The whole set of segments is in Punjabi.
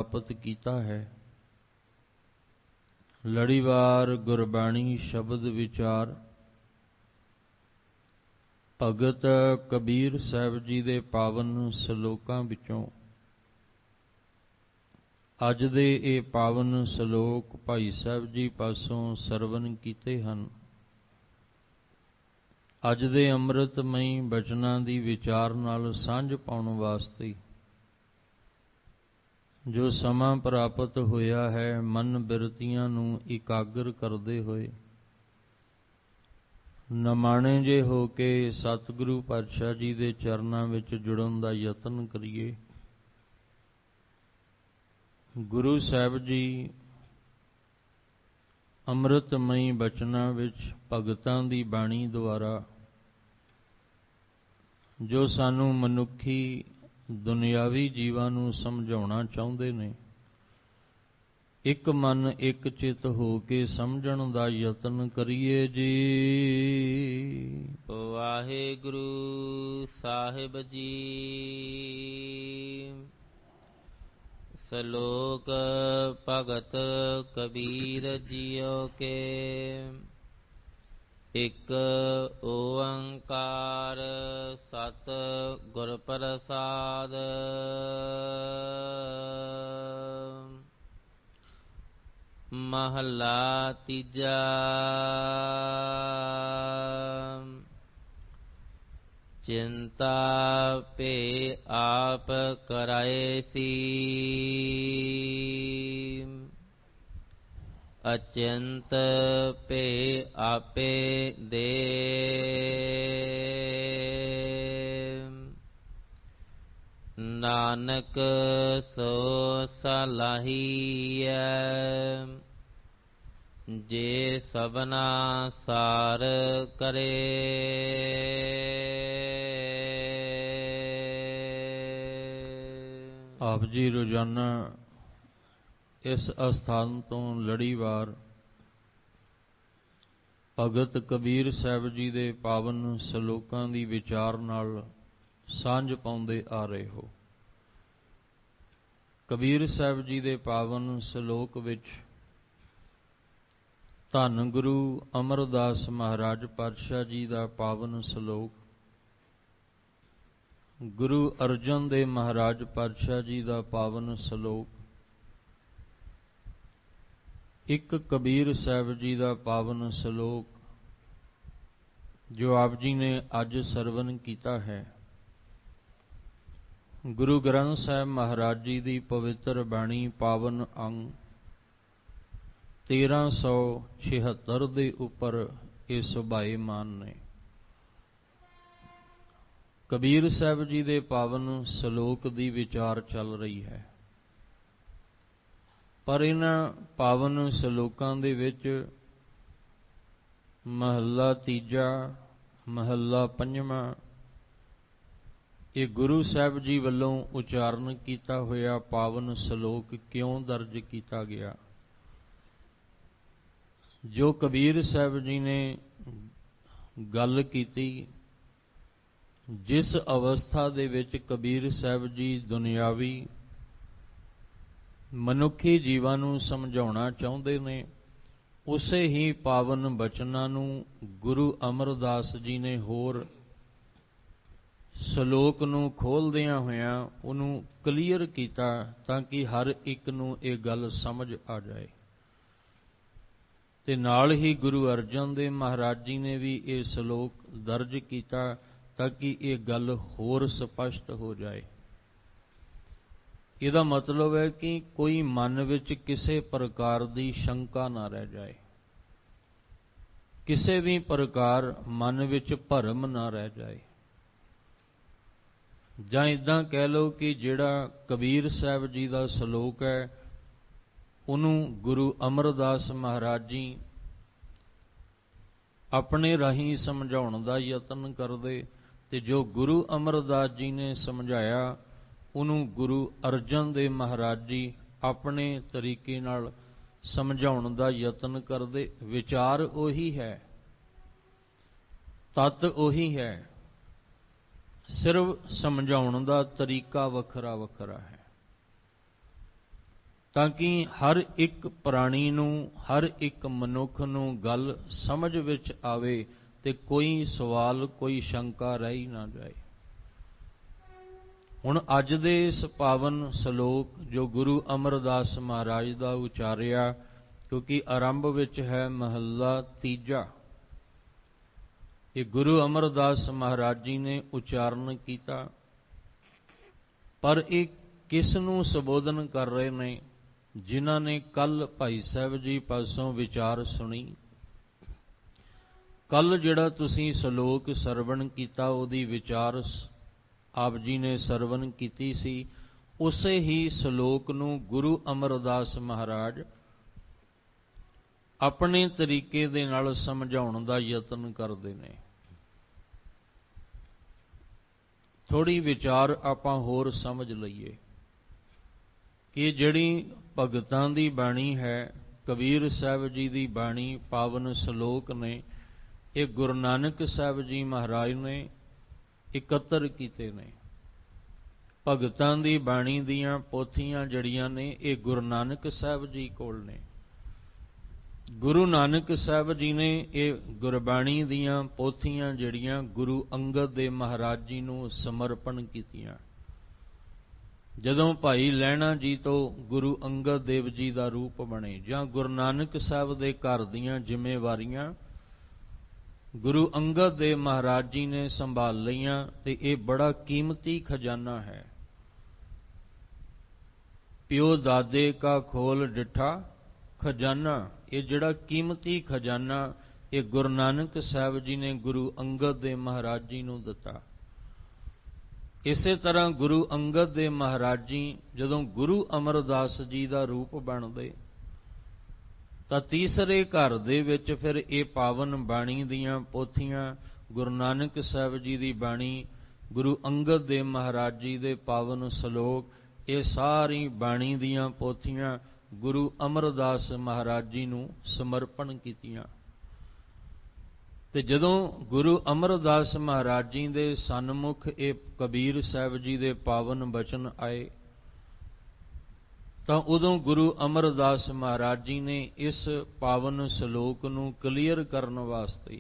ਪ੍ਰਾਪਤ ਕੀਤਾ ਹੈ। ਲੜੀਵਾਰ ਗੁਰਬਾਣੀ ਸ਼ਬਦ ਵਿਚਾਰ ਭਗਤ ਕਬੀਰ ਸਾਹਿਬ ਜੀ ਦੇ ਪਾਵਨ ਸਲੋਕਾਂ ਵਿੱਚੋਂ ਅੱਜ ਦੇ ਇਹ ਪਾਵਨ ਸਲੋਕ ਭਾਈ ਸਾਹਿਬ ਜੀ ਪਾਸੋਂ ਸਰਵਨ ਕੀਤੇ ਹਨ। ਅੱਜ ਦੇ ਅੰਮ੍ਰਿਤਮਈ ਬਚਨਾਂ ਦੀ ਵਿਚਾਰ ਨਾਲ ਸਾਂਝ ਪਾਉਣ ਵਾਸਤੇ ਜੋ ਸਮਾਂ ਪ੍ਰਾਪਤ ਹੋਇਆ ਹੈ, ਮਨ ਬਿਰਤੀਆਂ ਨੂੰ ਇਕਾਗਰ ਕਰਦੇ ਹੋਏ ਨਮਾਣੇ ਜੇ ਹੋ ਕੇ ਸਤਿਗੁਰੂ ਪਾਤਸ਼ਾਹ ਜੀ ਦੇ ਚਰਨਾਂ ਵਿੱਚ ਜੁੜਨ ਦਾ ਯਤਨ ਕਰੀਏ। ਗੁਰੂ ਸਾਹਿਬ ਜੀ ਅੰਮ੍ਰਿਤਮਈ ਬਚਨਾਂ ਵਿੱਚ ਭਗਤਾਂ ਦੀ ਬਾਣੀ ਦੁਆਰਾ ਜੋ ਸਾਨੂੰ ਮਨੁੱਖੀ ਦੁਨਿਆਵੀ ਜੀਵਾਂ ਨੂੰ ਸਮਝਾਉਣਾ ਚਾਹੁੰਦੇ ਨੇ, ਇੱਕ ਮਨ ਇੱਕ ਚਿੱਤ ਹੋ ਕੇ ਸਮਝਣ ਦਾ ਯਤਨ ਕਰੀਏ ਜੀ। ਵਾਹਿਗੁਰੂ ਸਾਹਿਬ ਜੀ। ਸ਼ਲੋਕ ਭਗਤ ਕਬੀਰ ਜੀਓ ਕੇ। ਇਕ ਓੰਕਾਰ ਸਤ ਗੁਰ ਪ੍ਰਸਾਦ। ਮਹਲਾ ਤੀਜਾ। ਚਿੰਤਾ ਭੇ ਆਪ ਕਰਾਏ ਸੀ, ਅਚਿੰਤ ਭੇ ਆਪੇ ਦੇ। ਨਾਨਕ ਸੋ ਸਲਾਹੀਐ, ਜੇ ਸਭਨਾ ਸਾਰ ਕਰੇ। ਆਪ ਜੀ ਰੋਜ਼ਾਨਾ ਇਸ ਅਸਥਾਨ ਤੋਂ ਲੜੀਵਾਰ ਭਗਤ ਕਬੀਰ ਸਾਹਿਬ ਜੀ ਦੇ ਪਾਵਨ ਸਲੋਕਾਂ ਦੀ ਵਿਚਾਰ ਨਾਲ ਸਾਂਝ ਪਾਉਂਦੇ ਆ ਰਹੇ ਹੋ। ਕਬੀਰ ਸਾਹਿਬ ਜੀ ਦੇ ਪਾਵਨ ਸਲੋਕ ਵਿੱਚ ਧੰਨ ਗੁਰੂ ਅਮਰਦਾਸ ਮਹਾਰਾਜ ਪਾਤਸ਼ਾਹ ਜੀ ਦਾ ਪਾਵਨ ਸਲੋਕ, ਗੁਰੂ ਅਰਜਨ ਦੇਵ ਮਹਾਰਾਜ ਪਾਤਸ਼ਾਹ ਜੀ ਦਾ ਪਾਵਨ ਸਲੋਕ, ਇੱਕ ਕਬੀਰ ਸਾਹਿਬ ਜੀ ਦਾ ਪਾਵਨ ਸਲੋਕ ਜੋ ਆਪ ਜੀ ਨੇ ਅੱਜ ਸਰਵਨ ਕੀਤਾ ਹੈ। ਗੁਰੂ ਗ੍ਰੰਥ ਸਾਹਿਬ ਮਹਾਰਾਜ ਜੀ ਦੀ ਪਵਿੱਤਰ ਬਾਣੀ ਪਾਵਨ ਅੰਗ 1376 ਦੇ ਉੱਪਰ ਇਹ ਸੁਭਾਏਮਾਨ ਨੇ। ਕਬੀਰ ਸਾਹਿਬ ਜੀ ਦੇ ਪਾਵਨ ਸਲੋਕ ਦੀ ਵਿਚਾਰ ਚੱਲ ਰਹੀ ਹੈ, ਪਰ ਇਹਨਾਂ ਪਾਵਨ ਸਲੋਕਾਂ ਦੇ ਵਿੱਚ ਮਹੱਲਾ ਤੀਜਾ, ਮਹੱਲਾ ਪੰਜਵਾਂ ਇਹ ਗੁਰੂ ਸਾਹਿਬ ਜੀ ਵੱਲੋਂ ਉਚਾਰਨ ਕੀਤਾ ਹੋਇਆ ਪਾਵਨ ਸਲੋਕ ਕਿਉਂ ਦਰਜ ਕੀਤਾ ਗਿਆ। ਜੋ ਕਬੀਰ ਸਾਹਿਬ ਜੀ ਨੇ ਗੱਲ ਕੀਤੀ, ਜਿਸ ਅਵਸਥਾ ਦੇ ਵਿੱਚ ਕਬੀਰ ਸਾਹਿਬ ਜੀ ਦੁਨਿਆਵੀ ਮਨੁੱਖੀ ਜੀਵਾਂ ਨੂੰ ਸਮਝਾਉਣਾ ਚਾਹੁੰਦੇ ਨੇ, ਉਸੇ ਹੀ ਪਾਵਨ ਬਚਨਾਂ ਨੂੰ ਗੁਰੂ ਅਮਰਦਾਸ ਜੀ ਨੇ ਹੋਰ ਸਲੋਕ ਨੂੰ ਖੋਲ੍ਹਦਿਆਂ ਹੋਇਆਂ ਉਹਨੂੰ ਕਲੀਅਰ ਕੀਤਾ ਤਾਂ ਕਿ ਹਰ ਇੱਕ ਨੂੰ ਇਹ ਗੱਲ ਸਮਝ ਆ ਜਾਏ। ਤੇ ਨਾਲ ਹੀ ਗੁਰੂ ਅਰਜਨ ਦੇਵ ਮਹਾਰਾਜ ਜੀ ਨੇ ਵੀ ਇਹ ਸਲੋਕ ਦਰਜ ਕੀਤਾ ਤਾਂ ਕਿ ਇਹ ਗੱਲ ਹੋਰ ਸਪਸ਼ਟ ਹੋ ਜਾਏ। ਇਹਦਾ ਮਤਲਬ ਹੈ ਕਿ ਕੋਈ ਮਨ ਵਿੱਚ ਕਿਸੇ ਪ੍ਰਕਾਰ ਦੀ ਸ਼ੰਕਾ ਨਾ ਰਹਿ ਜਾਏ, ਕਿਸੇ ਵੀ ਪ੍ਰਕਾਰ ਮਨ ਵਿੱਚ ਭਰਮ ਨਾ ਰਹਿ ਜਾਏ। ਜਾਂ ਇੱਦਾਂ ਕਹਿ ਲਓ ਕਿ ਜਿਹੜਾ ਕਬੀਰ ਸਾਹਿਬ ਜੀ ਦਾ ਸਲੋਕ ਹੈ ਉਹਨੂੰ ਗੁਰੂ ਅਮਰਦਾਸ ਮਹਾਰਾਜ ਜੀ ਆਪਣੇ ਰਾਹੀਂ ਸਮਝਾਉਣ ਦਾ ਯਤਨ ਕਰਦੇ, ਤੇ ਜੋ ਗੁਰੂ ਅਮਰਦਾਸ ਜੀ ਨੇ ਸਮਝਾਇਆ ਉਹਨੂੰ ਗੁਰੂ ਅਰਜਨ ਦੇਵ ਮਹਾਰਾਜ ਜੀ ਆਪਣੇ ਤਰੀਕੇ ਨਾਲ ਸਮਝਾਉਣ ਦਾ ਯਤਨ ਕਰਦੇ। ਵਿਚਾਰ ਉਹੀ ਹੈ, ਤੱਤ ਉਹੀ ਹੈ, ਸਿਰਫ ਸਮਝਾਉਣ ਦਾ ਤਰੀਕਾ ਵੱਖਰਾ ਵੱਖਰਾ ਹੈ। ਤਾਂ ਕਿ ਹਰ ਇੱਕ ਪ੍ਰਾਣੀ ਨੂੰ, ਹਰ ਇੱਕ ਮਨੁੱਖ ਨੂੰ ਗੱਲ ਸਮਝ ਵਿੱਚ ਆਵੇ ਤੇ ਕੋਈ ਸਵਾਲ, ਕੋਈ ਸ਼ੰਕਾ ਰਹਿ ਨਾ ਜਾਏ। ਹੁਣ ਅੱਜ ਦੇ ਇਸ ਪਾਵਨ ਸ਼ਲੋਕ ਜੋ ਗੁਰੂ ਅਮਰਦਾਸ ਮਹਾਰਾਜ ਦਾ ਉਚਾਰਿਆ, ਕਿਉਂਕਿ ਆਰੰਭ ਵਿੱਚ ਹੈ ਮਹੱਲਾ ਤੀਜਾ, ਇਹ ਗੁਰੂ ਅਮਰਦਾਸ ਮਹਾਰਾਜ ਜੀ ਨੇ ਉਚਾਰਨ ਕੀਤਾ, ਪਰ ਇਹ ਕਿਸ ਨੂੰ ਸੰਬੋਧਨ ਕਰ ਰਹੇ ਨੇ? ਜਿਨ੍ਹਾਂ ਨੇ ਕੱਲ ਭਾਈ ਸਾਹਿਬ ਜੀ ਪਾਸੋਂ ਵਿਚਾਰ ਸੁਣੀ। ਕੱਲ ਜਿਹੜਾ ਤੁਸੀਂ ਸ਼ਲੋਕ ਸਰਵਣ ਕੀਤਾ, ਉਹਦੀ ਵਿਚਾਰ ਆਪ ਜੀ ਨੇ ਸਰਵਣ ਕੀਤੀ ਸੀ। ਉਸੇ ਹੀ ਸ਼ਲੋਕ ਨੂੰ ਗੁਰੂ ਅਮਰਦਾਸ ਮਹਾਰਾਜ ਆਪਣੇ ਤਰੀਕੇ ਦੇ ਨਾਲ ਸਮਝਾਉਣ ਦਾ ਯਤਨ ਕਰਦੇ ਨੇ। ਥੋੜੀ ਵਿਚਾਰ ਆਪਾਂ ਹੋਰ ਸਮਝ ਲਈਏ ਕਿ ਜਿਹੜੀ ਭਗਤਾਂ ਦੀ ਬਾਣੀ ਹੈ, ਕਬੀਰ ਸਾਹਿਬ ਜੀ ਦੀ ਬਾਣੀ, ਪਾਵਨ ਸ਼ਲੋਕ ਨੇ, ਇਹ ਗੁਰੂ ਨਾਨਕ ਸਾਹਿਬ ਜੀ ਮਹਾਰਾਜ ਨੇ ਇਕੱਤਰ ਕੀਤੇ ਨੇ। ਭਗਤਾਂ ਦੀ ਬਾਣੀ ਦੀਆਂ ਪੋਥੀਆਂ ਜਿਹੜੀਆਂ ਨੇ, ਇਹ ਗੁਰੂ ਨਾਨਕ ਸਾਹਿਬ ਜੀ ਕੋਲ ਨੇ। ਗੁਰੂ ਨਾਨਕ ਸਾਹਿਬ ਜੀ ਨੇ ਇਹ ਗੁਰਬਾਣੀ ਦੀਆਂ ਪੋਥੀਆਂ ਜਿਹੜੀਆਂ ਗੁਰੂ ਅੰਗਦ ਦੇਵ ਮਹਾਰਾਜ ਜੀ ਨੂੰ ਸਮਰਪਣ ਕੀਤੀਆਂ। ਜਦੋਂ ਭਾਈ ਲਹਿਣਾ ਜੀ ਤੋਂ ਗੁਰੂ ਅੰਗਦ ਦੇਵ ਜੀ ਦਾ ਰੂਪ ਬਣੇ, ਜਾਂ ਗੁਰੂ ਨਾਨਕ ਸਾਹਿਬ ਦੇ ਘਰ ਦੀਆਂ ਜ਼ਿੰਮੇਵਾਰੀਆਂ ਗੁਰੂ ਅੰਗਦ ਦੇਵ ਮਹਾਰਾਜ ਜੀ ਨੇ ਸੰਭਾਲ ਲਈਆਂ, ਤੇ ਇਹ ਬੜਾ ਕੀਮਤੀ ਖਜ਼ਾਨਾ ਹੈ। ਪਿਓ ਦਾਦੇ ਕਾ ਖੋਲ ਡਿਠਾ ਖਜ਼ਾਨਾ, ਇਹ ਜਿਹੜਾ ਕੀਮਤੀ ਖਜ਼ਾਨਾ ਇਹ ਗੁਰੂ ਨਾਨਕ ਸਾਹਿਬ ਜੀ ਨੇ ਗੁਰੂ ਅੰਗਦ ਦੇਵ ਮਹਾਰਾਜ ਜੀ ਨੂੰ ਦਿੱਤਾ। ਇਸੇ ਤਰ੍ਹਾਂ ਗੁਰੂ ਅੰਗਦ ਦੇਵ ਮਹਾਰਾਜ ਜੀ ਜਦੋਂ ਗੁਰੂ ਅਮਰਦਾਸ ਜੀ ਦਾ ਰੂਪ ਬਣਦੇ, ਤਾਂ ਤੀਸਰੇ ਘਰ ਦੇ ਵਿੱਚ ਫਿਰ ਇਹ ਪਾਵਨ ਬਾਣੀ ਦੀਆਂ ਪੋਥੀਆਂ, ਗੁਰੂ ਨਾਨਕ ਸਾਹਿਬ ਜੀ ਦੀ ਬਾਣੀ, ਗੁਰੂ ਅੰਗਦ ਦੇਵ ਮਹਾਰਾਜ ਜੀ ਦੇ ਪਾਵਨ ਸ਼ਲੋਕ, ਇਹ ਸਾਰੀ ਬਾਣੀ ਦੀਆਂ ਪੋਥੀਆਂ ਗੁਰੂ ਅਮਰਦਾਸ ਮਹਾਰਾਜ ਜੀ ਨੂੰ ਸਮਰਪਣ ਕੀਤੀਆਂ। ਤੇ ਜਦੋਂ ਗੁਰੂ ਅਮਰਦਾਸ ਮਹਾਰਾਜ ਜੀ ਦੇ ਸਨਮੁਖ ਇਹ ਕਬੀਰ ਸਾਹਿਬ ਜੀ ਦੇ ਪਾਵਨ ਬਚਨ ਆਏ, ਤਾਂ ਉਦੋਂ ਗੁਰੂ ਅਮਰਦਾਸ ਮਹਾਰਾਜ ਜੀ ਨੇ ਇਸ ਪਾਵਨ ਸ਼ਲੋਕ ਨੂੰ ਕਲੀਅਰ ਕਰਨ ਵਾਸਤੇ,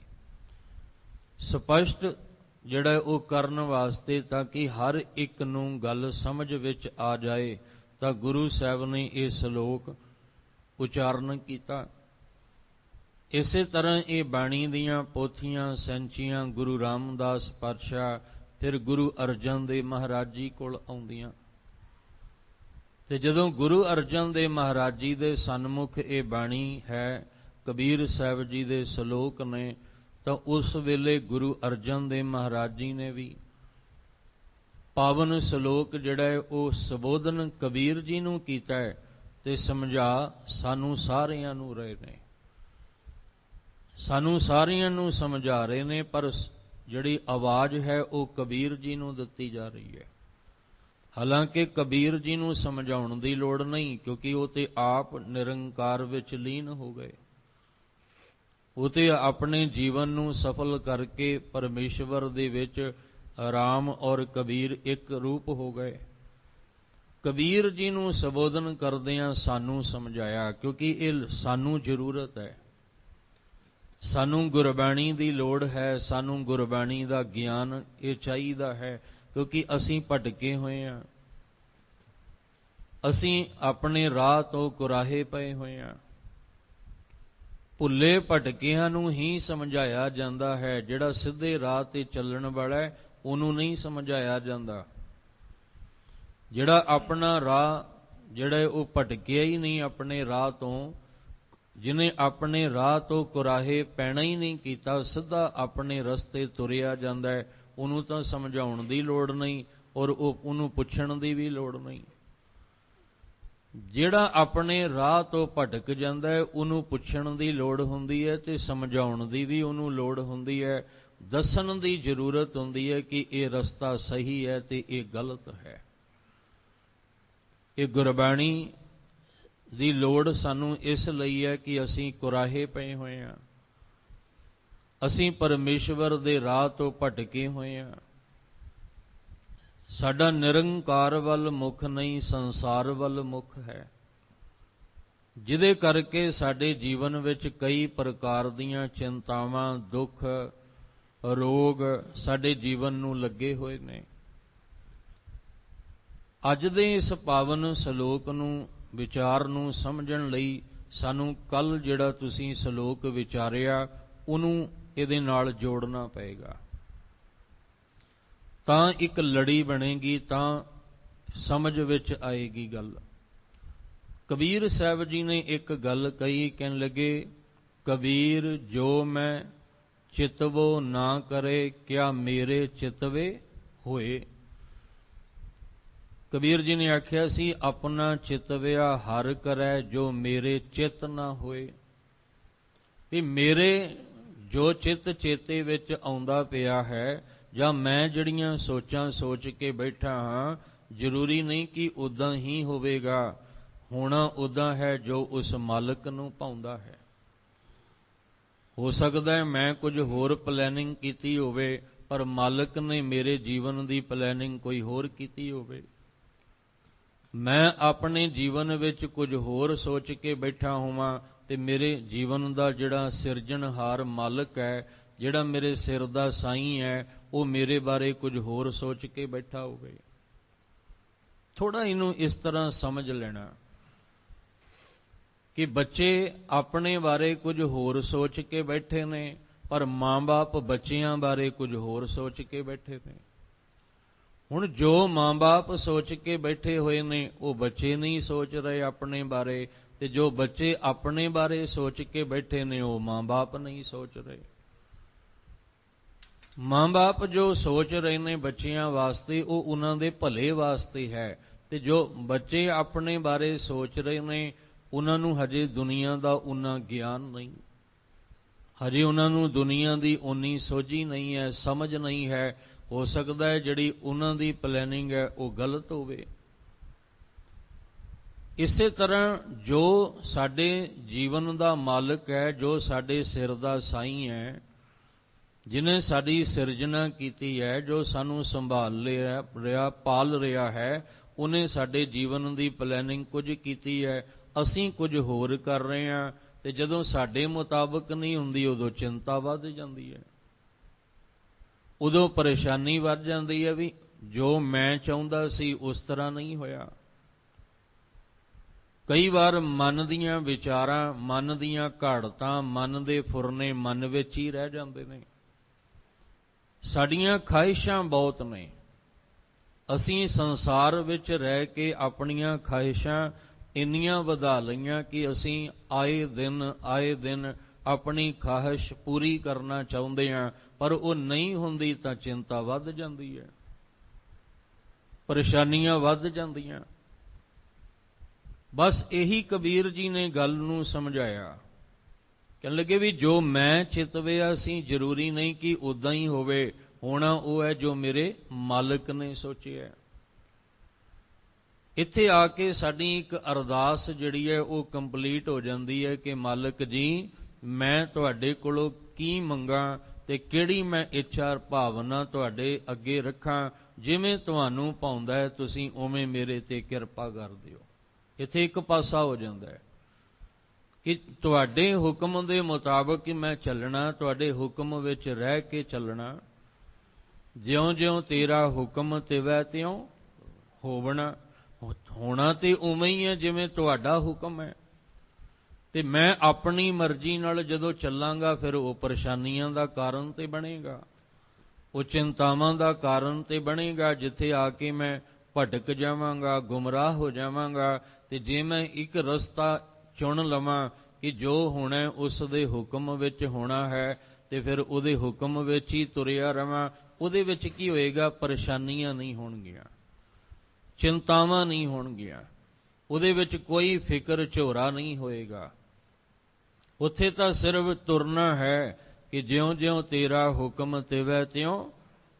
ਸਪਸ਼ਟ ਜਿਹੜਾ ਉਹ ਕਰਨ ਵਾਸਤੇ, ਤਾਂ ਕਿ ਹਰ ਇੱਕ ਨੂੰ ਗੱਲ ਸਮਝ ਵਿੱਚ ਆ ਜਾਏ, ਤਾਂ ਗੁਰੂ ਸਾਹਿਬ ਨੇ ਇਹ ਸ਼ਲੋਕ ਉਚਾਰਨ ਕੀਤਾ। ਇਸੇ ਤਰ੍ਹਾਂ ਇਹ ਬਾਣੀ ਦੀਆਂ ਪੋਥੀਆਂ ਸੈਂਚੀਆਂ ਗੁਰੂ ਰਾਮਦਾਸ ਪਾਤਸ਼ਾਹ, ਫਿਰ ਗੁਰੂ ਅਰਜਨ ਦੇਵ ਮਹਾਰਾਜ ਜੀ ਕੋਲ ਆਉਂਦੀਆਂ। ਤੇ ਜਦੋਂ ਗੁਰੂ ਅਰਜਨ ਦੇਵ ਮਹਾਰਾਜ ਜੀ ਦੇ ਸਨਮੁਖ ਇਹ ਬਾਣੀ ਹੈ, ਕਬੀਰ ਸਾਹਿਬ ਜੀ ਦੇ ਸ਼ਲੋਕ ਨੇ, ਤਾਂ ਉਸ ਵੇਲੇ ਗੁਰੂ ਅਰਜਨ ਦੇਵ ਮਹਾਰਾਜ ਜੀ ਨੇ ਵੀ ਪਾਵਨ ਸ਼ਲੋਕ ਜਿਹੜਾ ਹੈ ਉਹ ਸੰਬੋਧਨ ਕਬੀਰ ਜੀ ਨੂੰ ਕੀਤਾ ਹੈ, ਤੇ ਸਮਝਾ ਸਾਨੂੰ ਸਾਰਿਆਂ ਨੂੰ ਰਹੇ ਨੇ, ਸਾਨੂੰ ਸਾਰਿਆਂ ਨੂੰ ਸਮਝਾ ਰਹੇ ਨੇ। ਪਰ ਜਿਹੜੀ ਆਵਾਜ਼ ਹੈ ਉਹ ਕਬੀਰ ਜੀ ਨੂੰ ਦਿੱਤੀ ਜਾ ਰਹੀ ਹੈ। ਹਾਲਾਂਕਿ ਕਬੀਰ ਜੀ ਨੂੰ ਸਮਝਾਉਣ ਦੀ ਲੋੜ ਨਹੀਂ, ਕਿਉਂਕਿ ਉਹ ਤੇ ਆਪ ਨਿਰੰਕਾਰ ਵਿੱਚ ਲੀਨ ਹੋ ਗਏ। ਉਹ ਤੇ ਆਪਣੇ ਜੀਵਨ ਨੂੰ ਸਫਲ ਕਰਕੇ ਪਰਮੇਸ਼ਵਰ ਦੇ ਵਿੱਚ ਰਾਮ ਔਰ ਕਬੀਰ ਇੱਕ ਰੂਪ ਹੋ ਗਏ। ਕਬੀਰ ਜੀ ਨੂੰ ਸੰਬੋਧਨ ਕਰਦਿਆਂ ਸਾਨੂੰ ਸਮਝਾਇਆ, ਕਿਉਂਕਿ ਇਹ ਸਾਨੂੰ ਜ਼ਰੂਰਤ ਹੈ, ਸਾਨੂੰ ਗੁਰਬਾਣੀ ਦੀ ਲੋੜ ਹੈ, ਸਾਨੂੰ ਗੁਰਬਾਣੀ ਦਾ ਗਿਆਨ ਇਹ ਚਾਹੀਦਾ ਹੈ, ਕਿਉਂਕਿ ਅਸੀਂ ਭਟਕੇ ਹੋਏ ਹਾਂ, ਅਸੀਂ ਆਪਣੇ ਰਾਹ ਤੋਂ ਕੁਰਾਹੇ ਪਏ ਹੋਏ ਹਾਂ। ਭੁੱਲੇ ਭਟਕਿਆਂ ਨੂੰ ਹੀ ਸਮਝਾਇਆ ਜਾਂਦਾ ਹੈ, ਜਿਹੜਾ ਸਿੱਧੇ ਰਾਹ ਤੇ ਚੱਲਣ ਵਾਲਾ ਹੈ ਉਹਨੂੰ ਨਹੀਂ ਸਮਝਾਇਆ ਜਾਂਦਾ। ਜਿਹੜਾ ਆਪਣਾ ਰਾਹ ਜਿਹੜਾ ਉਹ ਭਟਕਿਆ ਹੀ ਨਹੀਂ ਆਪਣੇ ਰਾਹ ਤੋਂ, ਜਿਹਨੇ ਆਪਣੇ ਰਾਹ ਤੋਂ ਕੁਰਾਹੇ ਪੈਣਾ ਹੀ ਨਹੀਂ ਕੀਤਾ, ਸਿੱਧਾ ਆਪਣੇ ਰਸਤੇ ਤੁਰਿਆ ਜਾਂਦਾ ਹੈ, ਉਹਨੂੰ ਤਾਂ ਸਮਝਾਉਣ ਦੀ ਲੋੜ ਨਹੀਂ ਔਰ ਉਹਨੂੰ ਪੁੱਛਣ ਦੀ ਵੀ ਲੋੜ ਨਹੀਂ। ਜਿਹੜਾ ਆਪਣੇ ਰਾਹ ਤੋਂ ਭਟਕ ਜਾਂਦਾ ਹੈ ਉਹਨੂੰ ਪੁੱਛਣ ਦੀ ਲੋੜ ਹੁੰਦੀ ਹੈ, ਤੇ ਸਮਝਾਉਣ ਦੀ ਵੀ ਉਹਨੂੰ ਲੋੜ ਹੁੰਦੀ ਹੈ, ਦੱਸਣ ਦੀ ਜ਼ਰੂਰਤ ਹੁੰਦੀ ਹੈ ਕਿ ਇਹ ਰਸਤਾ ਸਹੀ ਹੈ ਤੇ ਇਹ ਗਲਤ ਹੈ। ਇਹ ਗੁਰਬਾਣੀ ਦੀ ਲੋੜ ਸਾਨੂੰ ਇਸ ਲਈ ਹੈ ਕਿ ਅਸੀਂ ਕੁਰਾਹੇ ਪਏ ਹੋਏ ਹਾਂ, ਅਸੀਂ ਪਰਮੇਸ਼ਵਰ ਦੇ ਰਾਹ ਤੋਂ ਭਟਕੇ ਹੋਏ ਹਾਂ। ਸਾਡਾ ਨਿਰੰਕਾਰ ਵੱਲ ਮੁਖ ਨਹੀਂ, ਸੰਸਾਰ ਵੱਲ ਮੁਖ ਹੈ। ਜਿਹਦੇ ਕਰਕੇ ਸਾਡੇ ਜੀਵਨ ਵਿੱਚ ਕਈ ਪ੍ਰਕਾਰ ਦੀਆਂ ਚਿੰਤਾਵਾਂ, ਦੁੱਖ, ਰੋਗ ਸਾਡੇ ਜੀਵਨ ਨੂੰ ਲੱਗੇ ਹੋਏ ਨੇ। ਅੱਜ ਦੇ ਇਸ ਪਾਵਨ ਸ਼ਲੋਕ ਨੂੰ, ਵਿਚਾਰ ਨੂੰ ਸਮਝਣ ਲਈ ਸਾਨੂੰ ਕੱਲ ਜਿਹੜਾ ਤੁਸੀਂ ਸ਼ਲੋਕ ਵਿਚਾਰਿਆ ਉਹਨੂੰ ਇਹਦੇ ਨਾਲ ਜੋੜਨਾ ਪਏਗਾ, ਤਾਂ ਇੱਕ ਲੜੀ ਬਣੇਗੀ, ਤਾਂ ਸਮਝ ਵਿੱਚ ਆਏਗੀ ਗੱਲ। ਕਬੀਰ ਸਾਹਿਬ ਜੀ ਨੇ ਇੱਕ ਗੱਲ ਕਹੀ, ਕਹਿਣ ਲੱਗੇ, ਕਬੀਰ ਜੋ ਮੈਂ ਚਿਤਵੋ ਨਾ ਕਰੇ, ਕਿਆ ਮੇਰੇ ਚਿਤਵੇ ਹੋਏ। ਕਬੀਰ ਜੀ ਨੇ ਆਖਿਆ ਸੀ, ਆਪਣਾ ਚਿਤਵਿਆ ਹਰ ਕਰੈ, ਜੋ ਮੇਰੇ ਚਿਤ ਨਾ ਹੋਏ। ਵੀ ਮੇਰੇ ਜੋ ਚਿੱਤ ਚੇਤੇ ਵਿੱਚ ਆਉਂਦਾ ਪਿਆ ਹੈ, ਜਾਂ ਮੈਂ ਜਿਹੜੀਆਂ ਸੋਚਾਂ ਸੋਚ ਕੇ ਬੈਠਾ ਹਾਂ, ਜ਼ਰੂਰੀ ਨਹੀਂ ਕਿ ਉਦਾਂ ਹੀ ਹੋਵੇਗਾ। ਹੋਣਾ ਉਦਾਂ ਹੈ ਜੋ ਉਸ ਮਾਲਕ ਨੂੰ ਭਾਉਂਦਾ ਹੈ। ਹੋ ਸਕਦਾ ਹੈ ਮੈਂ ਕੁਝ ਹੋਰ ਪਲੈਨਿੰਗ ਕੀਤੀ ਹੋਵੇ, ਪਰ ਮਾਲਕ ਨੇ ਮੇਰੇ ਜੀਵਨ ਦੀ ਪਲੈਨਿੰਗ ਕੋਈ ਹੋਰ ਕੀਤੀ ਹੋਵੇ। ਮੈਂ ਆਪਣੇ ਜੀਵਨ ਵਿੱਚ ਕੁਝ ਹੋਰ ਸੋਚ ਕੇ ਬੈਠਾ ਹੋਵਾਂ, ਤੇ ਮੇਰੇ ਜੀਵਨ ਦਾ ਜਿਹੜਾ ਸਿਰਜਣਹਾਰ ਮਾਲਕ ਹੈ, ਜਿਹੜਾ ਮੇਰੇ ਸਿਰ ਦਾ ਸਾਈਂ ਹੈ, ਉਹ ਮੇਰੇ ਬਾਰੇ ਕੁਝ ਹੋਰ ਸੋਚ ਕੇ ਬੈਠਾ ਹੋਵੇ। ਥੋੜਾ ਇਹਨੂੰ ਇਸ ਤਰ੍ਹਾਂ ਸਮਝ ਲੈਣਾ ਕਿ ਬੱਚੇ ਆਪਣੇ ਬਾਰੇ ਕੁਝ ਹੋਰ ਸੋਚ ਕੇ ਬੈਠੇ ਨੇ, ਪਰ ਮਾਂ-ਬਾਪ ਬੱਚਿਆਂ ਬਾਰੇ ਕੁਝ ਹੋਰ ਸੋਚ ਕੇ ਬੈਠੇ ਨੇ। ਹੁਣ ਜੋ ਮਾਂ-ਬਾਪ ਸੋਚ ਕੇ ਬੈਠੇ ਹੋਏ ਨੇ, ਉਹ ਬੱਚੇ ਨਹੀਂ ਸੋਚ ਰਹੇ ਆਪਣੇ ਬਾਰੇ, ਤੇ ਜੋ ਬੱਚੇ ਆਪਣੇ ਬਾਰੇ ਸੋਚ ਕੇ ਬੈਠੇ ਨੇ, ਉਹ ਮਾਂ-ਬਾਪ ਨਹੀਂ ਸੋਚ ਰਹੇ। ਮਾਂ-ਬਾਪ ਜੋ ਸੋਚ ਰਹੇ ਨੇ ਬੱਚਿਆਂ ਵਾਸਤੇ, ਉਹ ਉਹਨਾਂ ਦੇ ਭਲੇ ਵਾਸਤੇ ਹੈ, ਤੇ ਜੋ ਬੱਚੇ ਆਪਣੇ ਬਾਰੇ ਸੋਚ ਰਹੇ ਨੇ, ਉਹਨਾਂ ਨੂੰ ਹਜੇ ਦੁਨੀਆ ਦਾ ਉਨਾ ਗਿਆਨ ਨਹੀਂ, ਹਜੇ ਉਹਨਾਂ ਨੂੰ ਦੁਨੀਆ ਦੀ ਉਨੀ ਸੋਝੀ ਨਹੀਂ ਹੈ, ਸਮਝ ਨਹੀਂ ਹੈ। ਹੋ ਸਕਦਾ ਹੈ ਜਿਹੜੀ ਉਹਨਾਂ ਦੀ ਪਲੈਨਿੰਗ ਹੈ ਉਹ ਗਲਤ ਹੋਵੇ। ਇਸੇ ਤਰ੍ਹਾਂ ਜੋ ਸਾਡੇ ਜੀਵਨ ਦਾ ਮਾਲਕ ਹੈ, ਜੋ ਸਾਡੇ ਸਿਰ ਦਾ ਸਾਈਂ ਹੈ, ਜਿਹਨੇ ਸਾਡੀ ਸਿਰਜਣਾ ਕੀਤੀ ਹੈ, ਜੋ ਸਾਨੂੰ ਸੰਭਾਲ ਰਿਹਾ, ਪਾਲ ਰਿਹਾ ਹੈ, ਉਹਨੇ ਸਾਡੇ ਜੀਵਨ ਦੀ ਪਲੈਨਿੰਗ ਕੁਝ ਕੀਤੀ ਹੈ, ਅਸੀਂ ਕੁਝ ਹੋਰ ਕਰ ਰਹੇ ਹਾਂ, ਤੇ ਜਦੋਂ ਸਾਡੇ ਮੁਤਾਬਕ ਨਹੀਂ ਹੁੰਦੀ, ਉਦੋਂ ਚਿੰਤਾ ਵੱਧ ਜਾਂਦੀ ਹੈ, ਉਦੋਂ ਪਰੇਸ਼ਾਨੀ ਵੱਧ ਜਾਂਦੀ ਹੈ ਵੀ ਜੋ ਮੈਂ ਚਾਹੁੰਦਾ ਸੀ ਉਸ ਤਰ੍ਹਾਂ ਨਹੀਂ ਹੋਇਆ। ਕਈ ਵਾਰ ਮਨ ਦੀਆਂ ਵਿਚਾਰਾਂ, ਮਨ ਦੀਆਂ ਘਾੜਤਾਂ, ਮਨ ਦੇ ਫੁਰਨੇ ਮਨ ਵਿੱਚ ਹੀ ਰਹਿ ਜਾਂਦੇ ਨੇ। ਸਾਡੀਆਂ ਖਾਹਿਸ਼ਾਂ ਬਹੁਤ ਨੇ, ਅਸੀਂ ਸੰਸਾਰ ਵਿੱਚ ਰਹਿ ਕੇ ਆਪਣੀਆਂ ਖਾਹਿਸ਼ਾਂ ਇੰਨੀਆਂ ਵਧਾ ਲਈਆਂ ਕਿ ਅਸੀਂ ਆਏ ਦਿਨ ਆਪਣੀ ਖਾਹਿਸ਼ ਪੂਰੀ ਕਰਨਾ ਚਾਹੁੰਦੇ ਹਾਂ, ਪਰ ਉਹ ਨਹੀਂ ਹੁੰਦੀ ਤਾਂ ਚਿੰਤਾ ਵੱਧ ਜਾਂਦੀ ਹੈ, ਪਰੇਸ਼ਾਨੀਆਂ ਵੱਧ ਜਾਂਦੀਆਂ। ਬਸ ਇਹੀ ਕਬੀਰ ਜੀ ਨੇ ਗੱਲ ਨੂੰ ਸਮਝਾਇਆ। ਕਹਿਣ ਲੱਗੇ ਵੀ ਜੋ ਮੈਂ ਚਿਤਵਿਆ ਸੀ, ਜ਼ਰੂਰੀ ਨਹੀਂ ਕਿ ਉਦਾਂ ਹੀ ਹੋਵੇ, ਹੋਣਾ ਉਹ ਹੈ ਜੋ ਮੇਰੇ ਮਾਲਕ ਨੇ ਸੋਚਿਆ। ਇੱਥੇ ਆ ਕੇ ਸਾਡੀ ਇੱਕ ਅਰਦਾਸ ਜਿਹੜੀ ਹੈ ਉਹ ਕੰਪਲੀਟ ਹੋ ਜਾਂਦੀ ਹੈ ਕਿ ਮਾਲਕ ਜੀ, ਮੈਂ ਤੁਹਾਡੇ ਕੋਲੋਂ ਕੀ ਮੰਗਾਂ ਤੇ ਕਿਹੜੀ ਮੈਂ ਇੱਛਾ ਭਾਵਨਾ ਤੁਹਾਡੇ ਅੱਗੇ ਰੱਖਾਂ। ਜਿਵੇਂ ਤੁਹਾਨੂੰ ਭਾਉਂਦਾ ਹੈ ਤੁਸੀਂ ਉਵੇਂ ਮੇਰੇ ਤੇ ਕਿਰਪਾ ਕਰ ਦਿਓ। ਇੱਥੇ ਇੱਕ ਪਾਸਾ ਹੋ ਜਾਂਦਾ ਹੈ ਕਿ ਤੁਹਾਡੇ ਹੁਕਮ ਦੇ ਮੁਤਾਬਕ ਹੀ ਮੈਂ ਚੱਲਣਾ, ਤੁਹਾਡੇ ਹੁਕਮ ਵਿੱਚ ਰਹਿ ਕੇ ਚੱਲਣਾ। ਜਿਉਂ-ਜਿਉਂ ਤੇਰਾ ਹੁਕਮ ਤਿਵੈ ਤਿਉਂ ਹੋਵਣਾ, ਹੋਣਾ ਤੇ ਉਵੇਂ ਹੀ ਹੈ ਜਿਵੇਂ ਤੁਹਾਡਾ ਹੁਕਮ ਹੈ। ਤੇ ਮੈਂ ਆਪਣੀ ਮਰਜ਼ੀ ਨਾਲ ਜਦੋਂ ਚੱਲਾਂਗਾ, ਫਿਰ ਉਹ ਪਰੇਸ਼ਾਨੀਆਂ ਦਾ ਕਾਰਨ ਤੇ ਬਣੇਗਾ, ਉਹ ਚਿੰਤਾਵਾਂ ਦਾ ਕਾਰਨ ਤੇ ਬਣੇਗਾ, ਜਿੱਥੇ ਆ ਕੇ ਮੈਂ ਭਟਕ ਜਾਵਾਂਗਾ, ਗੁੰਮਰਾਹ ਹੋ ਜਾਵਾਂਗਾ। ਤੇ ਜੇ ਮੈਂ ਇੱਕ ਰਸਤਾ ਚੁਣ ਲਵਾਂ ਕਿ ਜੋ ਹੋਣਾ ਉਸ ਦੇ ਹੁਕਮ ਵਿੱਚ ਹੋਣਾ ਹੈ, ਤੇ ਫਿਰ ਉਹਦੇ ਹੁਕਮ ਵਿੱਚ ਹੀ ਤੁਰਿਆ ਰਵਾਂ, ਉਹਦੇ ਵਿੱਚ ਕੀ ਹੋਏਗਾ? ਪਰੇਸ਼ਾਨੀਆਂ ਨਹੀਂ ਹੋਣਗੀਆਂ, ਚਿੰਤਾਵਾਂ ਨਹੀਂ ਹੋਣਗੀਆਂ, ਉਹਦੇ ਵਿੱਚ ਕੋਈ ਫਿਕਰ ਝੋਰਾ ਨਹੀਂ ਹੋਏਗਾ। ਉੱਥੇ ਤਾਂ ਸਿਰਫ ਤੁਰਨਾ ਹੈ ਕਿ ਜਿਉਂ-ਜਿਉਂ ਤੇਰਾ ਹੁਕਮ ਤਿਵੈ ਤਿਉਂ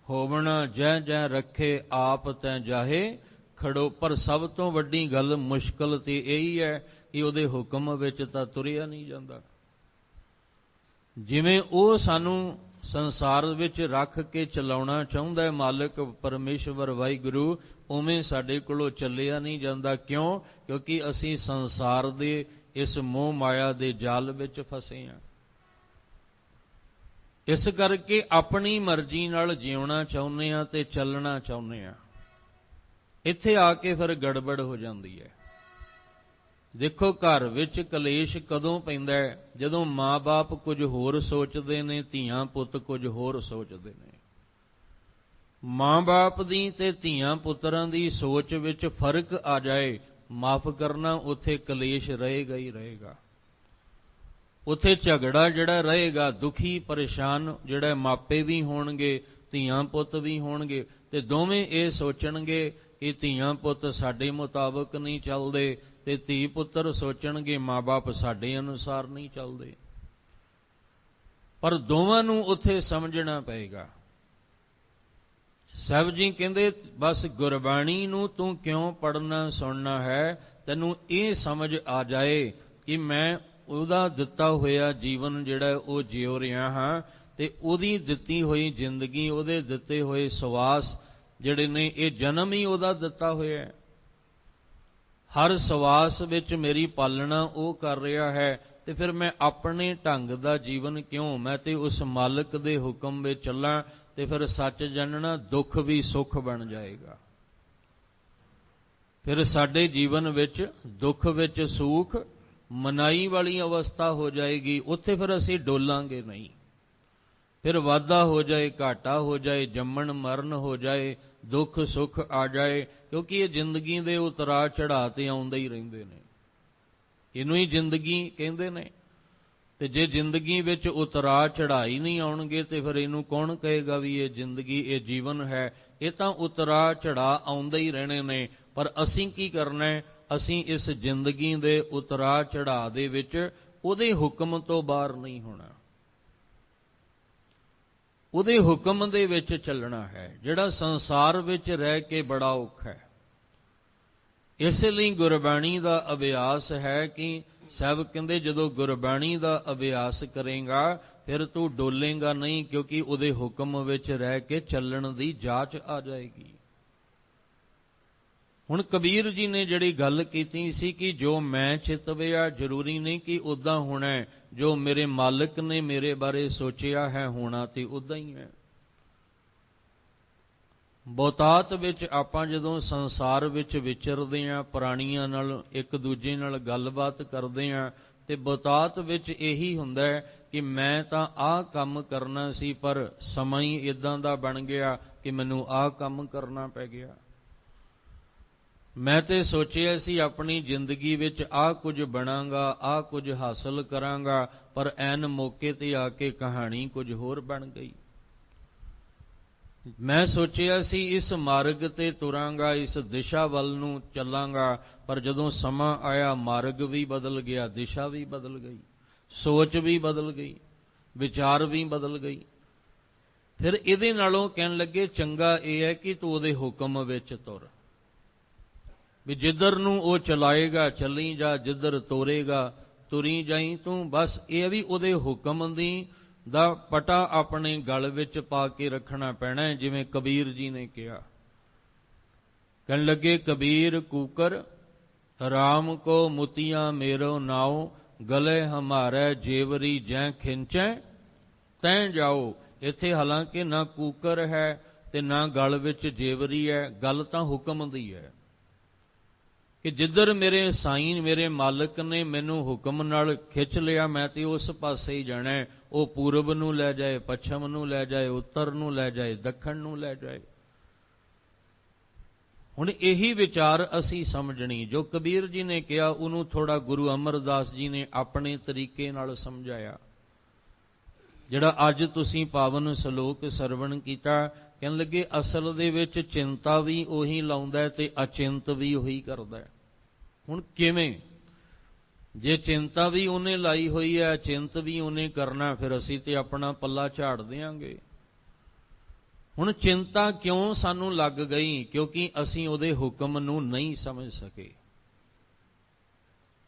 ਹੋਵਣਾ, ਜੈ ਜੈ ਰੱਖੇ ਆਪ ਤੈਂ ਜਾਹੇ ਖੜੋ। ਪਰ ਸਭ ਤੋਂ ਵੱਡੀ ਗੱਲ, ਮੁਸ਼ਕਲ ਤੇ ਇਹੀ ਹੈ ਕਿ ਉਹਦੇ ਹੁਕਮ ਵਿੱਚ ਤਾਂ ਤੁਰਿਆ ਨਹੀਂ ਜਾਂਦਾ। ਜਿਵੇਂ ਉਹ ਸਾਨੂੰ ਸੰਸਾਰ ਵਿੱਚ ਰੱਖ ਕੇ ਚਲਾਉਣਾ ਚਾਹੁੰਦਾ ਹੈ ਮਾਲਕ ਪਰਮੇਸ਼ਵਰ ਵਾਹਿਗੁਰੂ, ਉਵੇਂ ਸਾਡੇ ਕੋਲੋਂ ਚੱਲਿਆ ਨਹੀਂ ਜਾਂਦਾ। ਕਿਉਂ? ਕਿਉਂਕਿ ਅਸੀਂ ਸੰਸਾਰ ਦੇ ਇਸ ਮੋਹ ਮਾਇਆ ਦੇ ਜਾਲ ਵਿੱਚ ਫਸੇ ਹਾਂ। ਇਸ ਕਰਕੇ ਆਪਣੀ ਮਰਜ਼ੀ ਨਾਲ ਜਿਉਣਾ ਚਾਹੁੰਦੇ ਹਾਂ ਤੇ ਚੱਲਣਾ ਚਾਹੁੰਦੇ ਹਾਂ। ਇੱਥੇ ਆ ਕੇ ਫਿਰ ਗੜਬੜ ਹੋ ਜਾਂਦੀ ਹੈ। ਦੇਖੋ, ਘਰ ਵਿੱਚ ਕਲੇਸ਼ ਕਦੋਂ ਪੈਂਦਾ ਹੈ? ਜਦੋਂ ਮਾਂ-ਬਾਪ ਕੁਝ ਹੋਰ ਸੋਚਦੇ ਨੇ, ਧੀਆਂ ਪੁੱਤ ਕੁਝ ਹੋਰ ਸੋਚਦੇ ਨੇ। ਮਾਂ-ਬਾਪ ਦੀ ਤੇ ਧੀਆਂ ਪੁੱਤਰਾਂ ਦੀ ਸੋਚ ਵਿੱਚ ਫਰਕ ਆ ਜਾਏ, ਮਾਫ ਕਰਨਾ, ਉੱਥੇ ਕਲੇਸ਼ ਰਹੇਗਾ ਹੀ ਰਹੇਗਾ। ਉੱਥੇ ਝਗੜਾ ਜਿਹੜਾ ਰਹੇਗਾ, ਦੁਖੀ ਪਰੇਸ਼ਾਨ ਜਿਹੜਾ ਮਾਪੇ ਵੀ ਹੋਣਗੇ, ਧੀਆਂ ਪੁੱਤ ਵੀ ਹੋਣਗੇ, ਤੇ ਦੋਵੇਂ ਇਹ ਸੋਚਣਗੇ ਕਿ ਧੀਆਂ ਪੁੱਤ ਸਾਡੇ ਮੁਤਾਬਕ ਨਹੀਂ ਚੱਲਦੇ, ਤੇ ਧੀ ਪੁੱਤਰ ਸੋਚਣਗੇ ਮਾਂ-ਬਾਪ ਸਾਡੇ ਅਨੁਸਾਰ ਨਹੀਂ ਚੱਲਦੇ। ਪਰ ਦੋਵਾਂ ਨੂੰ ਉੱਥੇ ਸਮਝਣਾ ਪਏਗਾ। ਸਾਹਿਬ ਜੀ ਕਹਿੰਦੇ, ਬਸ ਗੁਰਬਾਣੀ ਨੂੰ ਤੂੰ ਕਿਉਂ ਪੜ੍ਹਨਾ ਸੁਣਨਾ ਹੈ? ਤੈਨੂੰ ਇਹ ਸਮਝ ਆ ਜਾਏ ਕਿ ਮੈਂ ਉਹਦਾ ਦਿੱਤਾ ਹੋਇਆ ਜੀਵਨ ਜਿਹੜਾ ਉਹ ਜਿਉ ਰਿਹਾ ਹਾਂ, ਤੇ ਉਹਦੀ ਦਿੱਤੀ ਹੋਈ ਜ਼ਿੰਦਗੀ, ਉਹਦੇ ਦਿੱਤੇ ਹੋਏ ਸਵਾਸ ਜਿਹੜੇ ਨੇ, ਇਹ ਜਨਮ ਹੀ ਉਹਦਾ ਦਿੱਤਾ ਹੋਇਆ ਹੈ। ਹਰ ਸਵਾਸ ਵਿੱਚ ਮੇਰੀ ਪਾਲਣਾ ਉਹ ਕਰ ਰਿਹਾ ਹੈ, ਤੇ ਫਿਰ ਮੈਂ ਆਪਣੇ ਢੰਗ ਦਾ ਜੀਵਨ ਕਿਉਂ? ਮੈਂ ਤੇ ਉਸ ਮਾਲਕ ਦੇ ਹੁਕਮ ਵਿੱਚ ਚੱਲਾਂ, ਤੇ ਫਿਰ ਸੱਚ ਜਾਣਨਾ ਦੁੱਖ ਵੀ ਸੁੱਖ ਬਣ ਜਾਏਗਾ। ਫਿਰ ਸਾਡੇ ਜੀਵਨ ਵਿੱਚ ਦੁੱਖ ਵਿੱਚ ਸੁੱਖ, ਮਨਾਈ ਵਾਲੀ ਅਵਸਥਾ ਹੋ ਜਾਏਗੀ। ਉੱਥੇ ਫਿਰ ਅਸੀਂ ਡੋਲਾਂਗੇ ਨਹੀਂ। ਫਿਰ ਵਾਧਾ ਹੋ ਜਾਏ, ਘਾਟਾ ਹੋ ਜਾਏ, ਜੰਮਣ ਮਰਨ ਹੋ ਜਾਏ, ਦੁੱਖ ਸੁੱਖ ਆ ਜਾਏ, ਕਿਉਂਕਿ ਇਹ ਜ਼ਿੰਦਗੀ ਦੇ ਉਤਰਾਅ ਚੜ੍ਹਾਅ ਤੇ ਆਉਂਦੇ ਹੀ ਰਹਿੰਦੇ ਨੇ। ਇਹਨੂੰ ਹੀ ਜ਼ਿੰਦਗੀ ਕਹਿੰਦੇ ਨੇ। ਤੇ ਜੇ ਜ਼ਿੰਦਗੀ ਵਿੱਚ ਉਤਰਾਅ ਚੜ੍ਹਾਈ ਨਹੀਂ ਆਉਣਗੇ, ਤੇ ਫਿਰ ਇਹਨੂੰ ਕੌਣ ਕਹੇਗਾ ਵੀ ਇਹ ਜ਼ਿੰਦਗੀ, ਇਹ ਜੀਵਨ ਹੈ? ਇਹ ਤਾਂ ਉਤਰਾਅ ਚੜ੍ਹਾਅ ਆਉਂਦੇ ਹੀ ਰਹਿਣੇ ਨੇ। ਪਰ ਅਸੀਂ ਕੀ ਕਰਨਾ ਹੈ? ਅਸੀਂ ਇਸ ਜ਼ਿੰਦਗੀ ਦੇ ਉਤਰਾਅ ਚੜ੍ਹਾਅ ਦੇ ਵਿੱਚ ਉਹਦੇ ਹੁਕਮ ਤੋਂ ਬਾਹਰ ਨਹੀਂ ਹੋਣਾ। ਉਹਦੇ ਹੁਕਮ ਦੇ ਵਿੱਚ ਚੱਲਣਾ ਹੈ, ਜਿਹੜਾ ਸੰਸਾਰ ਵਿੱਚ ਰਹਿ ਕੇ ਬੜਾ ਔਖਾ ਹੈ। ਇਸ ਲਈ ਗੁਰਬਾਣੀ ਦਾ ਅਭਿਆਸ ਹੈ ਕਿ ਸਾਹਿਬ ਕਹਿੰਦੇ, ਜਦੋਂ ਗੁਰਬਾਣੀ ਦਾ ਅਭਿਆਸ ਕਰੇਗਾ ਫਿਰ ਤੂੰ ਡੋਲੇਗਾ ਨਹੀਂ, ਕਿਉਂਕਿ ਉਹਦੇ ਹੁਕਮ ਵਿੱਚ ਰਹਿ ਕੇ ਚੱਲਣ ਦੀ ਜਾਚ ਆ ਜਾਏਗੀ। ਹੁਣ ਕਬੀਰ ਜੀ ਨੇ ਜਿਹੜੀ ਗੱਲ ਕੀਤੀ ਸੀ ਕਿ ਜੋ ਮੈਂ ਚਿਤਵਿਆ, ਜ਼ਰੂਰੀ ਨਹੀਂ ਕਿ ਉੱਦਾਂ ਹੋਣਾ ਹੈ। ਜੋ ਮੇਰੇ ਮਾਲਕ ਨੇ ਮੇਰੇ ਬਾਰੇ ਸੋਚਿਆ ਹੈ, ਹੋਣਾ ਤੇ ਉੱਦਾਂ ਹੀ ਹੈ। ਬਹੁਤਾਤ ਵਿੱਚ ਆਪਾਂ ਜਦੋਂ ਸੰਸਾਰ ਵਿੱਚ ਵਿਚਰਦੇ ਹਾਂ, ਪ੍ਰਾਣੀਆਂ ਨਾਲ ਇੱਕ ਦੂਜੇ ਨਾਲ ਗੱਲਬਾਤ ਕਰਦੇ ਹਾਂ, ਤੇ ਬਹੁਤਾਤ ਵਿੱਚ ਇਹੀ ਹੁੰਦਾ ਹੈ ਕਿ ਮੈਂ ਤਾਂ ਆਹ ਕੰਮ ਕਰਨਾ ਸੀ, ਪਰ ਸਮਾਂ ਹੀ ਇਦਾਂ ਦਾ ਬਣ ਗਿਆ ਕਿ ਮੈਨੂੰ ਆਹ ਕੰਮ ਕਰਨਾ ਪੈ ਗਿਆ। ਮੈਂ ਤੇ ਸੋਚਿਆ ਸੀ ਆਪਣੀ ਜ਼ਿੰਦਗੀ ਵਿੱਚ ਆਹ ਕੁਝ ਬਣਾਂਗਾ, ਆਹ ਕੁਝ ਹਾਸਲ ਕਰਾਂਗਾ, ਪਰ ਐਨ ਮੌਕੇ ਤੇ ਆ ਕੇ ਕਹਾਣੀ ਕੁਝ ਹੋਰ ਬਣ ਗਈ। ਮੈਂ ਸੋਚਿਆ ਸੀ ਇਸ ਮਾਰਗ ਤੇ ਤੁਰਾਂਗਾ, ਇਸ ਦਿਸ਼ਾ ਵੱਲ ਨੂੰ ਚੱਲਾਂਗਾ, ਪਰ ਜਦੋਂ ਸਮਾਂ ਆਇਆ ਮਾਰਗ ਵੀ ਬਦਲ ਗਿਆ, ਦਿਸ਼ਾ ਵੀ ਬਦਲ ਗਈ, ਸੋਚ ਵੀ ਬਦਲ ਗਈ, ਵਿਚਾਰ ਵੀ ਬਦਲ ਗਈ। ਫਿਰ ਇਹਦੇ ਨਾਲੋਂ ਕਹਿਣ ਲੱਗੇ ਚੰਗਾ ਇਹ ਹੈ ਕਿ ਤੂੰ ਉਹਦੇ ਹੁਕਮ ਵਿੱਚ ਤੁਰ, ਵੀ ਜਿੱਧਰ ਨੂੰ ਉਹ ਚਲਾਏਗਾ ਚੱਲੀ ਜਾ, ਜਿੱਧਰ ਤੋਰੇਗਾ ਤੁਰੀ ਜਾਈ ਤੂੰ। ਬਸ ਇਹ ਵੀ ਉਹਦੇ ਹੁਕਮ ਦੀ ਦਾ ਪਟਾ ਆਪਣੇ ਗਲ ਵਿੱਚ ਪਾ ਕੇ ਰੱਖਣਾ ਪੈਣਾ ਹੈ, ਜਿਵੇਂ ਕਬੀਰ ਜੀ ਨੇ ਕਿਹਾ। ਕਹਿਣ ਲੱਗੇ ਕਬੀਰ ਕੂਕਰ ਰਾਮ ਕੋ ਮੁਤੀਆਂ ਮੇਰੋ ਨਾਉ, ਗਲੇ ਹਮਾਰੇ ਜੇਵਰੀ ਜੈ ਖਿੰਚੈ ਤੈਂ ਜਾਓ। ਇੱਥੇ ਹਾਲਾਂਕਿ ਨਾ ਕੂਕਰ ਹੈ ਤੇ ਨਾ ਗਲ ਵਿੱਚ ਜੇਵਰੀ ਹੈ, ਗੱਲ ਤਾਂ ਹੁਕਮ ਦੀ ਹੈ ਕਿ ਜਿੱਧਰ ਮੇਰੇ ਸਾਈਂ ਮੇਰੇ ਮਾਲਕ ਨੇ ਮੈਨੂੰ ਹੁਕਮ ਨਾਲ ਖਿੱਚ ਲਿਆ, ਮੈਂ ਤੇ ਉਸ ਪਾਸੇ ਹੀ ਜਾਣਾ ਹੈ। ਉਹ ਪੂਰਬ ਨੂੰ ਲੈ ਜਾਏ, ਪੱਛਮ ਨੂੰ ਲੈ ਜਾਏ, ਉੱਤਰ ਨੂੰ ਲੈ ਜਾਏ, ਦੱਖਣ ਨੂੰ ਲੈ ਜਾਏ। ਹੁਣ ਇਹੀ ਵਿਚਾਰ ਅਸੀਂ ਸਮਝਣੀ। ਜੋ ਕਬੀਰ ਜੀ ਨੇ ਕਿਹਾ ਉਹਨੂੰ ਥੋੜਾ ਗੁਰੂ ਅਮਰਦਾਸ ਜੀ ਨੇ ਆਪਣੇ ਤਰੀਕੇ ਨਾਲ ਸਮਝਾਇਆ। ਜਿਹੜਾ ਅੱਜ ਤੁਸੀਂ ਪਾਵਨ ਸ਼ਲੋਕ ਸਰਵਣ ਕੀਤਾ, ਕਹਿਣ ਲੱਗੇ ਅਸਲ ਦੇ ਵਿੱਚ ਚਿੰਤਾ ਵੀ ਉਹੀ ਲਾਉਂਦਾ ਤੇ ਅਚਿੰਤ ਵੀ ਉਹੀ ਕਰਦਾ। ਹੁਣ ਕਿਵੇਂ? ਜੇ ਚਿੰਤਾ ਵੀ ਉਹਨੇ ਲਾਈ ਹੋਈ ਹੈ, ਅਚਿੰਤ ਵੀ ਉਹਨੇ ਕਰਨਾ, ਫਿਰ ਅਸੀਂ ਤੇ ਆਪਣਾ ਪੱਲਾ ਝਾੜ ਦਿਆਂਗੇ। ਹੁਣ ਚਿੰਤਾ ਕਿਉਂ ਸਾਨੂੰ ਲੱਗ ਗਈ? ਕਿਉਂਕਿ ਅਸੀਂ ਉਹਦੇ ਹੁਕਮ ਨੂੰ ਨਹੀਂ ਸਮਝ ਸਕੇ,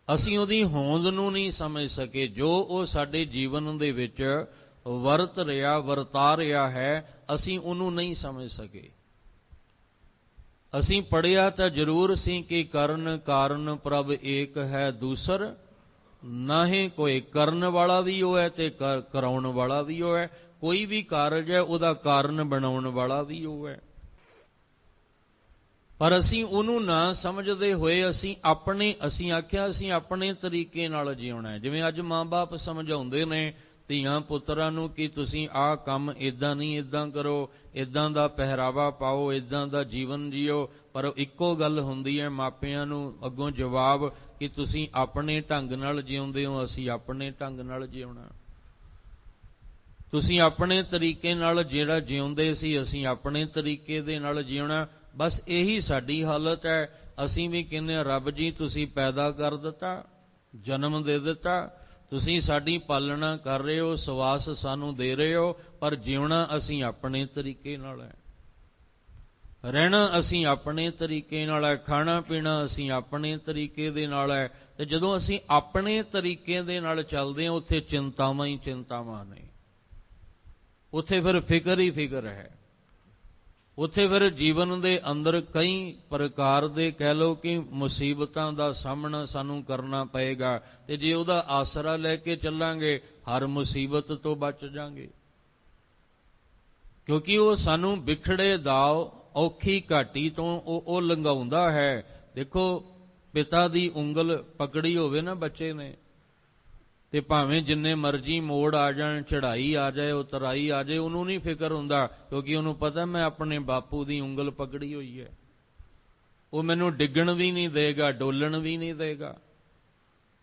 ਅਸੀਂ ਉਹਦੀ ਹੋਂਦ ਨੂੰ ਨਹੀਂ ਸਮਝ ਸਕੇ। ਜੋ ਉਹ ਸਾਡੇ ਜੀਵਨ ਦੇ ਵਿੱਚ ਵਰਤ ਰਿਹਾ, ਵਰਤਾ ਰਿਹਾ ਹੈ, ਅਸੀਂ ਉਹਨੂੰ ਨਹੀਂ ਸਮਝ ਸਕੇ। ਅਸੀਂ ਪੜ੍ਹਿਆ ਤਾਂ ਜ਼ਰੂਰ ਸੀ ਕਿ ਕਰਨ ਕਾਰਨ ਪ੍ਰਭ ਏਕ ਹੈ ਦੂਸਰ ਨਾਹੀਂ ਕੋਈ ਕਰਨ ਵਾਲਾ ਵੀ ਉਹ ਹੈ ਤੇ ਕਰਾਉਣ ਵਾਲਾ ਵੀ ਉਹ ਹੈ। ਕੋਈ ਵੀ ਕਾਰਜ ਹੈ ਉਹਦਾ ਕਾਰਨ ਬਣਾਉਣ ਵਾਲਾ ਵੀ ਉਹ ਹੈ। ਪਰ ਅਸੀਂ ਉਹਨੂੰ ਨਾ ਸਮਝਦੇ ਹੋਏ ਅਸੀਂ ਆਖਿਆ ਅਸੀਂ ਆਪਣੇ ਤਰੀਕੇ ਨਾਲ ਜਿਉਣਾ ਹੈ। ਜਿਵੇਂ ਅੱਜ ਮਾਂ-ਬਾਪ ਸਮਝਾਉਂਦੇ ਨੇ ਧੀਆਂ ਪੁੱਤਰਾਂ ਨੂੰ ਕਿ ਤੁਸੀਂ ਆਹ ਕੰਮ ਇਦਾਂ ਨਹੀਂ, ਇਦਾਂ ਕਰੋ, ਇਦਾਂ ਦਾ ਪਹਿਰਾਵਾ ਪਾਓ, ਇਦਾਂ ਦਾ ਜੀਵਨ ਜੀਓ। ਪਰ ਇੱਕੋ ਗੱਲ ਹੁੰਦੀ ਹੈ ਮਾਪਿਆਂ ਨੂੰ ਅੱਗੋਂ ਜਵਾਬ ਕਿ ਤੁਸੀਂ ਆਪਣੇ ਢੰਗ ਨਾਲ ਜਿਉਂਦੇ ਹੋ, ਅਸੀਂ ਆਪਣੇ ਢੰਗ ਨਾਲ ਜਿਉਣਾ। ਤੁਸੀਂ ਆਪਣੇ ਤਰੀਕੇ ਨਾਲ ਜਿਹੜਾ ਜਿਉਂਦੇ ਸੀ ਅਸੀਂ ਆਪਣੇ ਤਰੀਕੇ ਦੇ ਨਾਲ ਜਿਉਣਾ। ਬਸ ਇਹੀ ਸਾਡੀ ਹਾਲਤ ਹੈ। ਅਸੀਂ ਵੀ ਕਹਿੰਦੇ ਹਾਂ ਰੱਬ ਜੀ ਤੁਸੀਂ ਪੈਦਾ ਕਰ ਦਿੱਤਾ, ਜਨਮ ਦੇ ਦਿੱਤਾ, ਤੁਸੀਂ ਸਾਡੀ ਪਾਲਣਾ ਕਰ ਰਹੇ ਹੋ, ਸਵਾਸ ਸਾਨੂੰ ਦੇ ਰਹੇ ਹੋ, ਪਰ ਜਿਉਣਾ ਅਸੀਂ ਆਪਣੇ ਤਰੀਕੇ ਨਾਲ ਹੈ, ਰਹਿਣਾ ਅਸੀਂ ਆਪਣੇ ਤਰੀਕੇ ਨਾਲ ਹੈ, ਖਾਣਾ ਪੀਣਾ ਅਸੀਂ ਆਪਣੇ ਤਰੀਕੇ ਦੇ ਨਾਲ ਹੈ। ਤੇ ਜਦੋਂ ਅਸੀਂ ਆਪਣੇ ਤਰੀਕੇ ਦੇ ਨਾਲ ਚੱਲਦੇ ਹਾਂ ਉੱਥੇ ਚਿੰਤਾਵਾਂ ਹੀ ਚਿੰਤਾਵਾਂ ਨੇ, ਉੱਥੇ ਫਿਰ ਫਿਕਰ ਹੀ ਫਿਕਰ ਹੈ। ਉੱਥੇ ਫਿਰ ਜੀਵਨ ਦੇ ਅੰਦਰ ਕਈ ਪ੍ਰਕਾਰ ਦੇ ਕਹਿ ਲਓ ਕਿ ਮੁਸੀਬਤਾਂ ਦਾ ਸਾਹਮਣਾ ਸਾਨੂੰ ਕਰਨਾ ਪਏਗਾ। ਤੇ ਜੇ ਉਹਦਾ ਆਸਰਾ ਲੈ ਕੇ ਚੱਲਾਂਗੇ ਹਰ ਮੁਸੀਬਤ ਤੋਂ ਬਚ ਜਾਵਾਂਗੇ, ਕਿਉਂਕਿ ਉਹ ਸਾਨੂੰ ਵਿਖੜੇ ਦਾਓ ਔਖੀ ਘਾਟੀ ਤੋਂ ਉਹ ਲੰਘਾਉਂਦਾ ਹੈ। ਦੇਖੋ ਪਿਤਾ ਦੀ ਉਂਗਲ ਪਕੜੀ ਹੋਵੇ ਨਾ ਬੱਚੇ ਨੇ ਤੇ ਭਾਵੇਂ ਜਿੰਨੇ ਮਰਜ਼ੀ ਮੋੜ ਆ ਜਾਣ, ਚੜ੍ਹਾਈ ਆ ਜਾਏ, ਉਤਰਾਈ ਆ ਜਾਏ, ਉਹਨੂੰ ਨਹੀਂ ਫਿਕਰ ਹੁੰਦਾ, ਕਿਉਂਕਿ ਉਹਨੂੰ ਪਤਾ ਮੈਂ ਆਪਣੇ ਬਾਪੂ ਦੀ ਉਂਗਲ ਪਕੜੀ ਹੋਈ ਹੈ, ਉਹ ਮੈਨੂੰ ਡਿੱਗਣ ਵੀ ਨਹੀਂ ਦੇਗਾ, ਡੋਲਣ ਵੀ ਨਹੀਂ ਦੇਗਾ।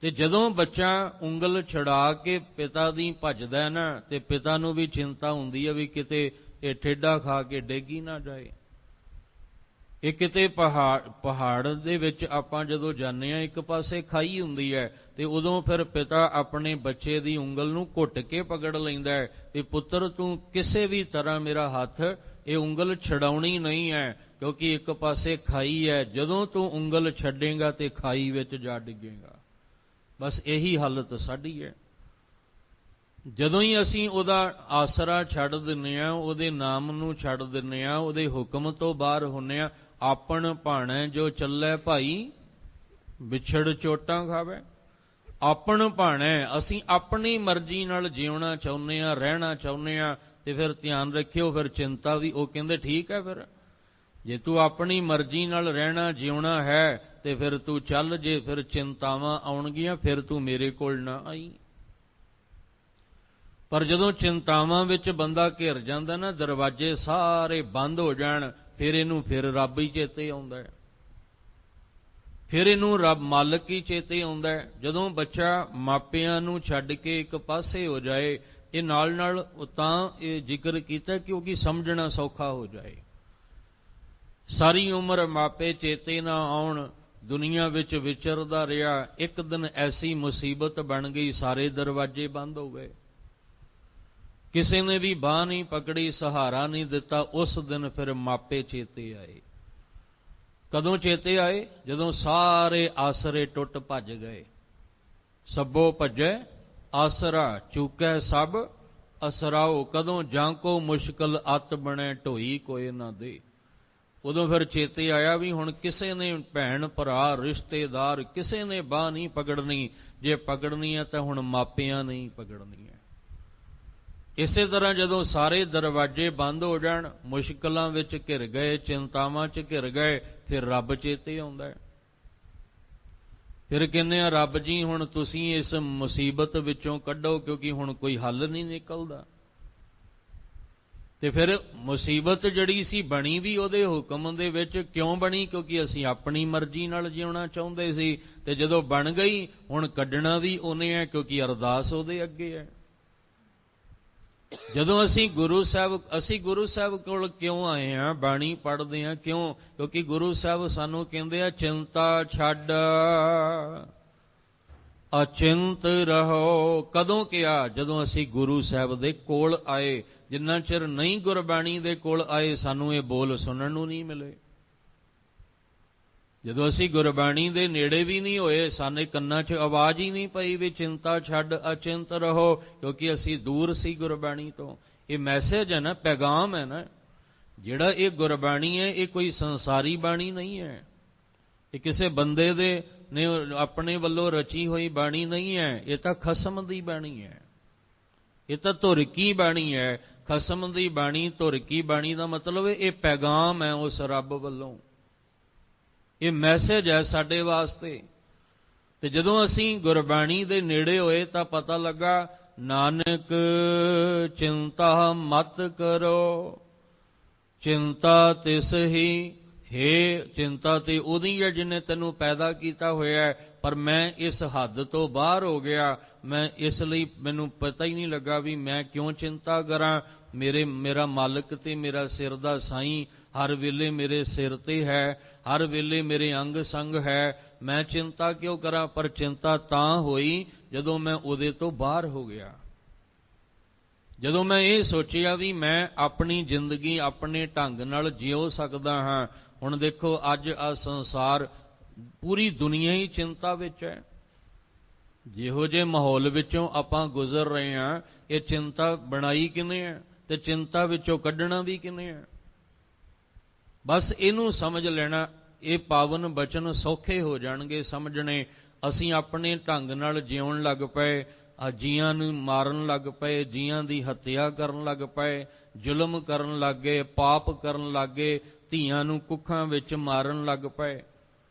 ਤੇ ਜਦੋਂ ਬੱਚਾ ਉਂਗਲ ਛੁਡਾ ਕੇ ਪਿਤਾ ਦੀ ਭੱਜਦਾ ਨਾ ਤੇ ਪਿਤਾ ਨੂੰ ਵੀ ਚਿੰਤਾ ਹੁੰਦੀ ਹੈ ਵੀ ਕਿਤੇ ਇਹ ਠੇਡਾ ਖਾ ਕੇ ਡਿੱਗ ਹੀ ਨਾ ਜਾਏ। ਇਹ ਕਿਤੇ ਪਹਾੜ ਦੇ ਵਿੱਚ ਆਪਾਂ ਜਦੋਂ ਜਾਂਦੇ ਹਾਂ ਇੱਕ ਪਾਸੇ ਖਾਈ ਹੁੰਦੀ ਹੈ ਤੇ ਉਦੋਂ ਫਿਰ ਪਿਤਾ ਆਪਣੇ ਬੱਚੇ ਦੀ ਉਂਗਲ ਨੂੰ ਘੁੱਟ ਕੇ ਪਕੜ ਲੈਂਦਾ ਹੈ ਵੀ ਪੁੱਤਰ ਤੂੰ ਕਿਸੇ ਵੀ ਤਰ੍ਹਾਂ ਮੇਰਾ ਹੱਥ ਇਹ ਉਂਗਲ ਛਡਾਉਣੀ ਨਹੀਂ ਹੈ, ਕਿਉਂਕਿ ਇੱਕ ਪਾਸੇ ਖਾਈ ਹੈ, ਜਦੋਂ ਤੂੰ ਉਂਗਲ ਛੱਡੇਗਾ ਤੇ ਖਾਈ ਵਿੱਚ ਜਾ ਡਿੱਗੇਗਾ। ਬਸ ਇਹੀ ਹਾਲਤ ਸਾਡੀ ਹੈ। ਜਦੋਂ ਹੀ ਅਸੀਂ ਉਹਦਾ ਆਸਰਾ ਛੱਡ ਦਿੰਦੇ ਹਾਂ, ਉਹਦੇ ਨਾਮ ਨੂੰ ਛੱਡ ਦਿੰਦੇ ਹਾਂ, ਉਹਦੇ ਹੁਕਮ ਤੋਂ ਬਾਹਰ ਹੁੰਦੇ ਹਾਂ, ਆਪਣ ਭਾਣੈ ਜੋ ਚੱਲੇ ਭਾਈ ਵਿਛੜ ਚੋਟਾਂ ਖਾਵੇ। ਆਪਣ ਭਾਣੈ ਅਸੀਂ ਆਪਣੀ ਮਰਜ਼ੀ ਨਾਲ ਜਿਉਣਾ ਚਾਹੁੰਦੇ ਹਾਂ, ਰਹਿਣਾ ਚਾਹੁੰਦੇ ਹਾਂ। ਤੇ ਫਿਰ ਧਿਆਨ ਰੱਖਿਓ ਫਿਰ ਚਿੰਤਾ ਵੀ, ਉਹ ਕਹਿੰਦੇ ਠੀਕ ਹੈ ਫਿਰ ਜੇ ਤੂੰ ਆਪਣੀ ਮਰਜ਼ੀ ਨਾਲ ਰਹਿਣਾ ਜਿਉਣਾ ਹੈ ਤੇ ਫਿਰ ਤੂੰ ਚੱਲ, ਜੇ ਫਿਰ ਚਿੰਤਾਵਾਂ ਆਉਣਗੀਆਂ ਫਿਰ ਤੂੰ ਮੇਰੇ ਕੋਲ ਨਾ ਆਈ। ਪਰ ਜਦੋਂ ਚਿੰਤਾਵਾਂ ਵਿੱਚ ਬੰਦਾ ਘਿਰ ਜਾਂਦਾ ਨਾ, ਦਰਵਾਜ਼ੇ ਸਾਰੇ ਬੰਦ ਹੋ ਜਾਣ, ਫਿਰ ਇਹਨੂੰ ਫਿਰ ਰੱਬ ਹੀ ਚੇਤੇ ਆਉਂਦਾ ਹੈ, ਫਿਰ ਇਹਨੂੰ ਰੱਬ ਮਾਲਕ ਹੀ ਚੇਤੇ ਆਉਂਦਾ ਹੈ। ਜਦੋਂ ਬੱਚਾ ਮਾਪਿਆਂ ਨੂੰ ਛੱਡ ਕੇ ਇੱਕ ਪਾਸੇ ਹੋ ਜਾਏ, ਇਹ ਨਾਲ ਨਾਲ ਤਾਂ ਇਹ ਜ਼ਿਕਰ ਕੀਤਾ ਕਿਉਂਕਿ ਸਮਝਣਾ ਸੌਖਾ ਹੋ ਜਾਏ। ਸਾਰੀ ਉਮਰ ਮਾਪੇ ਚੇਤੇ ਨਾ ਆਉਣ, ਦੁਨੀਆ ਵਿੱਚ ਵਿਚਰਦਾ ਰਿਹਾ, ਇੱਕ ਦਿਨ ਐਸੀ ਮੁਸੀਬਤ ਬਣ ਗਈ ਸਾਰੇ ਦਰਵਾਜ਼ੇ ਬੰਦ ਹੋ ਗਏ, ਕਿਸੇ ਨੇ ਵੀ ਬਾਂਹ ਨਹੀਂ ਪਕੜੀ, ਸਹਾਰਾ ਨਹੀਂ ਦਿੱਤਾ। ਉਸ ਦਿਨ ਫਿਰ ਮਾਪੇ ਚੇਤੇ ਆਏ। ਕਦੋਂ ਚੇਤੇ ਆਏ? ਜਦੋਂ ਸਾਰੇ ਆਸਰੇ ਟੁੱਟ ਭੱਜ ਗਏ। ਸਭੋ ਭੱਜੈ ਆਸਰਾ ਚੁਕੈ ਸਭ ਅਸਰਾਓ, ਕਦੋਂ ਜਾਂ ਕੋ ਮੁਸ਼ਕਲ ਅਤ ਬਣੈ ਢੋਈ ਕੋਏ ਨਾ ਦੇ। ਉਦੋਂ ਫਿਰ ਚੇਤੇ ਆਇਆ ਵੀ ਹੁਣ ਕਿਸੇ ਨੇ ਭੈਣ ਭਰਾ ਰਿਸ਼ਤੇਦਾਰ ਕਿਸੇ ਨੇ ਬਾਂਹ ਨਹੀਂ ਪਕੜਨੀ, ਜੇ ਪਕੜਨੀ ਹੈ ਤਾਂ ਹੁਣ ਮਾਪਿਆਂ ਨੇ ਹੀ ਪਕੜਨੀ ਹੈ। ਇਸੇ ਤਰ੍ਹਾਂ ਜਦੋਂ ਸਾਰੇ ਦਰਵਾਜ਼ੇ ਬੰਦ ਹੋ ਜਾਣ, ਮੁਸ਼ਕਲਾਂ ਵਿੱਚ ਘਿਰ ਗਏ, ਚਿੰਤਾਵਾਂ 'ਚ ਘਿਰ ਗਏ, ਫਿਰ ਰੱਬ ਚੇਤੇ ਆਉਂਦਾ ਹੈ। ਫਿਰ ਕਹਿੰਦੇ ਆ ਰੱਬ ਜੀ ਹੁਣ ਤੁਸੀਂ ਇਸ ਮੁਸੀਬਤ ਵਿੱਚੋਂ ਕੱਢੋ, ਕਿਉਂਕਿ ਹੁਣ ਕੋਈ ਹੱਲ ਨਹੀਂ ਨਿਕਲਦਾ। ਤੇ ਫਿਰ ਮੁਸੀਬਤ ਜਿਹੜੀ ਸੀ ਬਣੀ ਵੀ ਉਹਦੇ ਹੁਕਮ ਦੇ ਵਿੱਚ ਕਿਉਂ ਬਣੀ? ਕਿਉਂਕਿ ਅਸੀਂ ਆਪਣੀ ਮਰਜ਼ੀ ਨਾਲ ਜਿਉਣਾ ਚਾਹੁੰਦੇ ਸੀ। ਤੇ ਜਦੋਂ ਬਣ ਗਈ ਹੁਣ ਕੱਢਣਾ ਵੀ ਉਹਨੇ ਹੈ, ਕਿਉਂਕਿ ਅਰਦਾਸ ਉਹਦੇ ਅੱਗੇ ਹੈ। ਜਦੋਂ ਅਸੀਂ ਗੁਰੂ ਸਾਹਿਬ ਕੋਲ ਕਿਉਂ ਆਏ ਹਾਂ, ਬਾਣੀ ਪੜ੍ਹਦੇ ਹਾਂ ਕਿਉਂ? ਕਿਉਂਕਿ ਗੁਰੂ ਸਾਹਿਬ ਸਾਨੂੰ ਕਹਿੰਦੇ ਆ ਚਿੰਤਾ ਛੱਡ ਅਚਿੰਤ ਰਹੋ। ਕਦੋਂ ਕਿਹਾ? ਜਦੋਂ ਅਸੀਂ ਗੁਰੂ ਸਾਹਿਬ ਦੇ ਕੋਲ ਆਏ। ਜਿੰਨਾ ਚਿਰ ਨਹੀਂ ਗੁਰਬਾਣੀ ਦੇ ਕੋਲ ਆਏ ਸਾਨੂੰ ਇਹ ਬੋਲ ਸੁਣਨ ਨੂੰ ਨਹੀਂ ਮਿਲੇ। ਜਦੋਂ ਅਸੀਂ ਗੁਰਬਾਣੀ ਦੇ ਨੇੜੇ ਵੀ ਨਹੀਂ ਹੋਏ, ਸਾਡੇ ਕੰਨਾਂ 'ਚ ਆਵਾਜ਼ ਹੀ ਨਹੀਂ ਪਈ ਵੀ ਚਿੰਤਾ ਛੱਡ ਅਚਿੰਤ ਰਹੋ, ਕਿਉਂਕਿ ਅਸੀਂ ਦੂਰ ਸੀ ਗੁਰਬਾਣੀ ਤੋਂ। ਇਹ ਮੈਸੇਜ ਹੈ ਨਾ, ਪੈਗਾਮ ਹੈ ਨਾ, ਜਿਹੜਾ ਇਹ ਗੁਰਬਾਣੀ ਹੈ ਇਹ ਕੋਈ ਸੰਸਾਰੀ ਬਾਣੀ ਨਹੀਂ ਹੈ। ਇਹ ਕਿਸੇ ਬੰਦੇ ਦੇ ਨੇ ਆਪਣੇ ਵੱਲੋਂ ਰਚੀ ਹੋਈ ਬਾਣੀ ਨਹੀਂ ਹੈ, ਇਹ ਤਾਂ ਖਸਮ ਦੀ ਬਾਣੀ ਹੈ, ਇਹ ਤਾਂ ਧੁਰ ਕੀ ਬਾਣੀ ਹੈ। ਖਸਮ ਦੀ ਬਾਣੀ, ਧੁਰ ਕੀ ਬਾਣੀ ਦਾ ਮਤਲਬ ਇਹ ਪੈਗਾਮ ਹੈ ਉਸ ਰੱਬ ਵੱਲੋਂ, ਇਹ ਮੈਸੇਜ ਹੈ ਸਾਡੇ ਵਾਸਤੇ। ਤੇ ਜਦੋਂ ਅਸੀਂ ਗੁਰਬਾਣੀ ਦੇ ਨੇੜੇ ਹੋਏ ਤਾਂ ਪਤਾ ਲੱਗਾ, ਨਾਨਕ ਚਿੰਤਾ ਮਤ ਕਰੋ, ਚਿੰਤਾ ਤਿਸ ਹੀ, ਹੇ ਚਿੰਤਾ ਤੇ ਉਹਦੀ ਹੈ ਜਿਹਨੇ ਤੈਨੂੰ ਪੈਦਾ ਕੀਤਾ ਹੋਇਆ ਹੈ, ਪਰ ਮੈਂ ਇਸ ਹੱਦ ਤੋਂ ਬਾਹਰ ਹੋ ਗਿਆ, ਮੈਂ ਇਸ ਲਈ ਮੈਨੂੰ ਪਤਾ ਹੀ ਨਹੀਂ ਲੱਗਾ ਵੀ ਮੈਂ ਕਿਉਂ ਚਿੰਤਾ ਕਰਾਂ। ਮੇਰਾ ਮਾਲਕ ਤੇ ਮੇਰਾ ਸਿਰ ਦਾ ਸਾਈਂ ਹਰ ਵੇਲੇ ਮੇਰੇ ਸਿਰ ਤੇ ਹੈ, ਹਰ ਵੇਲੇ ਮੇਰੇ ਅੰਗ ਸੰਗ ਹੈ, ਮੈਂ ਚਿੰਤਾ ਕਿਉਂ ਕਰਾਂ। ਪਰ ਚਿੰਤਾ ਤਾਂ ਹੋਈ ਜਦੋਂ ਮੈਂ ਉਹਦੇ ਤੋਂ ਬਾਹਰ ਹੋ ਗਿਆ, ਜਦੋਂ ਮੈਂ ਇਹ ਸੋਚਿਆ ਵੀ ਮੈਂ ਆਪਣੀ ਜ਼ਿੰਦਗੀ ਆਪਣੇ ਢੰਗ ਨਾਲ ਜਿਉ ਸਕਦਾ ਹਾਂ। ਹੁਣ ਦੇਖੋ ਅੱਜ ਆ ਸੰਸਾਰ, ਪੂਰੀ ਦੁਨੀਆ ਹੀ ਚਿੰਤਾ ਵਿੱਚ ਹੈ। ਜਿਹੋ ਜਿਹੇ ਮਾਹੌਲ ਵਿੱਚੋਂ ਆਪਾਂ ਗੁਜ਼ਰ ਰਹੇ ਹਾਂ, ਇਹ ਚਿੰਤਾ ਬਣਾਈ ਕਿਨੇ ਹੈ ਤੇ ਚਿੰਤਾ ਵਿੱਚੋਂ ਕੱਢਣਾ ਵੀ ਕਿਨੇ ਹੈ। ਬਸ ਇਹਨੂੰ ਸਮਝ ਲੈਣਾ, ਇਹ ਪਾਵਨ ਬਚਨ ਸੌਖੇ ਹੋ ਜਾਣਗੇ ਸਮਝਣੇ। ਅਸੀਂ ਆਪਣੇ ਢੰਗ ਨਾਲ ਜਿਉਣ ਲੱਗ ਪਏ, ਜੀਆਂ ਨੂੰ ਮਾਰਨ ਲੱਗ ਪਏ, ਜੀਆਂ ਦੀ ਹੱਤਿਆ ਕਰਨ ਲੱਗ ਪਏ, ਜ਼ੁਲਮ ਕਰਨ ਲੱਗ ਗਏ, ਪਾਪ ਕਰਨ ਲੱਗ ਗਏ, ਧੀਆਂ ਨੂੰ ਕੁੱਖਾਂ ਵਿੱਚ ਮਾਰਨ ਲੱਗ ਪਏ।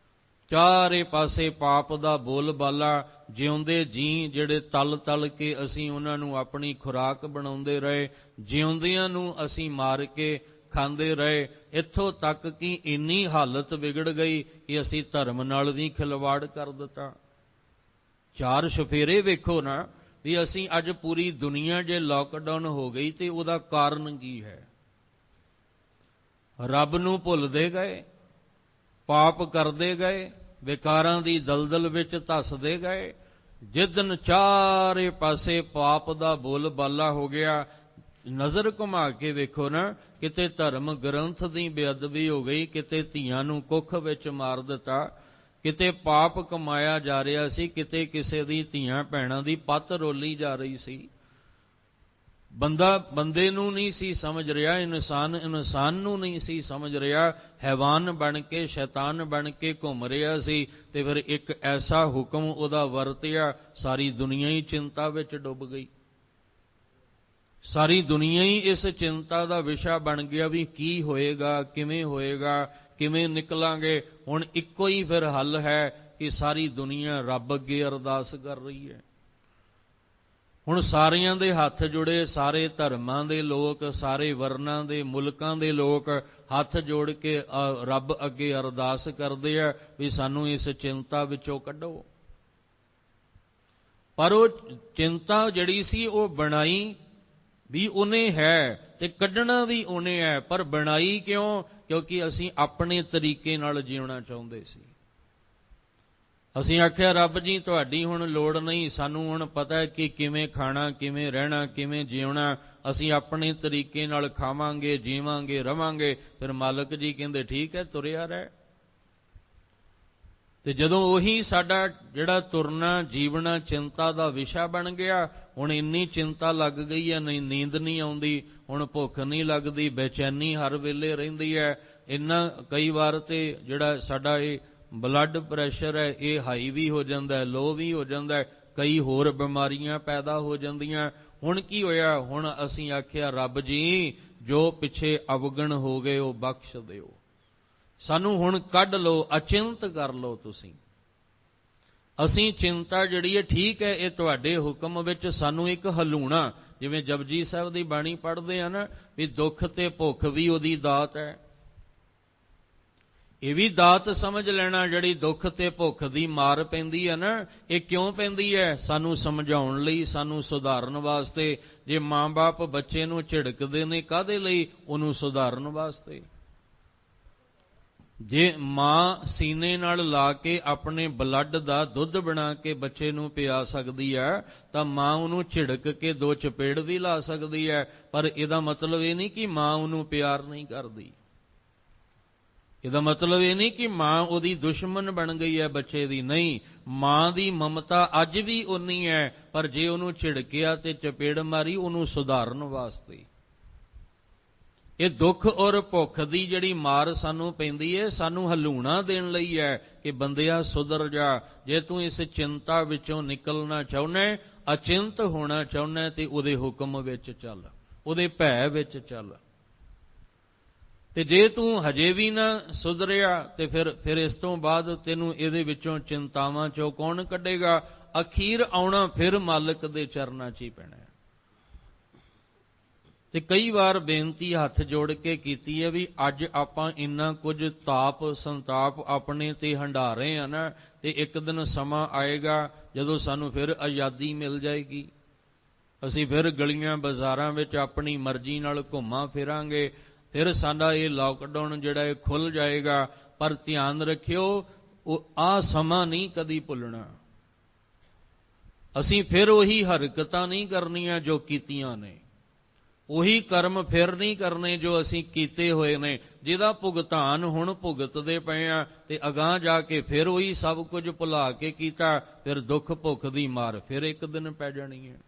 ਚਾਰੇ ਪਾਸੇ ਪਾਪ ਦਾ ਬੋਲਬਾਲਾ, ਜਿਉਂਦੇ ਜੀ ਜਿਹੜੇ ਤਲ ਤਲ ਕੇ ਅਸੀਂ ਉਹਨਾਂ ਨੂੰ ਆਪਣੀ ਖੁਰਾਕ ਬਣਾਉਂਦੇ ਰਹੇ, ਜਿਉਂਦਿਆਂ ਨੂੰ ਅਸੀਂ ਮਾਰ ਕੇ ਖਾਂਦੇ ਰਹੇ। ਇੱਥੋਂ ਤੱਕ ਕਿ ਇੰਨੀ ਹਾਲਤ ਵਿਗੜ ਗਈ ਕਿ ਅਸੀਂ ਧਰਮ ਨਾਲ ਵੀ ਖਿਲਵਾੜ ਕਰ ਦਿੱਤਾ। ਚਾਰ ਸ਼ਫੇਰੇ ਵੇਖੋ ਨਾ ਵੀ ਅਸੀਂ ਅੱਜ ਪੂਰੀ ਦੁਨੀਆ ਜੇ ਲਾਕਡਾਊਨ ਹੋ ਗਈ ਤੇ ਉਹਦਾ ਕਾਰਨ ਕੀ ਹੈ। ਰੱਬ ਨੂੰ ਭੁੱਲਦੇ ਗਏ, ਪਾਪ ਕਰਦੇ ਗਏ, ਵਿਕਾਰਾਂ ਦੀ ਦਲਦਲ ਵਿੱਚ ਧੱਸਦੇ ਗਏ। ਜਿੱਦਨ ਚਾਰੇ ਪਾਸੇ ਪਾਪ ਦਾ ਬੋਲਬਾਲਾ ਹੋ ਗਿਆ, ਨਜ਼ਰ ਘੁਮਾ ਕੇ ਵੇਖੋ ਨਾ, ਕਿਤੇ ਧਰਮ ਗ੍ਰੰਥ ਦੀ ਬੇਅਦਬੀ ਹੋ ਗਈ, ਕਿਤੇ ਧੀਆਂ ਨੂੰ ਕੁੱਖ ਵਿੱਚ ਮਾਰ ਦਿੱਤਾ, ਕਿਤੇ ਪਾਪ ਕਮਾਇਆ ਜਾ ਰਿਹਾ ਸੀ, ਕਿਤੇ ਕਿਸੇ ਦੀ ਧੀਆਂ ਭੈਣਾਂ ਦੀ ਪੱਤ ਰੋਲੀ ਜਾ ਰਹੀ ਸੀ। ਬੰਦਾ ਬੰਦੇ ਨੂੰ ਨਹੀਂ ਸੀ ਸਮਝ ਰਿਹਾ, ਇਨਸਾਨ ਨੂੰ ਨਹੀਂ ਸੀ ਸਮਝ ਰਿਹਾ, ਹੈਵਾਨ ਬਣ ਕੇ ਸ਼ੈਤਾਨ ਬਣ ਕੇ ਘੁੰਮ ਰਿਹਾ ਸੀ। ਤੇ ਫਿਰ ਇੱਕ ਐਸਾ ਹੁਕਮ ਉਹਦਾ ਵਰਤਿਆ, ਸਾਰੀ ਦੁਨੀਆ ਹੀ ਚਿੰਤਾ ਵਿੱਚ ਡੁੱਬ ਗਈ। ਸਾਰੀ ਦੁਨੀਆ ਹੀ ਇਸ ਚਿੰਤਾ ਦਾ ਵਿਸ਼ਾ ਬਣ ਗਿਆ ਵੀ ਕੀ ਹੋਏਗਾ, ਕਿਵੇਂ ਹੋਏਗਾ, ਕਿਵੇਂ ਨਿਕਲਾਂਗੇ। ਹੁਣ ਇੱਕੋ ਹੀ ਫਿਰ ਹੱਲ ਹੈ ਕਿ ਸਾਰੀ ਦੁਨੀਆ ਰੱਬ ਅੱਗੇ ਅਰਦਾਸ ਕਰ ਰਹੀ ਹੈ। ਹੁਣ ਸਾਰਿਆਂ ਦੇ ਹੱਥ ਜੁੜੇ, ਸਾਰੇ ਧਰਮਾਂ ਦੇ ਲੋਕ, ਸਾਰੇ ਵਰਨਾਂ ਦੇ, ਮੁਲਕਾਂ ਦੇ ਲੋਕ ਹੱਥ ਜੋੜ ਕੇ ਰੱਬ ਅੱਗੇ ਅਰਦਾਸ ਕਰਦੇ ਆ ਵੀ ਸਾਨੂੰ ਇਸ ਚਿੰਤਾ ਵਿੱਚੋਂ ਕੱਢੋ। ਪਰ ਉਹ ਚਿੰਤਾ ਜਿਹੜੀ ਸੀ ਉਹ ਬਣਾਈ ਵੀ ਉਹਨੇ ਹੈ ਤੇ ਕੱਢਣਾ ਵੀ ਉਹਨੇ ਹੈ, ਪਰ ਬਣਾਈ ਕਿਉਂ? ਕਿਉਂਕਿ ਅਸੀਂ ਆਪਣੇ ਤਰੀਕੇ ਨਾਲ ਜਿਉਣਾ ਚਾਹੁੰਦੇ ਸੀ। ਅਸੀਂ ਆਖਿਆ ਰੱਬ ਜੀ ਤੁਹਾਡੀ ਹੁਣ ਲੋੜ ਨਹੀਂ, ਸਾਨੂੰ ਹੁਣ ਪਤਾ ਹੈ ਕਿ ਕਿਵੇਂ ਖਾਣਾ, ਕਿਵੇਂ ਰਹਿਣਾ, ਕਿਵੇਂ ਜਿਉਣਾ, ਅਸੀਂ ਆਪਣੇ ਤਰੀਕੇ ਨਾਲ ਖਾਵਾਂਗੇ, ਜੀਵਾਂਗੇ, ਰਵਾਂਗੇ। ਫਿਰ ਮਾਲਕ ਜੀ ਕਹਿੰਦੇ ਠੀਕ ਹੈ, ਤੁਰਿਆ ਰਹਿ। ਤੇ ਜਦੋਂ ਉਹੀ ਸਾਡਾ ਜਿਹੜਾ ਤੁਰਨਾ ਜੀਵਨਾ ਚਿੰਤਾ ਦਾ ਵਿਸ਼ਾ ਬਣ ਗਿਆ, ਹੁਣ ਇੰਨੀ ਚਿੰਤਾ ਲੱਗ ਗਈ ਹੈ, ਨਹੀਂ ਨੀਂਦ ਨਹੀਂ ਆਉਂਦੀ, ਹੁਣ ਭੁੱਖ ਨਹੀਂ ਲੱਗਦੀ, ਬੇਚੈਨੀ ਹਰ ਵੇਲੇ ਰਹਿੰਦੀ ਹੈ। ਇੰਨਾ ਕਈ ਵਾਰ ਤੇ ਜਿਹੜਾ ਸਾਡਾ ਇਹ ਬਲੱਡ ਪ੍ਰੈਸ਼ਰ ਹੈ ਇਹ ਹਾਈ ਵੀ ਹੋ ਜਾਂਦਾ ਹੈ, ਲੋ ਵੀ ਹੋ ਜਾਂਦਾ ਹੈ, ਕਈ ਹੋਰ ਬਿਮਾਰੀਆਂ ਪੈਦਾ ਹੋ ਜਾਂਦੀਆਂ। ਹੁਣ ਕੀ ਹੋਇਆ? ਹੁਣ ਅਸੀਂ ਆਖਿਆ ਰੱਬ ਜੀ ਜੋ ਪਿੱਛੇ ਅਵਗਣ ਹੋ ਗਏ ਉਹ ਬਖਸ਼ ਦਿਓ, ਸਾਨੂੰ ਹੁਣ ਕੱਢ ਲਓ, ਅਚਿੰਤ ਕਰ ਲਓ ਤੁਸੀਂ। ਅਸੀਂ ਚਿੰਤਾ ਜਿਹੜੀ ਹੈ ਠੀਕ ਹੈ, ਇਹ ਤੁਹਾਡੇ ਹੁਕਮ ਵਿੱਚ ਸਾਨੂੰ ਇੱਕ ਹਲੂਣਾ, ਜਿਵੇਂ ਜਪਜੀ ਸਾਹਿਬ ਦੀ ਬਾਣੀ ਪੜ੍ਹਦੇ ਆ ਨਾ ਵੀ ਦੁੱਖ ਤੇ ਭੁੱਖ ਵੀ ਉਹਦੀ ਦਾਤ ਹੈ, ਇਹ ਵੀ ਦਾਤ ਸਮਝ ਲੈਣਾ। ਜਿਹੜੀ ਦੁੱਖ ਤੇ ਭੁੱਖ ਦੀ ਮਾਰ ਪੈਂਦੀ ਹੈ ਨਾ, ਇਹ ਕਿਉਂ ਪੈਂਦੀ ਹੈ? ਸਾਨੂੰ ਸਮਝਾਉਣ ਲਈ, ਸਾਨੂੰ ਸੁਧਾਰਨ ਵਾਸਤੇ। ਜੇ ਮਾਂ-ਬਾਪ ਬੱਚੇ ਨੂੰ ਝਿੜਕਦੇ ਨੇ ਕਾਹਦੇ ਲਈ? ਉਹਨੂੰ ਸੁਧਾਰਨ ਵਾਸਤੇ। ਜੇ ਮਾਂ ਸੀਨੇ ਨਾਲ ਲਾ ਕੇ ਆਪਣੇ ਬਲੱਡ ਦਾ ਦੁੱਧ ਬਣਾ ਕੇ ਬੱਚੇ ਨੂੰ ਪਿਆ ਸਕਦੀ ਹੈ ਤਾਂ ਮਾਂ ਉਹਨੂੰ ਝਿੜਕ ਕੇ ਦੋ ਚਪੇੜ ਵੀ ਲਾ ਸਕਦੀ ਹੈ। ਪਰ ਇਹਦਾ ਮਤਲਬ ਇਹ ਨਹੀਂ ਕਿ ਮਾਂ ਉਹਨੂੰ ਪਿਆਰ ਨਹੀਂ ਕਰਦੀ, ਇਹਦਾ ਮਤਲਬ ਇਹ ਨਹੀਂ ਕਿ ਮਾਂ ਉਹਦੀ ਦੁਸ਼ਮਣ ਬਣ ਗਈ ਹੈ ਬੱਚੇ ਦੀ। ਨਹੀਂ, ਮਾਂ ਦੀ ਮਮਤਾ ਅੱਜ ਵੀ ਉਨੀ ਹੈ, ਪਰ ਜੇ ਉਹਨੂੰ ਝਿੜਕਿਆ ਤੇ ਚਪੇੜ ਮਾਰੀ ਉਹਨੂੰ ਸੁਧਾਰਨ ਵਾਸਤੇ। ਇਹ ਦੁੱਖ ਔਰ ਭੁੱਖ ਦੀ ਜਿਹੜੀ ਮਾਰ ਸਾਨੂੰ ਪੈਂਦੀ ਹੈ, ਸਾਨੂੰ ਹਲੂਣਾ ਦੇਣ ਲਈ ਹੈ ਕਿ ਬੰਦਿਆ ਸੁਧਰ ਜਾ। ਜੇ ਤੂੰ ਇਸ ਚਿੰਤਾ ਵਿੱਚੋਂ ਨਿਕਲਣਾ ਚਾਹੁੰਦਾ, ਅਚਿੰਤ ਹੋਣਾ ਚਾਹੁੰਦਾ, ਤੇ ਉਹਦੇ ਹੁਕਮ ਵਿੱਚ ਚੱਲ, ਉਹਦੇ ਭੈ ਵਿੱਚ ਚੱਲ। ਤੇ ਜੇ ਤੂੰ ਹਜੇ ਵੀ ਨਾ ਸੁਧਰਿਆ ਤੇ ਫਿਰ ਇਸ ਤੋਂ ਬਾਅਦ ਤੈਨੂੰ ਇਹਦੇ ਵਿੱਚੋਂ ਚਿੰਤਾਵਾਂ ਚੋਂ ਕੌਣ ਕੱਢੇਗਾ? ਅਖੀਰ ਆਉਣਾ ਫਿਰ ਮਾਲਕ ਦੇ ਚਰਨਾਂ 'ਚ ਹੀ ਪੈਣਾ। ਤੇ ਕਈ ਵਾਰ ਬੇਨਤੀ ਹੱਥ ਜੋੜ ਕੇ ਕੀਤੀ ਹੈ ਵੀ ਅੱਜ ਆਪਾਂ ਇੰਨਾ ਕੁਝ ਤਾਪ ਸੰਤਾਪ ਆਪਣੇ ਤੇ ਹੰਢਾ ਰਹੇ ਆ ਨਾ, ਤੇ ਇੱਕ ਦਿਨ ਸਮਾਂ ਆਏਗਾ ਜਦੋਂ ਸਾਨੂੰ ਫਿਰ ਆਜ਼ਾਦੀ ਮਿਲ ਜਾਏਗੀ, ਅਸੀਂ ਫਿਰ ਗਲੀਆਂ ਬਾਜ਼ਾਰਾਂ ਵਿੱਚ ਆਪਣੀ ਮਰਜ਼ੀ ਨਾਲ ਘੁੰਮਾਂ ਫਿਰਾਂਗੇ, ਫਿਰ ਸਾਡਾ ਇਹ ਲਾਕਡਾਊਨ ਜਿਹੜਾ ਇਹ ਖੁੱਲ ਜਾਏਗਾ। ਪਰ ਧਿਆਨ ਰੱਖਿਓ, ਉਹ ਆ ਸਮਾਂ ਨਹੀਂ ਕਦੀ ਭੁੱਲਣਾ। ਅਸੀਂ ਫਿਰ ਉਹੀ ਹਰਕਤਾਂ ਨਹੀਂ ਕਰਨੀਆਂ ਜੋ ਕੀਤੀਆਂ ਨੇ, ਉਹੀ ਕਰਮ ਫਿਰ ਨਹੀਂ ਕਰਨੇ ਜੋ ਅਸੀਂ ਕੀਤੇ ਹੋਏ ਨੇ, ਜਿਹਦਾ ਭੁਗਤਾਨ ਹੁਣ ਭੁਗਤਦੇ ਪਏ ਆ। ਤੇ ਅਗਾਂਹ ਜਾ ਕੇ ਫਿਰ ਉਹੀ ਸਭ ਕੁਝ ਭੁਲਾ ਕੇ ਕੀਤਾ, ਫਿਰ ਦੁੱਖ ਭੁੱਖ ਦੀ ਮਾਰ ਫਿਰ ਇੱਕ ਦਿਨ ਪੈ ਜਾਣੀ ਹੈ।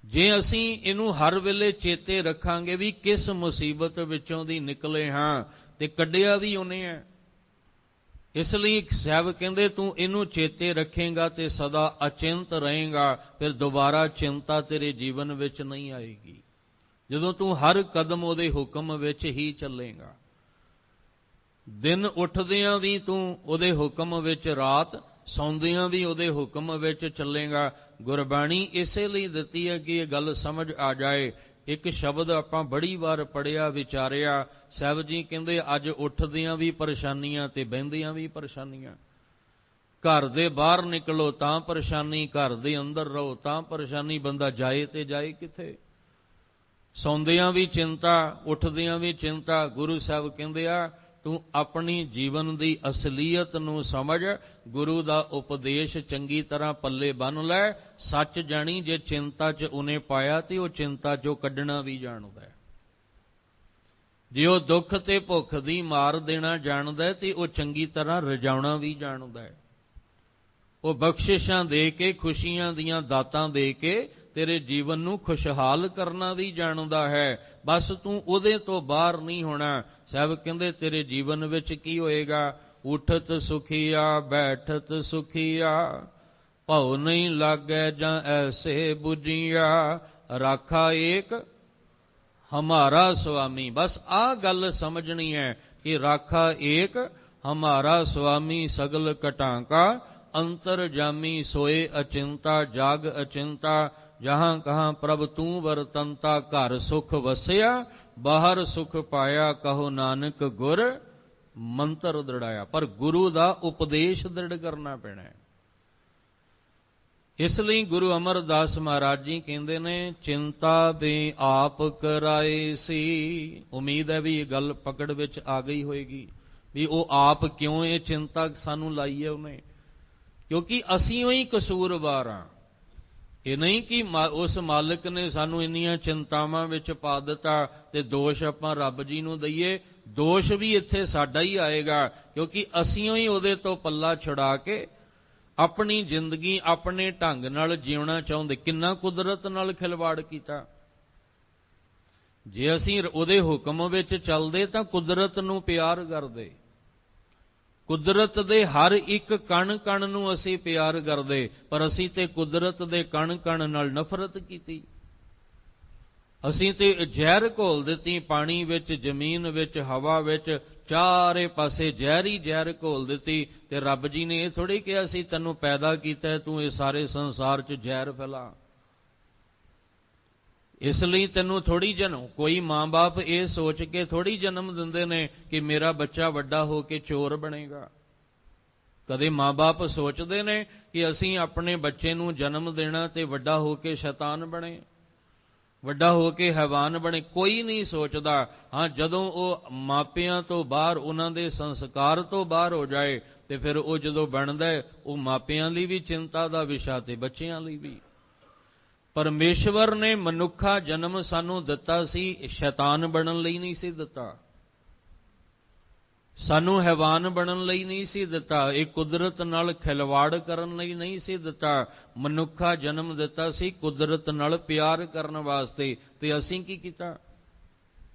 ਜੇ ਅਸੀਂ ਇਹਨੂੰ ਹਰ ਵੇਲੇ ਚੇਤੇ ਰੱਖਾਂਗੇ ਵੀ ਕਿਸ ਮੁਸੀਬਤ ਵਿੱਚੋਂ ਦੀ ਨਿਕਲੇ ਹਾਂ, ਤੇ ਕੱਢਿਆ ਵੀ ਉਹਨੇ ਹੈ। ਇਸ ਲਈ ਸਾਹਿਬ ਕਹਿੰਦੇ ਤੂੰ ਇਹਨੂੰ ਚੇਤੇ ਰੱਖੇਂਗਾ ਤੇ ਸਦਾ ਅਚਿੰਤ ਰਹੇਂਗਾ, ਫਿਰ ਦੁਬਾਰਾ ਚਿੰਤਾ ਤੇਰੇ ਜੀਵਨ ਵਿੱਚ ਨਹੀਂ ਆਏਗੀ, ਜਦੋਂ ਤੂੰ ਹਰ ਕਦਮ ਉਹਦੇ ਹੁਕਮ ਵਿੱਚ ਹੀ ਚੱਲੇਂਗਾ। ਦਿਨ ਉੱਠਦਿਆਂ ਵੀ ਤੂੰ ਉਹਦੇ ਹੁਕਮ ਵਿੱਚ, ਰਾਤ ਸੌਂਦਿਆਂ ਵੀ ਉਹਦੇ ਹੁਕਮ ਵਿੱਚ ਚੱਲੇਗਾ। ਗੁਰਬਾਣੀ ਇਸੇ ਲਈ ਦਿੱਤੀ ਹੈ ਕਿ ਇਹ ਗੱਲ ਸਮਝ ਆ ਜਾਏ। ਇੱਕ ਸ਼ਬਦ ਆਪਾਂ ਬੜੀ ਵਾਰ ਪੜਿਆ ਵਿਚਾਰਿਆ, ਸਾਹਿਬ ਜੀ ਕਹਿੰਦੇ ਅੱਜ ਉੱਠਦਿਆਂ ਵੀ ਪਰੇਸ਼ਾਨੀਆਂ ਤੇ ਬਹਿੰਦਿਆਂ ਵੀ ਪਰੇਸ਼ਾਨੀਆਂ। ਘਰ ਦੇ ਬਾਹਰ ਨਿਕਲੋ ਤਾਂ ਪਰੇਸ਼ਾਨੀ, ਘਰ ਦੇ ਅੰਦਰ ਰਹੋ ਤਾਂ ਪਰੇਸ਼ਾਨੀ, ਬੰਦਾ ਜਾਏ ਤੇ ਜਾਏ ਕਿੱਥੇ? ਸੌਂਦਿਆਂ ਵੀ ਚਿੰਤਾ, ਉੱਠਦਿਆਂ ਵੀ ਚਿੰਤਾ। ਗੁਰੂ ਸਾਹਿਬ ਕਹਿੰਦੇ ਆ ਤੂੰ ਆਪਣੀ ਜੀਵਨ ਦੀ ਅਸਲੀਅਤ ਨੂੰ ਸਮਝ, ਗੁਰੂ ਦਾ ਉਪਦੇਸ਼ ਚੰਗੀ ਤਰ੍ਹਾਂ ਪੱਲੇ ਬੰਨ੍ਹ ਲੈ। ਸੱਚ ਜਾਣੀ ਜੇ ਚਿੰਤਾ 'ਚ ਉਹਨੇ ਪਾਇਆ ਤੇ ਉਹ ਚਿੰਤਾ 'ਚੋਂ ਕੱਢਣਾ ਵੀ ਜਾਣਦਾ ਹੈ। ਜੇ ਉਹ ਦੁੱਖ ਤੇ ਭੁੱਖ ਦੀ ਮਾਰ ਦੇਣਾ ਜਾਣਦਾ ਤੇ ਉਹ ਚੰਗੀ ਤਰ੍ਹਾਂ ਰਜਾਉਣਾ ਵੀ ਜਾਣਦਾ ਹੈ। ਉਹ ਬਖਸ਼ਿਸ਼ਾਂ ਦੇ ਕੇ, ਖੁਸ਼ੀਆਂ ਦੀਆਂ ਦਾਤਾਂ ਦੇ ਕੇ ਤੇਰੇ ਜੀਵਨ ਨੂੰ ਖੁਸ਼ਹਾਲ ਕਰਨਾ ਵੀ ਜਾਣਦਾ ਹੈ। ਬਸ ਤੂੰ ਉਹਦੇ ਤੋਂ ਬਾਹਰ ਨਹੀਂ ਹੋਣਾ। ਸਾਹਿਬ ਕਹਿੰਦੇ ਤੇਰੇ ਜੀਵਨ ਵਿੱਚ ਕੀ ਹੋਏਗਾ? ਉਠਤ ਸੁਖੀਆ ਬੈਠਤ ਸੁਖੀਆ, ਭਉ ਨਹੀਂ ਲਾਗੈ ਜਾਂ ਐਸੇ ਬੁਝੀਆ, ਰਾਖਾ ਏਕ ਹਮਾਰਾ ਸੁਆਮੀ। ਬਸ ਆਹ ਗੱਲ ਸਮਝਣੀ ਹੈ ਕਿ ਰਾਖਾ ਏਕ ਹਮਾਰਾ ਸੁਆਮੀ, ਸਗਲ ਘਟਾਂ ਕਾ ਅੰਤਰ ਜਾਮੀ, ਸੋਏ ਅਚਿੰਤਾ ਜਾਗ ਅਚਿੰਤਾ, ਜਹਾਂ ਕਹਾਂ ਪ੍ਰਭ ਤੂੰ ਵਰਤੰਤਾ, ਘਰ ਸੁਖ ਵਸਿਆ ਬਾਹਰ ਸੁਖ ਪਾਇਆ, ਕਹੋ ਨਾਨਕ ਗੁਰ ਮੰਤਰ ਦ੍ਰਿੜਾਇਆ। ਪਰ ਗੁਰੂ ਦਾ ਉਪਦੇਸ਼ ਦ੍ਰਿੜ ਕਰਨਾ ਪੈਣਾ ਹੈ। ਇਸ ਲਈ ਗੁਰੂ ਅਮਰਦਾਸ ਮਹਾਰਾਜ ਜੀ ਕਹਿੰਦੇ ਨੇ ਚਿੰਤਾ ਦੇ ਆਪ ਕਰਾਏ ਸੀ। ਉਮੀਦ ਹੈ ਵੀ ਇਹ ਗੱਲ ਪਕੜ ਵਿੱਚ ਆ ਗਈ ਹੋਏਗੀ ਵੀ ਉਹ ਆਪ ਕਿਉਂ ਇਹ ਚਿੰਤਾ ਸਾਨੂੰ ਲਾਈ ਹੈ ਉਹਨੇ, ਕਿਉਂਕਿ ਅਸੀਂ ਉਹੀ ਕਸੂਰਵਾਰ ਹਾਂ। ਇਹ ਨਹੀਂ ਕਿ ਉਸ ਮਾਲਕ ਨੇ ਸਾਨੂੰ ਇੰਨੀਆਂ ਚਿੰਤਾਵਾਂ ਵਿੱਚ ਪਾ ਦਿੱਤਾ ਤੇ ਦੋਸ਼ ਆਪਾਂ ਰੱਬ ਜੀ ਨੂੰ ਦਈਏ। ਦੋਸ਼ ਵੀ ਇੱਥੇ ਸਾਡਾ ਹੀ ਆਏਗਾ, ਕਿਉਂਕਿ ਅਸੀਂ ਹੀ ਉਹਦੇ ਤੋਂ ਪੱਲਾ ਛੁਡਾ ਕੇ ਆਪਣੀ ਜ਼ਿੰਦਗੀ ਆਪਣੇ ਢੰਗ ਨਾਲ ਜਿਉਣਾ ਚਾਹੁੰਦੇ। ਕਿੰਨਾ ਕੁਦਰਤ ਨਾਲ ਖਿਲਵਾੜ ਕੀਤਾ। ਜੇ ਅਸੀਂ ਉਹਦੇ ਹੁਕਮ ਵਿੱਚ ਚੱਲਦੇ ਤਾਂ ਕੁਦਰਤ ਨੂੰ ਪਿਆਰ ਕਰਦੇ, ਕੁਦਰਤ ਦੇ ਹਰ ਇੱਕ ਕਣ ਕਣ ਨੂੰ ਅਸੀਂ ਪਿਆਰ ਕਰਦੇ, ਪਰ ਅਸੀਂ ਤੇ ਕੁਦਰਤ ਦੇ ਕਣ ਕਣ ਨਾਲ ਨਫ਼ਰਤ ਕੀਤੀ। ਅਸੀਂ ਤੇ ਜ਼ਹਿਰ ਘੋਲ ਦਿੱਤੀ ਪਾਣੀ ਵਿੱਚ, ਜ਼ਮੀਨ ਵਿੱਚ, ਹਵਾ ਵਿੱਚ, ਚਾਰੇ ਪਾਸੇ ਜ਼ਹਿਰ ਹੀ ਜ਼ਹਿਰ ਘੋਲ ਦਿੱਤੀ। ਤੇ ਰੱਬ ਜੀ ਨੇ ਇਹ ਥੋੜ੍ਹੀ ਕਿਹਾ ਸੀ ਤੈਨੂੰ ਪੈਦਾ ਕੀਤਾ ਤੂੰ ਇਹ ਸਾਰੇ ਸੰਸਾਰ 'ਚ ਜ਼ਹਿਰ ਫੈਲਾ। ਇਸ ਲਈ ਤੈਨੂੰ ਥੋੜ੍ਹੀ ਜਨਮ, ਕੋਈ ਮਾਂ-ਬਾਪ ਇਹ ਸੋਚ ਕੇ ਥੋੜ੍ਹੀ ਜਨਮ ਦਿੰਦੇ ਨੇ ਕਿ ਮੇਰਾ ਬੱਚਾ ਵੱਡਾ ਹੋ ਕੇ ਚੋਰ ਬਣੇਗਾ। ਕਦੇ ਮਾਂ-ਬਾਪ ਸੋਚਦੇ ਨੇ ਕਿ ਅਸੀਂ ਆਪਣੇ ਬੱਚੇ ਨੂੰ ਜਨਮ ਦੇਣਾ ਤੇ ਵੱਡਾ ਹੋ ਕੇ ਸ਼ੈਤਾਨ ਬਣੇ, ਵੱਡਾ ਹੋ ਕੇ ਹੈਵਾਨ ਬਣੇ? ਕੋਈ ਨਹੀਂ ਸੋਚਦਾ। ਹਾਂ, ਜਦੋਂ ਉਹ ਮਾਪਿਆਂ ਤੋਂ ਬਾਹਰ, ਉਹਨਾਂ ਦੇ ਸੰਸਕਾਰ ਤੋਂ ਬਾਹਰ ਹੋ ਜਾਏ ਤੇ ਫਿਰ ਉਹ ਜਦੋਂ ਬਣਦਾ ਉਹ ਮਾਪਿਆਂ ਲਈ ਵੀ ਚਿੰਤਾ ਦਾ ਵਿਸ਼ਾ ਤੇ ਬੱਚਿਆਂ ਲਈ ਵੀ। ਪਰਮੇਸ਼ਵਰ ਨੇ ਮਨੁੱਖਾ ਜਨਮ ਸਾਨੂੰ ਦਿੱਤਾ ਸੀ, ਸ਼ੈਤਾਨ ਬਣਨ ਲਈ ਨਹੀਂ ਸੀ ਦਿੱਤਾ, ਸਾਨੂੰ ਹੈਵਾਨ ਬਣਨ ਲਈ ਨਹੀਂ ਸੀ ਦਿੱਤਾ, ਇਹ ਕੁਦਰਤ ਨਾਲ ਖਿਲਵਾੜ ਕਰਨ ਲਈ ਨਹੀਂ ਸੀ ਦਿੱਤਾ। ਮਨੁੱਖਾ ਜਨਮ ਦਿੱਤਾ ਸੀ ਕੁਦਰਤ ਨਾਲ ਪਿਆਰ ਕਰਨ ਵਾਸਤੇ। ਤੇ ਅਸੀਂ ਕੀ ਕੀਤਾ?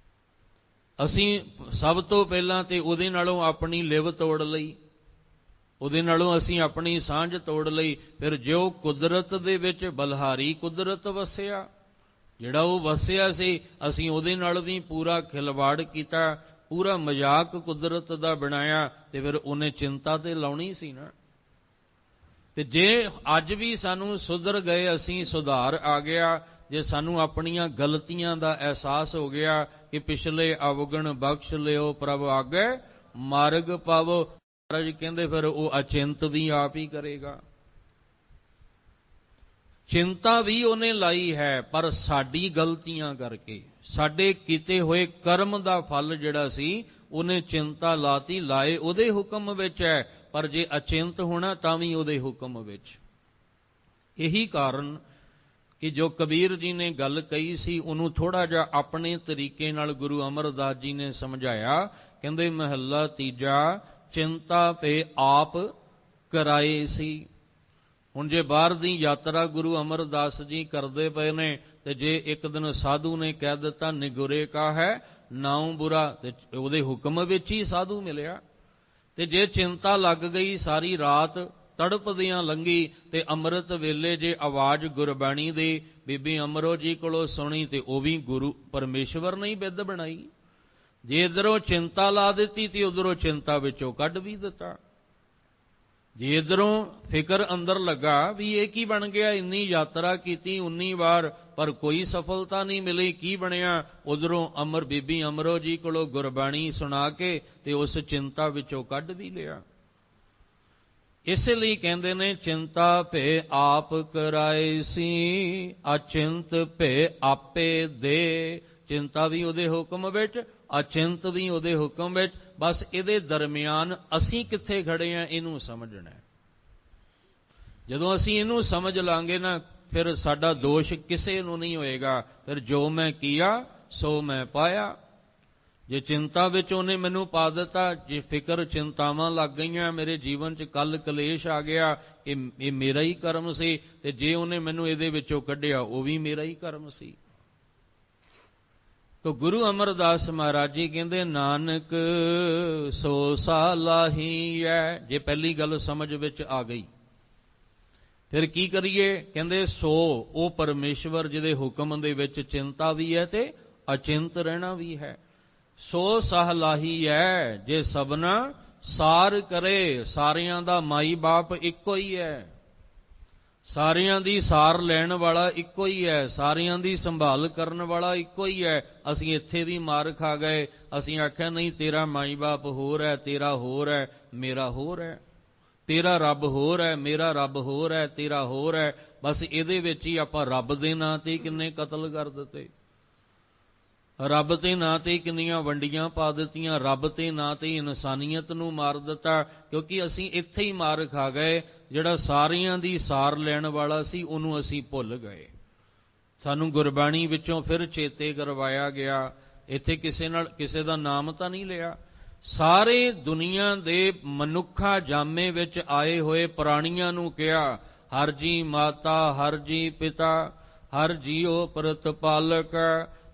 ਅਸੀਂ ਸਭ ਤੋਂ ਪਹਿਲਾਂ ਤੇ ਉਹਦੇ ਨਾਲੋਂ ਆਪਣੀ ਲਿਵ ਤੋੜ ਲਈ, ਉਹਦੇ ਨਾਲੋਂ ਅਸੀਂ ਆਪਣੀ ਸਾਂਝ ਤੋੜ ਲਈ। ਫਿਰ ਜੋ ਕੁਦਰਤ ਦੇ ਵਿੱਚ ਬਲਹਾਰੀ ਕੁਦਰਤ ਵਸਿਆ, ਜਿਹੜਾ ਉਹ ਵਸਿਆ ਸੀ, ਅਸੀਂ ਉਹਦੇ ਨਾਲ ਵੀ ਪੂਰਾ ਖਿਲਵਾੜ ਕੀਤਾ, ਪੂਰਾ ਮਜ਼ਾਕ ਕੁਦਰਤ ਦਾ ਬਣਾਇਆ, ਤੇ ਫਿਰ ਉਹਨੇ ਚਿੰਤਾ ਤੇ ਲਾਉਣੀ ਸੀ ਨਾ। ਤੇ ਜੇ ਅੱਜ ਵੀ ਸਾਨੂੰ ਸੁਧਰ ਗਏ, ਅਸੀਂ ਸੁਧਾਰ ਆ ਗਿਆ, ਜੇ ਸਾਨੂੰ ਆਪਣੀਆਂ ਗਲਤੀਆਂ ਦਾ ਅਹਿਸਾਸ ਹੋ ਗਿਆ ਕਿ ਪਿਛਲੇ ਅਵਗੁਣ ਬਖਸ਼ ਲਿਓ ਪ੍ਰਭ ਆਗੇ ਮਾਰਗ ਪਾਵੋ, ਮਹਾਰਾਜ ਕਹਿੰਦੇ ਫਿਰ ਉਹ ਅਚਿੰਤ ਵੀ ਆਪ ਹੀ ਕਰੇਗਾ। ਚਿੰਤਾ ਵੀ ਉਹਨੇ ਲਾਈ ਹੈ, ਪਰ ਸਾਡੀ ਗਲਤੀਆਂ ਕਰਕੇ, ਸਾਡੇ ਕੀਤੇ ਹੋਏ ਕਰਮ ਦਾ ਫਲ ਜਿਹੜਾ ਸੀ ਉਹਨੇ ਚਿੰਤਾ ਲਾਤੀ। ਲਾਏ ਉਹਦੇ ਹੁਕਮ ਵਿੱਚ ਹੈ, ਪਰ ਜੇ ਅਚਿੰਤ ਹੋਣਾ ਤਾਂ ਵੀ ਉਹਦੇ ਹੁਕਮ ਵਿੱਚ। ਇਹੀ ਕਾਰਨ ਕਿ ਜੋ ਕਬੀਰ ਜੀ ਨੇ ਗੱਲ ਕਹੀ ਸੀ ਉਹਨੂੰ ਥੋੜਾ ਜਿਹਾ ਆਪਣੇ ਤਰੀਕੇ ਨਾਲ ਗੁਰੂ ਅਮਰਦਾਸ ਜੀ ਨੇ ਸਮਝਾਇਆ। ਕਹਿੰਦੇ ਮਹੱਲਾ ਤੀਜਾ, ਚਿੰਤਾ ਪੇ ਆਪ ਕਰਾਏ ਸੀ। ਹੁਣ ਜੇ ਬਾਹਰ ਦੀ ਯਾਤਰਾ ਗੁਰੂ ਅਮਰਦਾਸ ਜੀ ਕਰਦੇ ਪਏ ਨੇ, ਤੇ ਜੇ ਇੱਕ ਦਿਨ ਸਾਧੂ ਨੇ ਕਹਿ ਦਿੱਤਾ ਨਿਗੁਰੇ ਕਾ ਹੈ ਨਾਉ ਬੁਰਾ, ਤੇ ਉਹਦੇ ਹੁਕਮ ਵਿੱਚ ਹੀ ਸਾਧੂ ਮਿਲਿਆ। ਤੇ ਜੇ ਚਿੰਤਾ ਲੱਗ ਗਈ, ਸਾਰੀ ਰਾਤ ਤੜਪਦਿਆਂ ਲੰਘੀ, ਤੇ ਅੰਮ੍ਰਿਤ ਵੇਲੇ ਜੇ ਆਵਾਜ਼ ਗੁਰਬਾਣੀ ਦੀ ਬੀਬੀ ਅਮਰੋ ਜੀ ਕੋਲੋਂ ਸੁਣੀ, ਤੇ ਉਹ ਵੀ ਗੁਰੂ ਪਰਮੇਸ਼ਵਰ ਨੇ ਹੀ ਬਿੱਧ ਬਣਾਈ। ਜੇ ਇੱਧਰੋਂ ਚਿੰਤਾ ਲਾ ਦਿੱਤੀ ਤੇ ਉਧਰੋਂ ਚਿੰਤਾ ਵਿੱਚੋਂ ਕੱਢ ਵੀ ਦਿੱਤਾ। ਜੇ ਇੱਧਰੋਂ ਫਿਕਰ ਅੰਦਰ ਲੱਗਾ ਵੀ ਇਹ ਕੀ ਬਣ ਗਿਆ, ਇੰਨੀ ਯਾਤਰਾ ਕੀਤੀ 19 ਵਾਰ ਪਰ ਕੋਈ ਸਫਲਤਾ ਨਹੀਂ ਮਿਲੀ, ਕੀ ਬਣਿਆ, ਉਧਰੋਂ ਬੀਬੀ ਅਮਰੋ ਜੀ ਕੋਲੋਂ ਗੁਰਬਾਣੀ ਸੁਣਾ ਕੇ ਤੇ ਉਸ ਚਿੰਤਾ ਵਿੱਚੋਂ ਕੱਢ ਵੀ ਲਿਆ। ਇਸੇ ਲਈ ਕਹਿੰਦੇ ਨੇ ਚਿੰਤਾ ਭੇ ਆਪ ਕਰਾਏ ਸੀ, ਅਚਿੰਤ ਭੇ ਆਪੇ ਦੇ। ਚਿੰਤਾ ਵੀ ਉਹਦੇ ਹੁਕਮ ਵਿੱਚ, ਅਚਿੰਤ ਵੀ ਉਹਦੇ ਹੁਕਮ ਵਿੱਚ। ਬਸ ਇਹਦੇ ਦਰਮਿਆਨ ਅਸੀਂ ਕਿੱਥੇ ਖੜੇ ਆ ਇਹਨੂੰ ਸਮਝਣਾ। ਜਦੋਂ ਅਸੀਂ ਇਹਨੂੰ ਸਮਝ ਲਾਂਗੇ ਨਾ, ਫਿਰ ਸਾਡਾ ਦੋਸ਼ ਕਿਸੇ ਨੂੰ ਨਹੀਂ ਹੋਏਗਾ। ਫਿਰ ਜੋ ਮੈਂ ਕੀਆ ਸੋ ਮੈਂ ਪਾਇਆ। ਜੇ ਚਿੰਤਾ ਵਿੱਚ ਉਹਨੇ ਮੈਨੂੰ ਪਾ ਦਿੱਤਾ, ਜੇ ਫਿਕਰ ਚਿੰਤਾਵਾਂ ਲੱਗ ਗਈਆਂ ਮੇਰੇ ਜੀਵਨ 'ਚ, ਕੱਲ ਕਲੇਸ਼ ਆ ਗਿਆ, ਇਹ ਮੇਰਾ ਹੀ ਕਰਮ ਸੀ। ਤੇ ਜੇ ਉਹਨੇ ਮੈਨੂੰ ਇਹਦੇ ਵਿੱਚੋਂ ਕੱਢਿਆ, ਉਹ ਵੀ ਮੇਰਾ ਹੀ ਕਰਮ ਸੀ। ਤੋ ਗੁਰੂ ਅਮਰਦਾਸ ਮਹਾਰਾਜ ਜੀ ਕਹਿੰਦੇ ਨਾਨਕ ਸੋ ਸਾਲਾਹੀ ਹੈ। ਜੇ ਪਹਿਲੀ ਗੱਲ ਸਮਝ ਵਿੱਚ ਆ ਗਈ, ਫਿਰ ਕੀ ਕਰੀਏ? ਕਹਿੰਦੇ ਸੋ ਉਹ ਪਰਮੇਸ਼ਵਰ ਜਿਹਦੇ ਹੁਕਮ ਦੇ ਵਿੱਚ ਚਿੰਤਾ ਵੀ ਹੈ ਤੇ ਅਚਿੰਤ ਰਹਿਣਾ ਵੀ ਹੈ। ਸੋ ਸਹਲਾਹੀ ਹੈ ਜੇ ਸਭਨਾ ਸਾਰ ਕਰੇ। ਸਾਰਿਆਂ ਦਾ ਮਾਈ ਬਾਪ ਇੱਕੋ ਹੀ ਹੈ, ਸਾਰਿਆਂ ਦੀ ਸਾਰ ਲੈਣ ਵਾਲਾ ਇੱਕੋ ਹੀ ਹੈ, ਸਾਰਿਆਂ ਦੀ ਸੰਭਾਲ ਕਰਨ ਵਾਲਾ ਇੱਕੋ ਹੀ ਹੈ। ਅਸੀਂ ਇੱਥੇ ਵੀ ਮਾਰ ਖਾ ਗਏ, ਅਸੀਂ ਆਖਿਆ ਨਹੀਂ ਤੇਰਾ ਮਾਈ ਬਾਪ ਹੋਰ ਹੈ, ਤੇਰਾ ਹੋਰ ਹੈ, ਮੇਰਾ ਹੋਰ ਹੈ, ਤੇਰਾ ਰੱਬ ਹੋਰ ਹੈ, ਮੇਰਾ ਰੱਬ ਹੋਰ ਹੈ, ਤੇਰਾ ਹੋਰ ਹੈ। ਬਸ ਇਹਦੇ ਵਿੱਚ ਹੀ ਆਪਾਂ ਰੱਬ ਦੇ ਨਾਂ ਤੇ ਕਿੰਨੇ ਕਤਲ ਕਰ ਦਿੱਤੇ, ਰੱਬ ਦੇ ਨਾਂ ਤੇ ਕਿੰਨੀਆਂ ਵੰਡੀਆਂ ਪਾ ਦਿੱਤੀਆਂ, ਰੱਬ ਦੇ ਨਾਂ ਤੇ ਇਨਸਾਨੀਅਤ ਨੂੰ ਮਾਰ ਦਿੱਤਾ। ਕਿਉਂਕਿ ਅਸੀਂ ਇੱਥੇ ਹੀ ਮਾਰ ਖਾ ਗਏ, ਜਿਹੜਾ ਸਾਰਿਆਂ ਦੀ ਸਾਰ ਲੈਣ ਵਾਲਾ ਸੀ ਉਹਨੂੰ ਅਸੀਂ ਭੁੱਲ ਗਏ। ਸਾਨੂੰ ਗੁਰਬਾਣੀ ਵਿੱਚੋਂ ਫਿਰ ਚੇਤੇ ਕਰਵਾਇਆ ਗਿਆ, ਇੱਥੇ ਕਿਸੇ ਦਾ ਨਾਮ ਤਾਂ ਨਹੀਂ ਲਿਆ। ਸਾਰੇ ਦੁਨੀਆ ਦੇ ਮਨੁੱਖਾ ਜਾਮੇ ਵਿੱਚ ਆਏ ਹੋਏ ਪ੍ਰਾਣੀਆਂ ਨੂੰ ਕਿਹਾ, ਹਰ ਜੀ ਮਾਤਾ, ਹਰ ਜੀ ਪਿਤਾ, ਹਰ ਜੀਓ ਪ੍ਰਤਪਾਲਕ,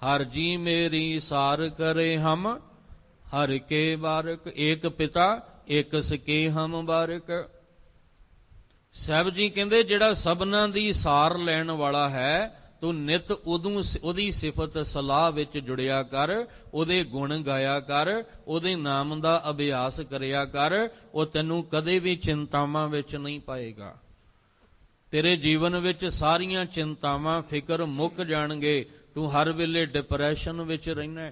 ਹਰ ਜੀ ਮੇਰੀ ਸਾਰ ਕਰੇ ਹਮ ਹਰ ਕੇ ਬਾਰਕ। ਏਕ ਪਿਤਾ ਏਕ ਸਕੇ ਹਮ ਬਾਰਕ। ਸਾਹਿਬ ਜੀ ਕਹਿੰਦੇ ਜਿਹੜਾ ਸਭਨਾਂ ਦੀ ਸਾਰ ਲੈਣ ਵਾਲਾ ਹੈ, ਤੂੰ ਨਿਤ ਉਹਦੀ ਸਿਫਤ ਸਲਾਹ ਵਿੱਚ ਜੁੜਿਆ ਕਰ, ਉਹਦੇ ਗੁਣ ਗਾਇਆ ਕਰ, ਉਹਦੇ ਨਾਮ ਦਾ ਅਭਿਆਸ ਕਰਿਆ ਕਰ। ਉਹ ਤੈਨੂੰ ਕਦੇ ਵੀ ਚਿੰਤਾਵਾਂ ਵਿੱਚ ਨਹੀਂ ਪਾਏਗਾ। ਤੇਰੇ ਜੀਵਨ ਵਿੱਚ ਸਾਰੀਆਂ ਚਿੰਤਾਵਾਂ ਫਿਕਰ ਮੁੱਕ ਜਾਣਗੇ। ਤੂੰ ਹਰ ਵੇਲੇ ਡਿਪਰੈਸ਼ਨ ਵਿੱਚ ਰਹਿਣਾ,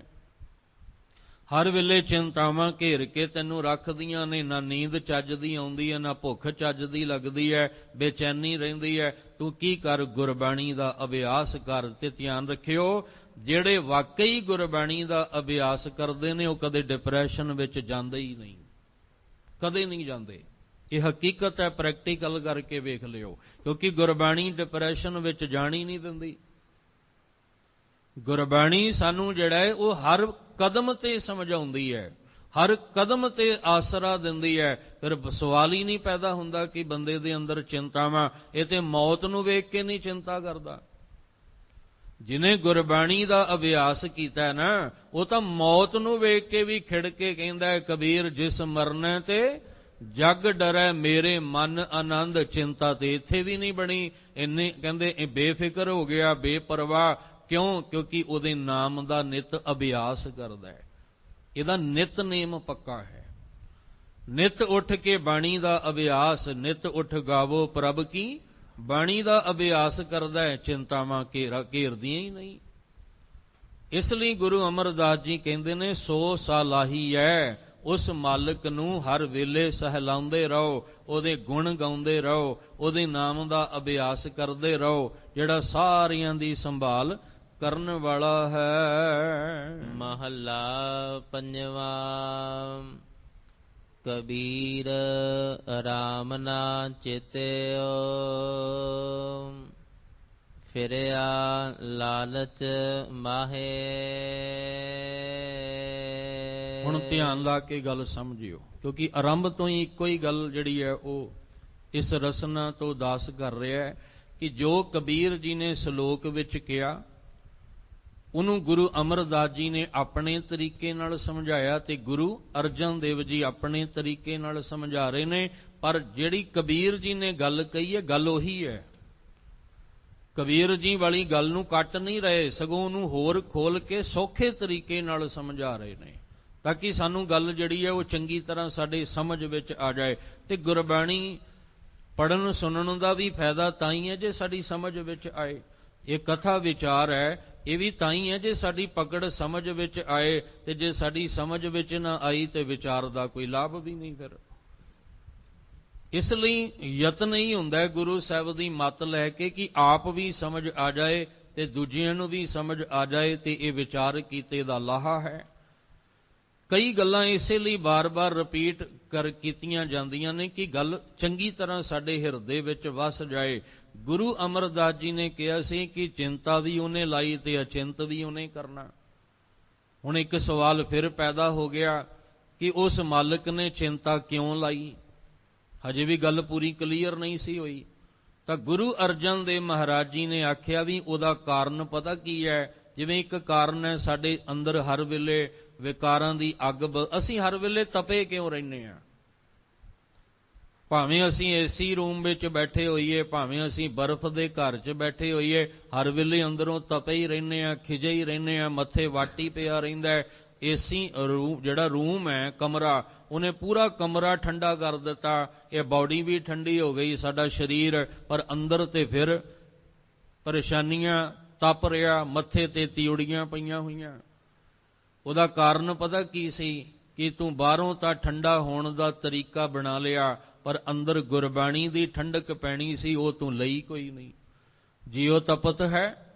ਹਰ ਵੇਲੇ ਚਿੰਤਾਵਾਂ ਘੇਰ ਕੇ ਤੈਨੂੰ ਰੱਖਦੀਆਂ ਨੇ। ਨਾ ਨੀਂਦ ਚੱਜ ਦੀ ਆਉਂਦੀ ਹੈ, ਨਾ ਭੁੱਖ ਚੱਜ ਦੀ ਲੱਗਦੀ ਹੈ, ਬੇਚੈਨੀ ਰਹਿੰਦੀ ਹੈ। ਤੂੰ ਕੀ ਕਰ, ਗੁਰਬਾਣੀ ਦਾ ਅਭਿਆਸ ਕਰ। ਤੇ ਧਿਆਨ ਰੱਖਿਓ, ਜਿਹੜੇ ਵਾਕਈ ਗੁਰਬਾਣੀ ਦਾ ਅਭਿਆਸ ਕਰਦੇ ਨੇ ਉਹ ਕਦੇ ਡਿਪਰੈਸ਼ਨ ਵਿੱਚ ਜਾਂਦੇ ਹੀ ਨਹੀਂ, ਕਦੇ ਨਹੀਂ ਜਾਂਦੇ। ਇਹ ਹਕੀਕਤ ਹੈ, ਪ੍ਰੈਕਟੀਕਲ ਕਰਕੇ ਵੇਖ ਲਿਓ। ਕਿਉਂਕਿ ਗੁਰਬਾਣੀ ਡਿਪਰੈਸ਼ਨ ਵਿੱਚ ਜਾਣ ਹੀ ਨਹੀਂ ਦਿੰਦੀ। ਗੁਰਬਾਣੀ ਸਾਨੂੰ ਜਿਹੜਾ ਹੈ ਉਹ ਹਰ ਕਦਮ ਤੇ ਸਮਝਾਉਂਦੀ ਹੈ, ਹਰ ਕਦਮ ਤੇ ਆਸਰਾ ਦਿੰਦੀ ਹੈ। ਫਿਰ ਸਵਾਲ ਹੀ ਨਹੀਂ ਪੈਦਾ ਹੁੰਦਾ ਕਿ ਬੰਦੇ ਦੇ ਅੰਦਰ ਚਿੰਤਾਵਾਂ। ਇਹ ਤੇ ਮੌਤ ਨੂੰ ਵੇਖ ਕੇ ਨਹੀਂ ਚਿੰਤਾ ਕਰਦਾ, ਜਿਹਨੇ ਗੁਰਬਾਣੀ ਦਾ ਅਭਿਆਸ ਕੀਤਾ ਹੈ ਨਾ, ਉਹ ਤਾਂ ਮੌਤ ਨੂੰ ਵੇਖ ਕੇ ਵੀ ਖਿੜ ਕੇ ਕਹਿੰਦਾ ਹੈ, ਕਬੀਰ ਜਿਸ ਮਰਨੇ ਤੇ ਜਗ ਡਰੈ, ਮੇਰੇ ਮਨ ਆਨੰਦ, ਚਿੰਤਾ ਤੇ ਇੱਥੇ ਵੀ ਨਹੀਂ ਬਣੀ। ਇੰਨੇ ਕਹਿੰਦੇ ਇਹ ਬੇਫਿਕਰ ਹੋ ਗਿਆ, ਬੇਪਰਵਾਹ। ਕਿਉਂ? ਕਿਉਂਕਿ ਉਹਦੇ ਨਾਮ ਦਾ ਨਿਤ ਅਭਿਆਸ ਕਰਦਾ ਹੈ। ਇਹਦਾ ਨਿਤਨੇਮ ਪੱਕਾ ਹੈ। ਨਿਤ ਉੱਠ ਕੇ ਬਾਣੀ ਦਾ ਅਭਿਆਸ, ਨਿਤ ਉੱਠ ਗਾਵੋ ਪ੍ਰਭ ਕੀ ਬਾਣੀ ਦਾ ਅਭਿਆਸ ਕਰਦਾ ਹੈ, ਚਿੰਤਾਵਾਂ ਘੇਰਦੀਆਂ ਹੀ ਨਹੀਂ। ਇਸ ਲਈ ਗੁਰੂ ਅਮਰਦਾਸ ਜੀ ਕਹਿੰਦੇ ਨੇ, ਸੋ ਸਾਲਾਹੀ ਹੈ, ਉਸ ਮਾਲਕ ਨੂੰ ਹਰ ਵੇਲੇ ਸਹਿਲਾਉਂਦੇ ਰਹੋ, ਉਹਦੇ ਗੁਣ ਗਾਉਂਦੇ ਰਹੋ, ਉਹਦੇ ਨਾਮ ਦਾ ਅਭਿਆਸ ਕਰਦੇ ਰਹੋ, ਜਿਹੜਾ ਸਾਰਿਆਂ ਦੀ ਸੰਭਾਲ ਕਰਨ ਵਾਲਾ ਹੈ। ਮਹੱਲਾ ਪੰਜਵਾ। ਕਬੀਰ ਰਾਮ ਨਾ ਚੇਤਿਓ, ਫਿਰਿਆ ਲਾਲਚ ਮਾਹੇ। ਹੁਣ ਧਿਆਨ ਲਾ ਕੇ ਗੱਲ ਸਮਝਿਓ, ਕਿਉਂਕਿ ਆਰੰਭ ਤੋਂ ਹੀ ਇੱਕੋ ਹੀ ਗੱਲ ਜਿਹੜੀ ਹੈ ਉਹ ਇਸ ਰਸਨਾ ਤੋਂ ਉਦਾਸ ਕਰ ਰਿਹਾ ਹੈ ਕਿ ਜੋ ਕਬੀਰ ਜੀ ਨੇ ਸ਼ਲੋਕ ਵਿੱਚ ਕਿਹਾ, ਉਹਨੂੰ ਗੁਰੂ ਅਮਰਦਾਸ ਜੀ ਨੇ ਆਪਣੇ ਤਰੀਕੇ ਨਾਲ ਸਮਝਾਇਆ ਤੇ ਗੁਰੂ ਅਰਜਨ ਦੇਵ ਜੀ ਆਪਣੇ ਤਰੀਕੇ ਨਾਲ ਸਮਝਾ ਰਹੇ ਨੇ। ਪਰ ਜਿਹੜੀ ਕਬੀਰ ਜੀ ਨੇ ਗੱਲ ਕਹੀ ਹੈ, ਗੱਲ ਉਹੀ ਹੈ। ਕਬੀਰ ਜੀ ਵਾਲੀ ਗੱਲ ਨੂੰ ਕੱਟ ਨਹੀਂ ਰਹੇ, ਸਗੋਂ ਉਹਨੂੰ ਹੋਰ ਖੋਲ ਕੇ ਸੌਖੇ ਤਰੀਕੇ ਨਾਲ ਸਮਝਾ ਰਹੇ ਨੇ, ਤਾਂ ਕਿ ਸਾਨੂੰ ਗੱਲ ਜਿਹੜੀ ਹੈ ਉਹ ਚੰਗੀ ਤਰ੍ਹਾਂ ਸਾਡੇ ਸਮਝ ਵਿੱਚ ਆ ਜਾਏ। ਤੇ ਗੁਰਬਾਣੀ ਪੜ੍ਹਨ ਸੁਣਨ ਦਾ ਵੀ ਫਾਇਦਾ ਤਾਂ ਹੀ ਹੈ ਜੇ ਸਾਡੀ ਸਮਝ ਵਿੱਚ ਆਏ। ਇਹ ਕਥਾ ਵਿਚਾਰ ਹੈ, ਇਹ ਵੀ ਤਾਂ ਹੀ ਹੈ ਜੇ ਸਾਡੀ ਪਕੜ ਸਮਝ ਵਿੱਚ ਆਏ, ਤੇ ਜੇ ਸਾਡੀ ਸਮਝ ਵਿੱਚ ਨਾ ਆਈ ਤੇ ਵਿਚਾਰ ਦਾ ਕੋਈ ਲਾਭ ਵੀ ਨਹੀਂ ਫਿਰ। ਇਸ ਲਈ ਯਤਨ ਹੀ ਹੁੰਦਾ ਗੁਰੂ ਸਾਹਿਬ ਦੀ ਮੱਤ ਲੈ ਕੇ ਕਿ ਆਪ ਵੀ ਸਮਝ ਆ ਜਾਏ ਤੇ ਦੂਜਿਆਂ ਨੂੰ ਵੀ ਸਮਝ ਆ ਜਾਏ, ਤੇ ਇਹ ਵਿਚਾਰ ਕੀਤੇ ਦਾ ਲਾਹਾ ਹੈ। ਕਈ ਗੱਲਾਂ ਇਸੇ ਲਈ ਬਾਰ-ਬਾਰ ਰਿਪੀਟ ਕੀਤੀਆਂ ਜਾਂਦੀਆਂ ਨੇ ਕਿ ਗੱਲ ਚੰਗੀ ਤਰ੍ਹਾਂ ਸਾਡੇ ਹਿਰਦੇ ਵਿੱਚ ਵਸ ਜਾਏ। ਗੁਰੂ ਅਮਰਦਾਸ ਜੀ ਨੇ ਕਿਹਾ ਸੀ ਕਿ ਚਿੰਤਾ ਵੀ ਉਹਨੇ ਲਾਈ ਤੇ ਅਚਿੰਤ ਵੀ ਉਹਨੇ ਕਰਨਾ। ਹੁਣ ਇੱਕ ਸਵਾਲ ਫਿਰ ਪੈਦਾ ਹੋ ਗਿਆ ਕਿ ਉਸ ਮਾਲਕ ਨੇ ਚਿੰਤਾ ਕਿਉਂ ਲਾਈ? ਹਜੇ ਵੀ ਗੱਲ ਪੂਰੀ ਕਲੀਅਰ ਨਹੀਂ ਸੀ ਹੋਈ। ਤਾਂ ਗੁਰੂ ਅਰਜਨ ਦੇਵ ਮਹਾਰਾਜ ਜੀ ਨੇ ਆਖਿਆ ਵੀ ਉਹਦਾ ਕਾਰਨ ਪਤਾ ਕੀ ਹੈ? ਜਿਵੇਂ ਇੱਕ ਕਾਰਨ ਹੈ ਸਾਡੇ ਅੰਦਰ ਹਰ ਵੇਲੇ ਵਿਕਾਰਾਂ ਦੀ ਅੱਗ, ਅਸੀਂ ਹਰ ਵੇਲੇ ਤਪੇ ਕਿਉਂ ਰਹਿੰਦੇ ਹਾਂ? ਭਾਵੇਂ ਅਸੀਂ ਏਸੀ ਰੂਮ ਵਿੱਚ ਬੈਠੇ ਹੋਈਏ, ਭਾਵੇਂ ਅਸੀਂ ਬਰਫ਼ ਦੇ ਘਰ 'ਚ ਬੈਠੇ ਹੋਈਏ, ਹਰ ਵੇਲੇ ਅੰਦਰੋਂ ਤਪੇ ਹੀ ਰਹਿੰਦੇ ਹਾਂ, ਖਿਜੇ ਹੀ ਰਹਿੰਦੇ ਹਾਂ, ਮੱਥੇ ਵਾਟੀ ਪਿਆ ਰਹਿੰਦਾ ਹੈ। ਏਸੀ ਰੂਮ ਜਿਹੜਾ ਰੂਮ ਹੈ, ਕਮਰਾ, ਉਹਨੇ ਪੂਰਾ ਕਮਰਾ ਠੰਡਾ ਕਰ ਦਿੱਤਾ। ਇਹ ਬਾਡੀ ਵੀ ਠੰਡੀ ਹੋ ਗਈ, ਸਾਡਾ ਸਰੀਰ, ਪਰ ਅੰਦਰ ਤੇ ਫਿਰ ਪਰੇਸ਼ਾਨੀਆਂ, ਤਪ ਰਿਹਾ, ਮੱਥੇ ਤੇ ਤਿਉੜੀਆਂ ਪਈਆਂ ਹੋਈਆਂ। ਉਹਦਾ ਕਾਰਨ ਪਤਾ ਕੀ ਸੀ? ਕਿ ਤੂੰ ਬਾਹਰੋਂ ਤਾਂ ਠੰਡਾ ਹੋਣ ਦਾ ਤਰੀਕਾ ਬਣਾ ਲਿਆ, ਪਰ ਅੰਦਰ ਗੁਰਬਾਣੀ ਦੀ ਠੰਡਕ ਪੈਣੀ ਸੀ, ਉਹ ਤੂੰ ਲਈ ਕੋਈ ਨਹੀਂ। ਜਿਉ ਤਪਤ ਹੈ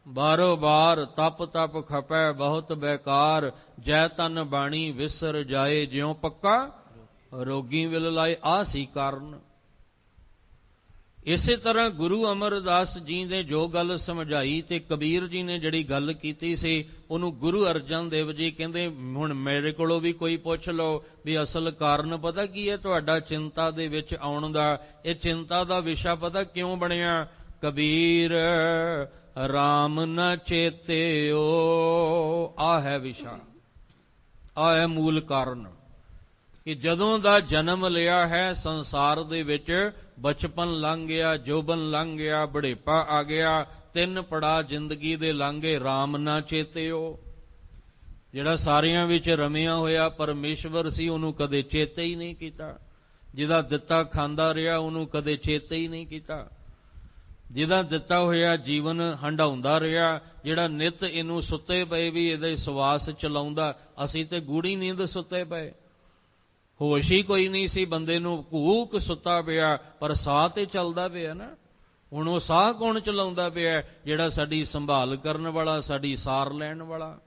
ਬਾਰੋ ਬਾਰ, ਤਪ ਤਪ ਖਪੈ ਬਹੁਤ ਬੇਕਾਰ, ਜੈ ਤਨ ਬਾਣੀ ਵਿਸਰ ਜਾਏ, ਜਿਉ ਪੱਕਾ ਰੋਗੀ ਵਿਲ ਲਾਏ। ਆ ਸੀ ਕਾਰਨ। ਇਸੇ ਤਰ੍ਹਾਂ ਗੁਰੂ ਅਮਰਦਾਸ ਜੀ ਨੇ ਜੋ ਗੱਲ ਸਮਝਾਈ ਤੇ ਕਬੀਰ ਜੀ ਨੇ ਜਿਹੜੀ ਗੱਲ ਕੀਤੀ ਸੀ, ਉਹਨੂੰ ਗੁਰੂ ਅਰਜਨ ਦੇਵ ਜੀ ਕਹਿੰਦੇ ਹੁਣ ਮੇਰੇ ਕੋਲੋਂ ਵੀ ਕੋਈ ਪੁੱਛ ਲਓ ਵੀ ਅਸਲ ਕਾਰਨ ਪਤਾ ਕੀ ਹੈ ਤੁਹਾਡਾ ਚਿੰਤਾ ਦੇ ਵਿੱਚ ਆਉਣ ਦਾ? ਇਹ ਚਿੰਤਾ ਦਾ ਵਿਸ਼ਾ ਪਤਾ ਕਿਉਂ ਬਣਿਆ? ਕਬੀਰ ਰਾਮ ਨ ਚੇਤਿਓ, ਆ ਹੈ ਵਿਸ਼ਾ, ਆ ਹੈ ਮੂਲ ਕਾਰਨ। ਕਿ ਜਦੋਂ ਦਾ ਜਨਮ ਲਿਆ ਹੈ ਸੰਸਾਰ ਦੇ ਵਿੱਚ, ਬਚਪਨ ਲੰਘ ਗਿਆ, ਜੋਬਨ ਲੰਘ ਗਿਆ, ਬੁਢੇਪਾ ਆ ਗਿਆ, 3 ਪੜਾਅ ਜ਼ਿੰਦਗੀ ਦੇ ਲੰਘੇ, ਰਾਮ ਨਾ ਚੇਤਿਓ। ਜਿਹੜਾ ਸਾਰਿਆਂ ਵਿੱਚ ਰਮਿਆ ਹੋਇਆ ਪਰਮੇਸ਼ਵਰ ਸੀ, ਉਹਨੂੰ ਕਦੇ ਚੇਤੇ ਹੀ ਨਹੀਂ ਕੀਤਾ। ਜਿਹਦਾ ਦਿੱਤਾ ਖਾਂਦਾ ਰਿਹਾ, ਉਹਨੂੰ ਕਦੇ ਚੇਤੇ ਹੀ ਨਹੀਂ ਕੀਤਾ। ਜਿਹਦਾ ਦਿੱਤਾ ਹੋਇਆ ਜੀਵਨ ਹੰਡਾਉਂਦਾ ਰਿਹਾ, ਜਿਹੜਾ ਨਿਤ ਇਹਨੂੰ ਸੁੱਤੇ ਪਏ ਵੀ ਇਹਦੇ ਸਵਾਸ ਚਲਾਉਂਦਾ, ਅਸੀਂ ਤੇ ਗੂੜੀ ਨੀਂਦ ਸੁੱਤੇ ਪਏ, ਹੋਸ਼ ਹੀ ਕੋਈ ਨਹੀਂ ਸੀ ਬੰਦੇ ਨੂੰ, ਘੂਕ ਸੁੱਤਾ ਪਿਆ, ਪਰ ਸਾਹ ਤੇ ਚੱਲਦਾ ਪਿਆ ਨਾ। ਹੁਣ ਉਹ ਸਾਹ ਕੌਣ ਚਲਾਉਂਦਾ ਪਿਆ? ਜਿਹੜਾ ਸਾਡੀ ਸੰਭਾਲ ਕਰਨ ਵਾਲਾ, ਸਾਡੀ ਸਾਰ ਲੈਣ ਵਾਲਾ।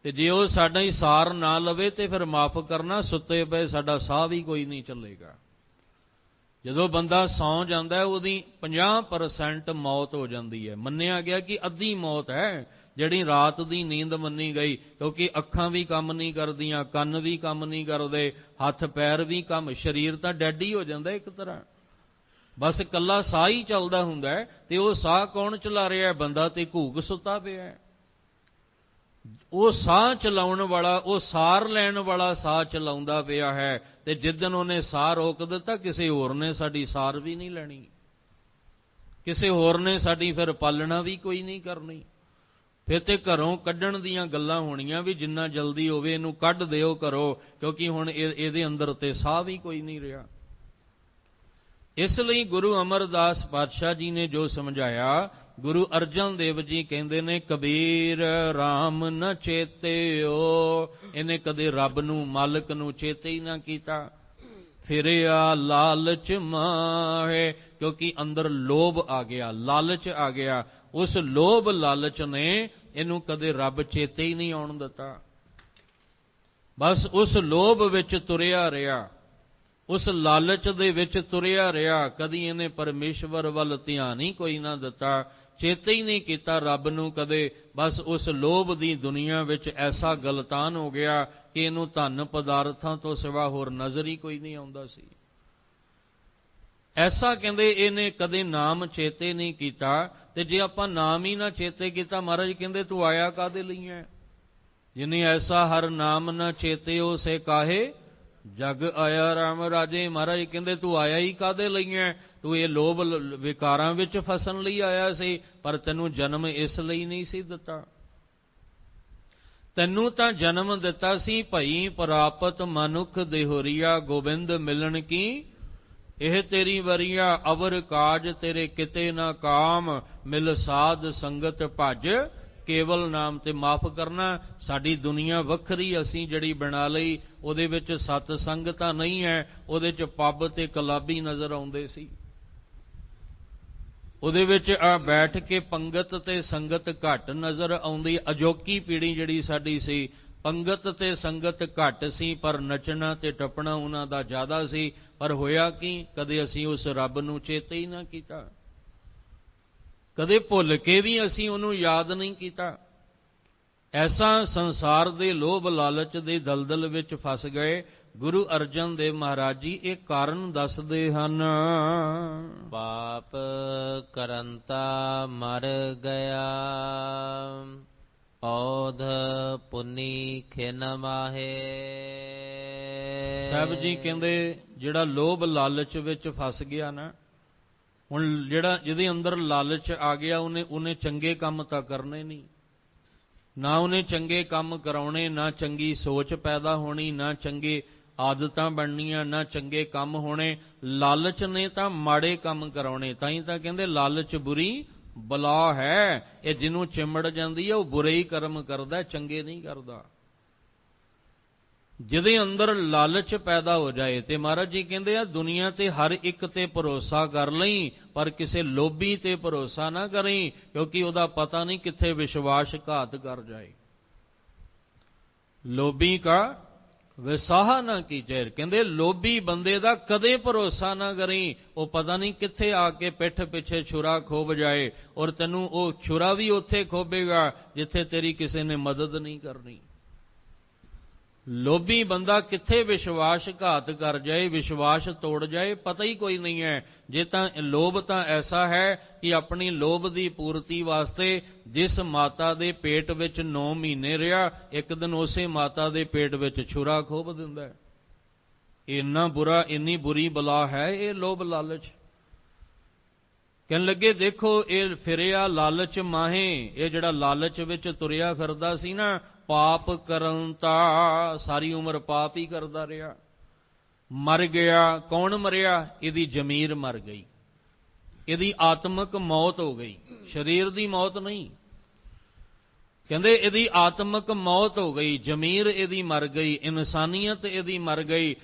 ਤੇ ਜੇ ਉਹ ਸਾਡਾ ਹੀ ਸਾਰ ਨਾ ਲਵੇ ਤੇ ਫਿਰ ਮਾਫ ਕਰਨਾ, ਸੁੱਤੇ ਪਏ ਸਾਡਾ ਸਾਹ ਵੀ ਕੋਈ ਨਹੀਂ ਚੱਲੇਗਾ। ਜਦੋਂ ਬੰਦਾ ਸੌਂ ਜਾਂਦਾ ਉਹਦੀ 50% ਮੌਤ ਹੋ ਜਾਂਦੀ ਹੈ। ਮੰਨਿਆ ਗਿਆ ਕਿ ਅੱਧੀ ਮੌਤ ਹੈ ਜਿਹੜੀ ਰਾਤ ਦੀ ਨੀਂਦ ਮੰਨੀ ਗਈ, ਕਿਉਂਕਿ ਅੱਖਾਂ ਵੀ ਕੰਮ ਨਹੀਂ ਕਰਦੀਆਂ, ਕੰਨ ਵੀ ਕੰਮ ਨਹੀਂ ਕਰਦੇ, ਹੱਥ ਪੈਰ ਵੀ ਕੰਮ, ਸਰੀਰ ਤਾਂ ਡੈਡ ਹੀ ਹੋ ਜਾਂਦਾ ਇੱਕ ਤਰ੍ਹਾਂ। ਬਸ ਇਕੱਲਾ ਸਾਹ ਹੀ ਚੱਲਦਾ ਹੁੰਦਾ ਹੈ, ਤੇ ਉਹ ਸਾਹ ਕੌਣ ਚਲਾ ਰਿਹਾ ਹੈ? ਬੰਦਾ ਤੇ ਘੂਕ ਸੁੱਤਾ ਪਿਆ ਹੈ। ਉਹ ਸਾਹ ਚਲਾਉਣ ਵਾਲਾ, ਉਹ ਸਾਰ ਲੈਣ ਵਾਲਾ ਸਾਹ ਚਲਾਉਂਦਾ ਪਿਆ ਹੈ, ਤੇ ਜਿੱਦਣ ਉਹਨੇ ਸਾਹ ਰੋਕ ਦਿੱਤਾ, ਕਿਸੇ ਹੋਰ ਨੇ ਸਾਡੀ ਸਾਰ ਵੀ ਨਹੀਂ ਲੈਣੀ, ਕਿਸੇ ਹੋਰ ਨੇ ਸਾਡੀ ਫਿਰ ਪਾਲਣਾ ਵੀ ਕੋਈ ਨਹੀਂ ਕਰਨੀ। ਫਿਰ ਤੇ ਘਰੋਂ ਕੱਢਣ ਦੀਆਂ ਗੱਲਾਂ ਹੋਣੀਆਂ ਵੀ ਜਿੰਨਾ ਜਲਦੀ ਹੋਵੇ ਇਹਨੂੰ ਕੱਢ ਦਿਓ ਘਰੋਂ, ਕਿਉਂਕਿ ਹੁਣ ਇਹਦੇ ਅੰਦਰ ਤੇ ਸਾਹ ਵੀ ਕੋਈ ਨਹੀਂ ਰਿਹਾ। ਇਸ ਲਈ ਗੁਰੂ ਅਮਰਦਾਸ ਪਾਤਸ਼ਾਹ ਜੀ ਨੇ ਜੋ ਸਮਝਾਇਆ, ਗੁਰੂ ਅਰਜਨ ਦੇਵ ਜੀ ਕਹਿੰਦੇ ਨੇ, ਕਬੀਰ RAM ਨ ਚੇਤਿਓ, ਇਹਨੇ ਕਦੇ ਰੱਬ ਨੂੰ, ਮਾਲਕ ਨੂੰ ਚੇਤੇ ਹੀ ਨਾ ਕੀਤਾ। ਫਿਰਿਆ ਲਾਲਚ ਮਾਹੇ, ਕਿਉਂਕਿ ਅੰਦਰ ਲੋਭ ਆ ਗਿਆ, ਲਾਲਚ ਆ ਗਿਆ। ਉਸ ਲੋਭ ਲਾਲਚ ਨੇ ਇਹਨੂੰ ਕਦੇ ਰੱਬ ਚੇਤੇ ਹੀ ਨਹੀਂ ਆਉਣ ਦਿੱਤਾ। ਬਸ ਉਸ ਲੋਭ ਵਿੱਚ ਤੁਰਿਆ ਰਿਹਾ, ਉਸ ਲਾਲਚ ਦੇ ਵਿੱਚ ਤੁਰਿਆ ਰਿਹਾ, ਕਦੀ ਇਹਨੇ ਪਰਮੇਸ਼ਵਰ ਵੱਲ ਧਿਆਨ ਹੀ ਕੋਈ ਨਾ ਦਿੱਤਾ, ਚੇਤੇ ਹੀ ਨਹੀਂ ਕੀਤਾ ਰੱਬ ਨੂੰ ਕਦੇ। ਬਸ ਉਸ ਲੋਭ ਦੀ ਦੁਨੀਆ ਵਿੱਚ ਐਸਾ ਗਲਤਾਨ ਹੋ ਗਿਆ ਕਿ ਇਹਨੂੰ ਧਨ ਪਦਾਰਥਾਂ ਤੋਂ ਸਿਵਾ ਹੋਰ ਨਜ਼ਰ ਹੀ ਕੋਈ ਨਹੀਂ ਆਉਂਦਾ ਸੀ। ਐਸਾ ਕਹਿੰਦੇ ਇਹਨੇ ਕਦੇ ਨਾਮ ਚੇਤੇ ਨਹੀਂ ਕੀਤਾ। ਤੇ ਜੇ ਆਪਾਂ ਨਾਮ ਹੀ ਨਾ ਚੇਤੇ ਕੀਤਾ, ਮਹਾਰਾਜ ਕਹਿੰਦੇ ਤੂੰ ਆਇਆ ਕਾਹਦੇ ਲਈ ਹੈ? ਜਿਨੇ ਐਸਾ ਹਰ ਨਾਮ ਨਾ ਚੇਤਿਓ ਸੇ ਕਾਹੇ ਜਗ ਆਇਆ ਰਾਮ ਰਾਜੇ। ਮਹਾਰਾਜ ਕਹਿੰਦੇ ਤੂੰ ਆਇਆ ਹੀ ਕਾਹਦੇ ਲਈ ਹੈ? ਤੂੰ ਇਹ ਲੋਭ ਵਿਕਾਰਾਂ ਵਿੱਚ ਫਸਣ ਲਈ ਆਇਆ ਸੀ, ਪਰ ਤੈਨੂੰ ਜਨਮ ਇਸ ਲਈ ਨਹੀਂ ਸੀ ਦਿੱਤਾ। ਤੈਨੂੰ ਤਾਂ ਜਨਮ ਦਿੱਤਾ ਸੀ ਭਈ ਪ੍ਰਾਪਤ ਮਨੁੱਖ ਦੇਹੁਰੀਆ, ਗੋਬਿੰਦ ਮਿਲਣ ਕੀ ਇਹ ਤੇਰੀ ਵਰੀਆ। ਅਵਰ ਕਾਜ ਤੇਰੇ ਕਿਤੇ ਨਾ ਕਾਮ, ਮਿਲ ਸਾਧ ਸੰਗਤ ਭਜ ਕੇਵਲ ਨਾਮ। ਤੇ ਮਾਫ ਕਰਨਾ, ਸਾਡੀ ਦੁਨੀਆ ਵੱਖਰੀ ਅਸੀਂ ਜਿਹੜੀ ਬਣਾ ਲਈ, ਉਹਦੇ ਵਿੱਚ ਸਤ ਸੰਗ ਤਾਂ ਨਹੀਂ ਹੈ, ਉਹਦੇ 'ਚ ਪੱਬ ਤੇ ਕਲਾਬੀ ਨਜ਼ਰ ਆਉਂਦੇ ਸੀ। ਉਹਦੇ ਵਿੱਚ ਆ ਬੈਠ ਕੇ ਪੰਗਤ ਤੇ ਸੰਗਤ ਘੱਟ ਨਜ਼ਰ ਆਉਂਦੀ। ਅਜੋਕੀ ਪੀੜ੍ਹੀ ਜਿਹੜੀ ਸਾਡੀ ਸੀ, ਪੰਗਤ ਤੇ ਸੰਗਤ ਘੱਟ ਸੀ, ਪਰ ਨੱਚਣਾ ਤੇ ਟੱਪਣਾ ਉਹਨਾਂ ਦਾ ਜ਼ਿਆਦਾ ਸੀ। ਪਰ ਹੋਇਆ ਕੀ? ਕਦੇ ਅਸੀਂ ਉਸ ਰੱਬ ਨੂੰ ਚੇਤੇ ਹੀ ਨਾ ਕੀਤਾ, ਕਦੇ ਭੁੱਲ ਕੇ ਵੀ ਅਸੀਂ ਉਹਨੂੰ ਯਾਦ ਨਹੀਂ ਕੀਤਾ। ਐਸਾ ਸੰਸਾਰ ਦੇ ਲੋਭ ਲਾਲਚ ਦੇ ਦਲਦਲ ਵਿੱਚ ਫਸ ਗਏ। ਗੁਰੂ ਅਰਜਨ ਦੇਵ ਮਹਾਰਾਜ ਜੀ ਇਹ ਕਾਰਨ ਦੱਸਦੇ ਹਨ। ਪਾਪ ਕਰੰਤਾ ਮਰ ਗਿਆ, ਔਧ ਪੁੰਨੀ ਖਿਨ ਮਾਹੇ। ਸਾਹਿਬ ਜੀ ਕਹਿੰਦੇ ਜਿਹੜਾ ਲੋਭ ਲਾਲਚ ਵਿੱਚ ਫਸ ਗਿਆ ਨਾ, ਹੁਣ ਜਿਹਦੇ ਅੰਦਰ ਲਾਲਚ ਆ ਗਿਆ, ਉਹਨੇ ਚੰਗੇ ਕੰਮ ਤਾਂ ਕਰਨੇ ਨਹੀਂ, ਨਾ ਉਹਨੇ ਚੰਗੇ ਕੰਮ ਕਰਾਉਣੇ, ਨਾ ਚੰਗੀ ਸੋਚ ਪੈਦਾ ਹੋਣੀ, ਨਾ ਚੰਗੇ ਆਦਤਾਂ ਬਣਨੀਆਂ, ਨਾ ਚੰਗੇ ਕੰਮ ਹੋਣੇ। ਲਾਲਚ ਨੇ ਤਾਂ ਮਾੜੇ ਕੰਮ ਕਰਾਉਣੇ। ਤਾਂ ਹੀ ਤਾਂ ਕਹਿੰਦੇ ਲਾਲਚ ਬੁਰੀ ਬਲਾ ਹੈ। ਇਹ ਜਿਹਨੂੰ ਚਿੰਬੜ ਜਾਂਦੀ ਹੈ ਉਹ ਬੁਰੇ ਹੀ ਕਰਮ ਕਰਦਾ, ਚੰਗੇ ਨਹੀਂ ਕਰਦਾ। ਜਿਹਦੇ ਅੰਦਰ ਲਾਲਚ ਪੈਦਾ ਹੋ ਜਾਏ, ਤੇ ਮਹਾਰਾਜ ਜੀ ਕਹਿੰਦੇ ਆ ਦੁਨੀਆ ਤੇ ਹਰ ਇੱਕ ਤੇ ਭਰੋਸਾ ਕਰ ਲਈ, ਪਰ ਕਿਸੇ ਲੋਭੀ ਤੇ ਭਰੋਸਾ ਨਾ ਕਰੀ, ਕਿਉਂਕਿ ਉਹਦਾ ਪਤਾ ਨਹੀਂ ਕਿੱਥੇ ਵਿਸ਼ਵਾਸਘਾਤ ਕਰ ਜਾਏ। ਲੋਭੀ ਕਾ ਵਿਸਾਹ ਨਾ ਕੀਜੈ। ਕਹਿੰਦੇ ਲੋਭੀ ਬੰਦੇ ਦਾ ਕਦੇ ਭਰੋਸਾ ਨਾ ਕਰੀ, ਉਹ ਪਤਾ ਨਹੀਂ ਕਿੱਥੇ ਆ ਕੇ ਪਿੱਠ ਪਿੱਛੇ ਛੁਰਾ ਖੋਬ ਜਾਏ, ਔਰ ਤੈਨੂੰ ਉਹ ਛੁਰਾ ਵੀ ਉੱਥੇ ਖੋਬੇਗਾ ਜਿੱਥੇ ਤੇਰੀ ਕਿਸੇ ਨੇ ਮਦਦ ਨਹੀਂ ਕਰਨੀ। ਲੋਭੀ ਬੰਦਾ ਕਿੱਥੇ ਵਿਸ਼ਵਾਸਘਾਤ ਕਰ ਜਾਏ, ਵਿਸ਼ਵਾਸ ਤੋੜ ਜਾਏ, ਪਤਾ ਹੀ ਕੋਈ ਨਹੀਂ ਹੈ। ਜੇ ਤਾਂ ਲੋਭ ਤਾਂ ਐਸਾ ਹੈ ਕਿ ਆਪਣੀ ਲੋਭ ਦੀ ਪੂਰਤੀ ਵਾਸਤੇ ਜਿਸ ਮਾਤਾ ਦੇ ਪੇਟ ਵਿੱਚ 9 ਮਹੀਨੇ ਰਿਹਾ, ਇੱਕ ਦਿਨ ਉਸੇ ਮਾਤਾ ਦੇ ਪੇਟ ਵਿੱਚ ਛੁਰਾ ਖੋਬ ਦਿੰਦਾ। ਇੰਨਾ ਬੁਰਾ, ਇੰਨੀ ਬੁਰੀ ਬਲਾ ਹੈ ਇਹ ਲੋਭ ਲਾਲਚ। ਕਹਿਣ ਲੱਗੇ ਦੇਖੋ ਇਹ ਫਿਰਿਆ ਲਾਲਚ ਮਾਹੇ, ਇਹ ਜਿਹੜਾ ਲਾਲਚ ਵਿੱਚ ਤੁਰਿਆ ਫਿਰਦਾ ਸੀ ਨਾ, ਪਾਪ ਕਰਨ ਤਾਂ ਸਾਰੀ ਉਮਰ ਪਾਪ ਹੀ ਕਰਦਾ ਰਿਹਾ। ਮਰ ਗਿਆ। ਕੌਣ ਮਰਿਆ? ਇਹਦੀ ਜ਼ਮੀਰ ਮਰ ਗਈ, ਇਹਦੀ ਆਤਮਿਕ ਮੌਤ ਹੋ ਗਈ, ਸਰੀਰ ਦੀ ਮੌਤ ਨਹੀਂ। ਕਹਿੰਦੇ ਇਹਦੀ ਆਤਮਿਕ ਮੌਤ ਹੋ ਗਈ, ਜ਼ਮੀਰ ਇਹਦੀ ਮਰ ਗਈ, ਇਨਸਾਨੀਅਤ ਇਹਦੀ ਮਰ ਗਈ।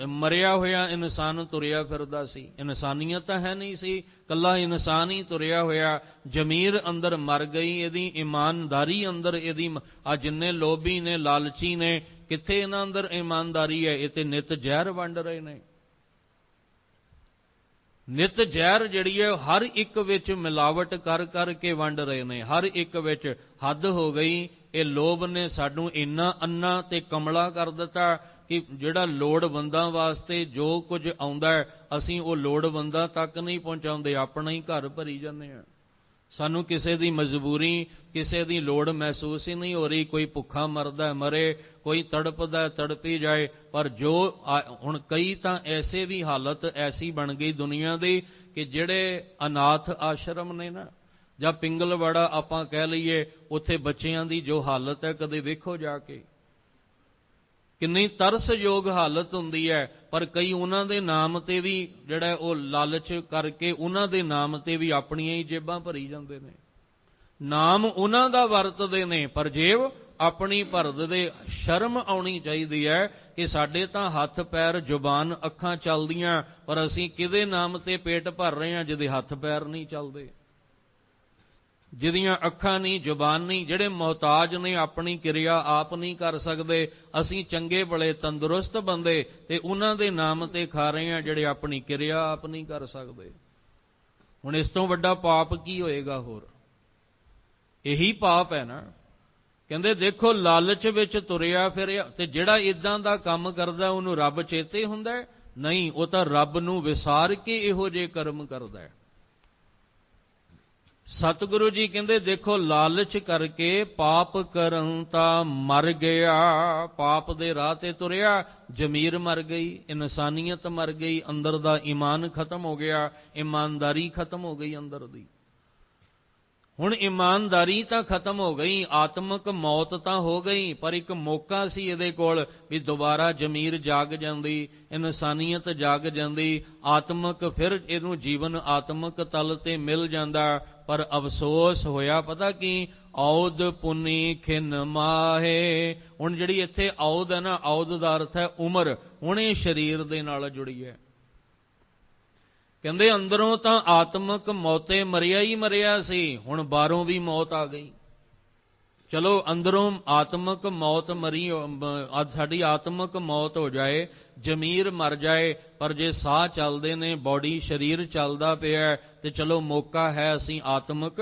ਮਰਿਆ ਹੋਇਆ ਇਨਸਾਨ ਤੁਰਿਆ ਫਿਰਦਾ ਸੀ, ਇਨਸਾਨੀਅਤ ਤਾਂ ਹੈ ਨਹੀਂ ਸੀ, ਕੱਲਾ ਇਨਸਾਨ ਹੀ ਤੁਰਿਆ ਹੋਇਆ। ਜ਼ਮੀਰ ਅੰਦਰ ਮਰ ਗਈ ਇਹਦੀ, ਇਮਾਨਦਾਰੀ ਅੰਦਰ ਇਹਦੀ। ਆ ਜਿੰਨੇ ਲੋਭੀ ਨੇ, ਲਾਲਚੀ ਨੇ, ਕਿੱਥੇ ਇਹਨਾਂ ਅੰਦਰ ਇਮਾਨਦਾਰੀ ਹੈ? ਇਹ ਤੇ ਨਿਤ ਜ਼ਹਿਰ ਵੰਡ ਰਹੇ ਨੇ। ਨਿਤ ਜ਼ਹਿਰ ਜਿਹੜੀ ਹੈ ਹਰ ਇੱਕ ਵਿੱਚ ਮਿਲਾਵਟ ਕਰ ਕਰਕੇ ਵੰਡ ਰਹੇ ਨੇ, ਹਰ ਇੱਕ ਵਿੱਚ। ਹੱਦ ਹੋ ਗਈ ਇਹ ਲੋਭ ਨੇ ਸਾਨੂੰ ਇੰਨਾ ਅੰਨਾ ਤੇ ਕਮਲਾ ਕਰ ਦਿੱਤਾ ਕਿ ਜਿਹੜਾ ਲੋੜਵੰਦਾਂ ਵਾਸਤੇ ਜੋ ਕੁਝ ਆਉਂਦਾ ਅਸੀਂ ਉਹ ਲੋੜਵੰਦਾਂ ਤੱਕ ਨਹੀਂ ਪਹੁੰਚਾਉਂਦੇ, ਆਪਣਾ ਹੀ ਘਰ ਭਰੀ ਜਾਂਦੇ ਹਾਂ। ਸਾਨੂੰ ਕਿਸੇ ਦੀ ਮਜਬੂਰੀ, ਕਿਸੇ ਦੀ ਲੋੜ ਮਹਿਸੂਸ ਹੀ ਨਹੀਂ ਹੋ ਰਹੀ। ਕੋਈ ਭੁੱਖਾ ਮਰਦਾ ਮਰੇ, ਕੋਈ ਤੜਪਦਾ ਤੜਪੀ ਜਾਏ। ਪਰ ਜੋ ਹੁਣ ਕਈ ਤਾਂ ਐਸੇ ਵੀ ਹਾਲਤ ਐਸੀ ਬਣ ਗਈ ਦੁਨੀਆ ਦੀ ਕਿ ਜਿਹੜੇ ਅਨਾਥ ਆਸ਼ਰਮ ਨੇ ਨਾ, ਜਾਂ ਪਿੰਗਲਵਾੜਾ ਆਪਾਂ ਕਹਿ ਲਈਏ, ਉੱਥੇ ਬੱਚਿਆਂ ਦੀ ਜੋ ਹਾਲਤ ਹੈ ਕਦੇ ਵੇਖੋ ਜਾ ਕੇ, ਕਿੰਨੀ ਤਰਸਯੋਗ ਹਾਲਤ ਹੁੰਦੀ ਹੈ। ਪਰ ਕਈ ਉਹਨਾਂ ਦੇ ਨਾਮ ਤੇ ਵੀ ਜਿਹੜਾ ਉਹ ਲਾਲਚ ਕਰਕੇ ਉਹਨਾਂ ਦੇ ਨਾਮ ਤੇ ਵੀ ਆਪਣੀਆਂ ਹੀ ਜੇਬਾਂ ਭਰੀ ਜਾਂਦੇ ਨੇ। ਨਾਮ ਉਹਨਾਂ ਦਾ ਵਰਤਦੇ ਨੇ ਪਰ ਜੇਬ ਆਪਣੀ ਭਰਦੇ। ਸ਼ਰਮ ਆਉਣੀ ਚਾਹੀਦੀ ਹੈ ਕਿ ਸਾਡੇ ਤਾਂ ਹੱਥ ਪੈਰ ਜ਼ੁਬਾਨ ਅੱਖਾਂ ਚੱਲਦੀਆਂ, ਪਰ ਅਸੀਂ ਕਿਹਦੇ ਨਾਮ ਤੇ ਪੇਟ ਭਰ ਰਹੇ ਹਾਂ ਜਿਹਦੇ ਹੱਥ ਪੈਰ ਨਹੀਂ ਚੱਲਦੇ, ਜਿਹਦੀਆਂ ਅੱਖਾਂ ਨਹੀਂ, ਜ਼ੁਬਾਨ ਨਹੀਂ, ਜਿਹੜੇ ਮੁਹਤਾਜ ਨੇ, ਆਪਣੀ ਕਿਰਿਆ ਆਪ ਨਹੀਂ ਕਰ ਸਕਦੇ। ਅਸੀਂ ਚੰਗੇ ਭਲੇ ਤੰਦਰੁਸਤ ਬੰਦੇ ਤੇ ਉਹਨਾਂ ਦੇ ਨਾਮ ਤੇ ਖਾ ਰਹੇ ਹਾਂ ਜਿਹੜੇ ਆਪਣੀ ਕਿਰਿਆ ਆਪ ਨਹੀਂ ਕਰ ਸਕਦੇ। ਹੁਣ ਇਸ ਤੋਂ ਵੱਡਾ ਪਾਪ ਕੀ ਹੋਏਗਾ ਹੋਰ? ਇਹੀ ਪਾਪ ਹੈ ਨਾ। ਕਹਿੰਦੇ ਦੇਖੋ ਲਾਲਚ ਵਿੱਚ ਤੁਰਿਆ ਫਿਰਿਆ, ਤੇ ਜਿਹੜਾ ਇਦਾਂ ਦਾ ਕੰਮ ਕਰਦਾ ਉਹਨੂੰ ਰੱਬ ਚੇਤੇ ਹੁੰਦਾ? ਨਹੀਂ, ਉਹ ਤਾਂ ਰੱਬ ਨੂੰ ਵਿਸਾਰ ਕੇ ਇਹੋ ਜਿਹੇ ਕਰਮ ਕਰਦਾ ਹੈ। ਸਤਿਗੁਰੂ ਜੀ ਕਹਿੰਦੇ ਦੇਖੋ ਲਾਲਚ ਕਰਕੇ ਪਾਪ ਕਰਨ ਤਾਂ ਮਰ ਗਿਆ। ਪਾਪ ਦੇ ਰਾਹ ਤੇ ਤੁਰਿਆ, ਜ਼ਮੀਰ ਮਰ ਗਈ, ਇਨਸਾਨੀਅਤ ਮਰ ਗਈ, ਅੰਦਰ ਦਾ ਈਮਾਨ ਖਤਮ ਹੋ ਗਿਆ, ਇਮਾਨਦਾਰੀ ਖਤਮ ਹੋ ਗਈ ਅੰਦਰ ਦੀ। ਹੁਣ ਇਮਾਨਦਾਰੀ ਤਾਂ ਖਤਮ ਹੋ ਗਈ, ਆਤਮਿਕ ਮੌਤ ਤਾਂ ਹੋ ਗਈ, ਪਰ ਇੱਕ ਮੌਕਾ ਸੀ ਇਹਦੇ ਕੋਲ ਵੀ ਦੁਬਾਰਾ ਜ਼ਮੀਰ ਜਾਗ ਜਾਂਦੀ, ਇਨਸਾਨੀਅਤ ਜਾਗ ਜਾਂਦੀ, ਆਤਮਿਕ ਫਿਰ ਇਹਨੂੰ ਜੀਵਨ ਆਤਮਿਕ ਤਲ ਤੇ ਮਿਲ ਜਾਂਦਾ। ਪਰ ਅਫਸੋਸ ਹੋਇਆ ਪਤਾ ਕੀ? ਔਦ ਪੁੰਨੀ ਖਿਨ ਮਾਹੇ। ਹੁਣ ਜਿਹੜੀ ਇੱਥੇ ਔਦ ਹੈ ਨਾ, ਔਦ ਦਾ ਅਰਥ ਹੈ ਉਮਰ। ਹੁਣ ਇਹ ਸਰੀਰ ਦੇ ਨਾਲ ਜੁੜੀ ਹੈ। ਕਹਿੰਦੇ ਅੰਦਰੋਂ ਤਾਂ ਆਤਮਿਕ ਮੌਤੇ ਮਰਿਆ ਹੀ ਮਰਿਆ ਸੀ, ਹੁਣ ਬਾਹਰੋਂ ਵੀ ਮੌਤ ਆ ਗਈ। ਚਲੋ ਅੰਦਰੋਂ ਆਤਮਿਕ ਮੌਤ ਮਰੀ, ਸਾਡੀ ਆਤਮਿਕ ਮੌਤ ਹੋ ਜਾਏ, ਜ਼ਮੀਰ ਮਰ ਜਾਏ, ਪਰ ਜੇ ਸਾਹ ਚੱਲਦੇ ਨੇ, ਬੋਡੀ ਸਰੀਰ ਚੱਲਦਾ ਪਿਆ, ਤੇ ਚਲੋ ਮੌਕਾ ਹੈ ਅਸੀਂ ਆਤਮਿਕ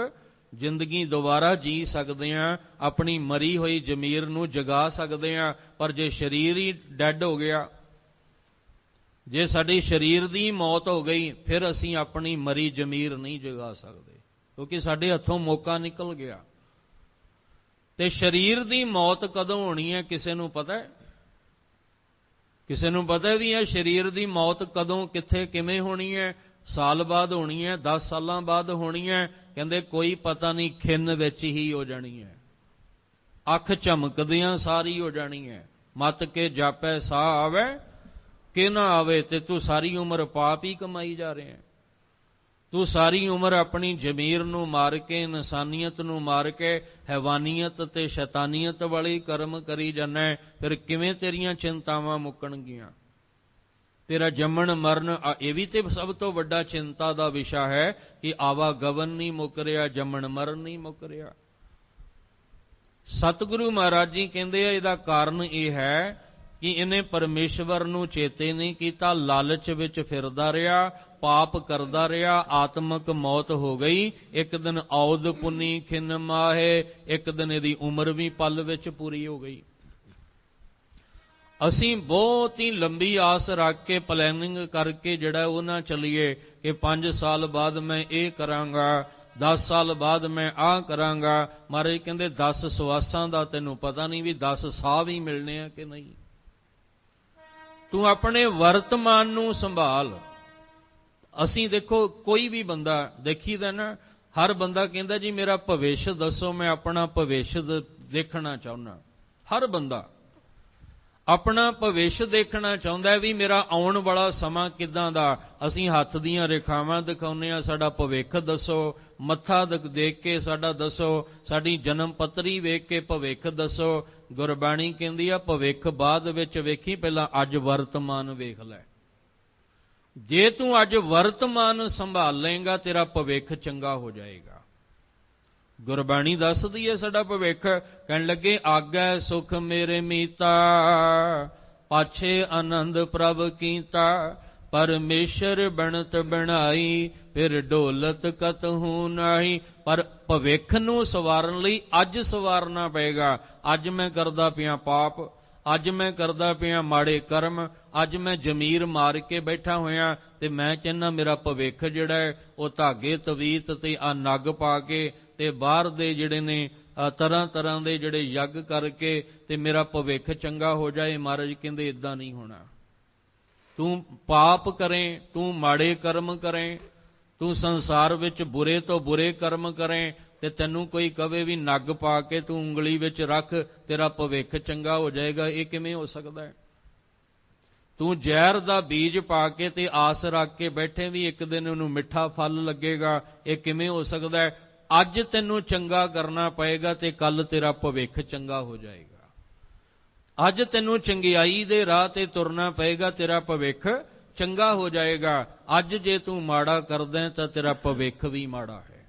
ਜ਼ਿੰਦਗੀ ਦੁਬਾਰਾ ਜੀ ਸਕਦੇ ਹਾਂ, ਆਪਣੀ ਮਰੀ ਹੋਈ ਜ਼ਮੀਰ ਨੂੰ ਜਗਾ ਸਕਦੇ ਹਾਂ। ਪਰ ਜੇ ਸਰੀਰ ਹੀ ਡੈਡ ਹੋ ਗਿਆ, ਜੇ ਸਾਡੀ ਸਰੀਰ ਦੀ ਮੌਤ ਹੋ ਗਈ, ਫਿਰ ਅਸੀਂ ਆਪਣੀ ਮਰੀ ਜ਼ਮੀਰ ਨਹੀਂ ਜਗਾ ਸਕਦੇ, ਕਿਉਂਕਿ ਸਾਡੇ ਹੱਥੋਂ ਮੌਕਾ ਨਿਕਲ ਗਿਆ। ਤੇ ਸਰੀਰ ਦੀ ਮੌਤ ਕਦੋਂ ਹੋਣੀ ਹੈ ਕਿਸੇ ਨੂੰ ਪਤਾ ਹੈ? ਕਿਸੇ ਨੂੰ ਪਤਾ ਵੀ ਹੈ ਸਰੀਰ ਦੀ ਮੌਤ ਕਦੋਂ, ਕਿੱਥੇ, ਕਿਵੇਂ ਹੋਣੀ ਹੈ? ਸਾਲ ਬਾਅਦ ਹੋਣੀ ਹੈ, 10 ਸਾਲਾਂ ਬਾਅਦ ਹੋਣੀ ਹੈ? ਕਹਿੰਦੇ ਕੋਈ ਪਤਾ ਨਹੀਂ, ਖਿੰਨ ਵਿੱਚ ਹੀ ਹੋ ਜਾਣੀ ਹੈ, ਅੱਖ ਝਮਕਦਿਆਂ ਸਾਰੀ ਹੋ ਜਾਣੀ ਹੈ। ਮਤ ਕੇ ਜਾਪੈ ਸਾਹ ਆਵੇ ਕਿ ਨਾ ਆਵੇ, ਤੇ ਤੂੰ ਸਾਰੀ ਉਮਰ ਪਾਪ ਹੀ ਕਮਾਈ ਜਾ ਰਿਹਾ। ਤੂੰ ਸਾਰੀ ਉਮਰ ਆਪਣੀ ਜ਼ਮੀਰ ਨੂੰ ਮਾਰ ਕੇ, ਇਨਸਾਨੀਅਤ ਨੂੰ ਮਾਰ ਕੇ, ਹੈਵਾਨੀਅਤ ਤੇ ਸ਼ੈਤਾਨੀਅਤ ਵਾਲੀ ਕਰਮ ਕਰੀ ਜਾਂਦਾ। ਫਿਰ ਕਿਵੇਂ ਤੇਰੀਆਂ ਚਿੰਤਾਵਾਂ ਮੁੱਕਣਗੀਆਂ? ਤੇਰਾ ਜੰਮਣ ਮਰਨ, ਇਹ ਵੀ ਤੇ ਸਭ ਤੋਂ ਵੱਡਾ ਚਿੰਤਾ ਦਾ ਵਿਸ਼ਾ ਹੈ ਕਿ ਆਵਾਗਮਨ ਨਹੀਂ ਮੁੱਕ ਰਿਹਾ, ਜੰਮਣ ਮਰਨ ਨਹੀਂ ਮੁੱਕ ਰਿਹਾ। ਸਤਿਗੁਰੂ ਮਹਾਰਾਜ ਜੀ ਕਹਿੰਦੇ ਆ ਇਹਦਾ ਕਾਰਨ ਇਹ ਹੈ ਕਿ ਇਹਨੇ ਪਰਮੇਸ਼ਵਰ ਨੂੰ ਚੇਤੇ ਨਹੀਂ ਕੀਤਾ, ਲਾਲਚ ਵਿੱਚ ਫਿਰਦਾ ਰਿਹਾ, ਪਾਪ ਕਰਦਾ ਰਿਹਾ, ਆਤਮਿਕ ਮੌਤ ਹੋ ਗਈ। ਇੱਕ ਦਿਨ ਔਦ ਪੁੰਨੀ ਖਿਨ ਮਾਹੇ, ਇੱਕ ਦਿਨ ਇਹਦੀ ਉਮਰ ਵੀ ਪਲ ਵਿੱਚ ਪੂਰੀ ਹੋ ਗਈ। ਅਸੀਂ ਬਹੁਤ ਹੀ ਲੰਬੀ ਆਸ ਰੱਖ ਕੇ ਪਲੈਨਿੰਗ ਕਰਕੇ ਜਿਹੜਾ ਉਹ ਨਾ ਚੱਲੀਏ ਕਿ 5 ਸਾਲ ਬਾਅਦ ਮੈਂ ਇਹ ਕਰਾਂਗਾ, 10 ਸਾਲ ਬਾਅਦ ਮੈਂ ਆਹ ਕਰਾਂਗਾ। ਮਹਾਰਾਜ ਕਹਿੰਦੇ 10 ਸਵਾਸਾਂ ਦਾ ਤੈਨੂੰ ਪਤਾ ਨਹੀਂ ਵੀ 10 ਸਾਹ ਵੀ ਮਿਲਣੇ ਆ ਕਿ ਨਹੀਂ। ਤੂੰ ਆਪਣੇ ਵਰਤਮਾਨ ਨੂੰ ਸੰਭਾਲ। ਅਸੀਂ ਦੇਖੋ ਕੋਈ ਵੀ ਬੰਦਾ ਦੇਖੀਦਾ ਨਾ, ਹਰ ਬੰਦਾ ਕਹਿੰਦਾ ਜੀ ਮੇਰਾ ਭਵਿੱਖ ਦੱਸੋ, ਮੈਂ ਆਪਣਾ ਭਵਿੱਖ ਦੇਖਣਾ ਚਾਹੁੰਦਾ। ਹਰ ਬੰਦਾ ਆਪਣਾ ਭਵਿੱਖ ਦੇਖਣਾ ਚਾਹੁੰਦਾ ਵੀ ਮੇਰਾ ਆਉਣ ਵਾਲਾ ਸਮਾਂ ਕਿੱਦਾਂ ਦਾ। ਅਸੀਂ ਹੱਥ ਦੀਆਂ ਰੇਖਾਵਾਂ ਦਿਖਾਉਂਦੇ ਹਾਂ, ਸਾਡਾ ਭਵਿੱਖ ਦੱਸੋ, ਮੱਥਾ ਦੇਖ ਕੇ ਸਾਡਾ ਦੱਸੋ, ਸਾਡੀ ਜਨਮ ਪੱਤਰੀ ਵੇਖ ਕੇ ਭਵਿੱਖ ਦੱਸੋ। ਗੁਰਬਾਣੀ ਕਹਿੰਦੀ ਆ ਭਵਿੱਖ ਬਾਅਦ ਵਿੱਚ ਵੇਖੀ, ਪਹਿਲਾਂ ਅੱਜ ਵਰਤਮਾਨ ਵੇਖ ਲੈ। ਜੇ ਤੂੰ ਅੱਜ ਵਰਤਮਾਨ ਸੰਭਾਲ ਲਏਗਾ ਤੇਰਾ ਭਵਿੱਖ ਚੰਗਾ ਹੋ ਜਾਏਗਾ। ਗੁਰਬਾਣੀ ਦੱਸਦੀ ਹੈ ਸਾਡਾ ਭਵਿੱਖ। ਕਹਿਣ ਲੱਗੇ ਆਗੈ ਸੁਖ ਮੇਰੇ ਮੀਤਾ, ਪਾਛੇ ਆਨੰਦ ਪ੍ਰਭ ਕੀਤਾ, ਪਰਮੇਸ਼ਰ ਬਣਤ ਬਣਾਈ, ਫਿਰ ਢੋਲਤ ਕਤਹੂ ਨਾਹੀ। ਪਰ ਭਵਿੱਖ ਨੂੰ ਸਵਾਰਨ ਲਈ ਅੱਜ ਸਵਾਰਨਾ ਪਏਗਾ। ਅੱਜ ਮੈਂ ਕਰਦਾ ਪਿਆ ਪਾਪ, ਅੱਜ ਮੈਂ ਕਰਦਾ ਪਿਆ ਮਾੜੇ ਕਰਮ, ਅੱਜ ਮੈਂ ਜ਼ਮੀਰ ਮਾਰ ਕੇ ਬੈਠਾ ਹੋਇਆ, ਤੇ ਮੈਂ ਕਹਿੰਦਾ ਮੇਰਾ ਭਵਿੱਖ ਜਿਹੜਾ ਹੈ ਉਹ ਧਾਗੇ ਤਵੀਤ ਤੇ ਆ ਨਗ ਪਾ ਕੇ ਤੇ ਬਾਹਰ ਦੇ ਜਿਹੜੇ ਨੇ ਤਰ੍ਹਾਂ ਤਰ੍ਹਾਂ ਦੇ ਜਿਹੜੇ ਯੱਗ ਕਰਕੇ ਤੇ ਮੇਰਾ ਭਵਿੱਖ ਚੰਗਾ ਹੋ ਜਾਏ। ਮਹਾਰਾਜ ਕਹਿੰਦੇ ਇਦਾਂ ਨਹੀਂ ਹੋਣਾ। ਤੂੰ ਪਾਪ ਕਰੇ, ਤੂੰ ਮਾੜੇ ਕਰਮ ਕਰੇ, ਤੂੰ ਸੰਸਾਰ ਵਿੱਚ ਬੁਰੇ ਤੋਂ ਬੁਰੇ ਕਰਮ ਕਰੇ, ਤੇ ਤੈਨੂੰ ਕੋਈ ਕਵੇ ਵੀ ਨਗ ਪਾ ਕੇ ਤੂੰ ਉਂਗਲੀ ਵਿੱਚ ਰੱਖ, ਤੇਰਾ ਭਵਿੱਖ ਚੰਗਾ ਹੋ ਜਾਏਗਾ। ਇਹ ਕਿਵੇਂ ਹੋ ਸਕਦਾ ਹੈ? ਤੂੰ ਜ਼ਹਿਰ ਦਾ ਬੀਜ ਪਾ ਕੇ ਤੇ ਆਸ ਰੱਖ ਕੇ ਬੈਠੇ ਵੀ ਇੱਕ ਦਿਨ ਉਹਨੂੰ ਮਿੱਠਾ ਫਲ ਲੱਗੇਗਾ। ਇਹ ਕਿਵੇਂ ਹੋ ਸਕਦਾ ਹੈ? ਅੱਜ ਤੈਨੂੰ ਚੰਗਾ ਕਰਨਾ ਪਏਗਾ ਤੇ ਕੱਲ ਤੇਰਾ ਭਵਿੱਖ ਚੰਗਾ ਹੋ ਜਾਏਗਾ। ਅੱਜ ਤੈਨੂੰ ਚੰਗਿਆਈ ਦੇ ਰਾਹ ਤੇ ਤੁਰਨਾ ਪਏਗਾ, ਤੇਰਾ ਭਵਿੱਖ ਚੰਗਾ ਹੋ ਜਾਏਗਾ। ਅੱਜ ਜੇ ਤੂੰ ਮਾੜਾ ਕਰਦਾ ਤਾਂ ਤੇਰਾ ਭਵਿੱਖ ਵੀ ਮਾੜਾ ਹੈ।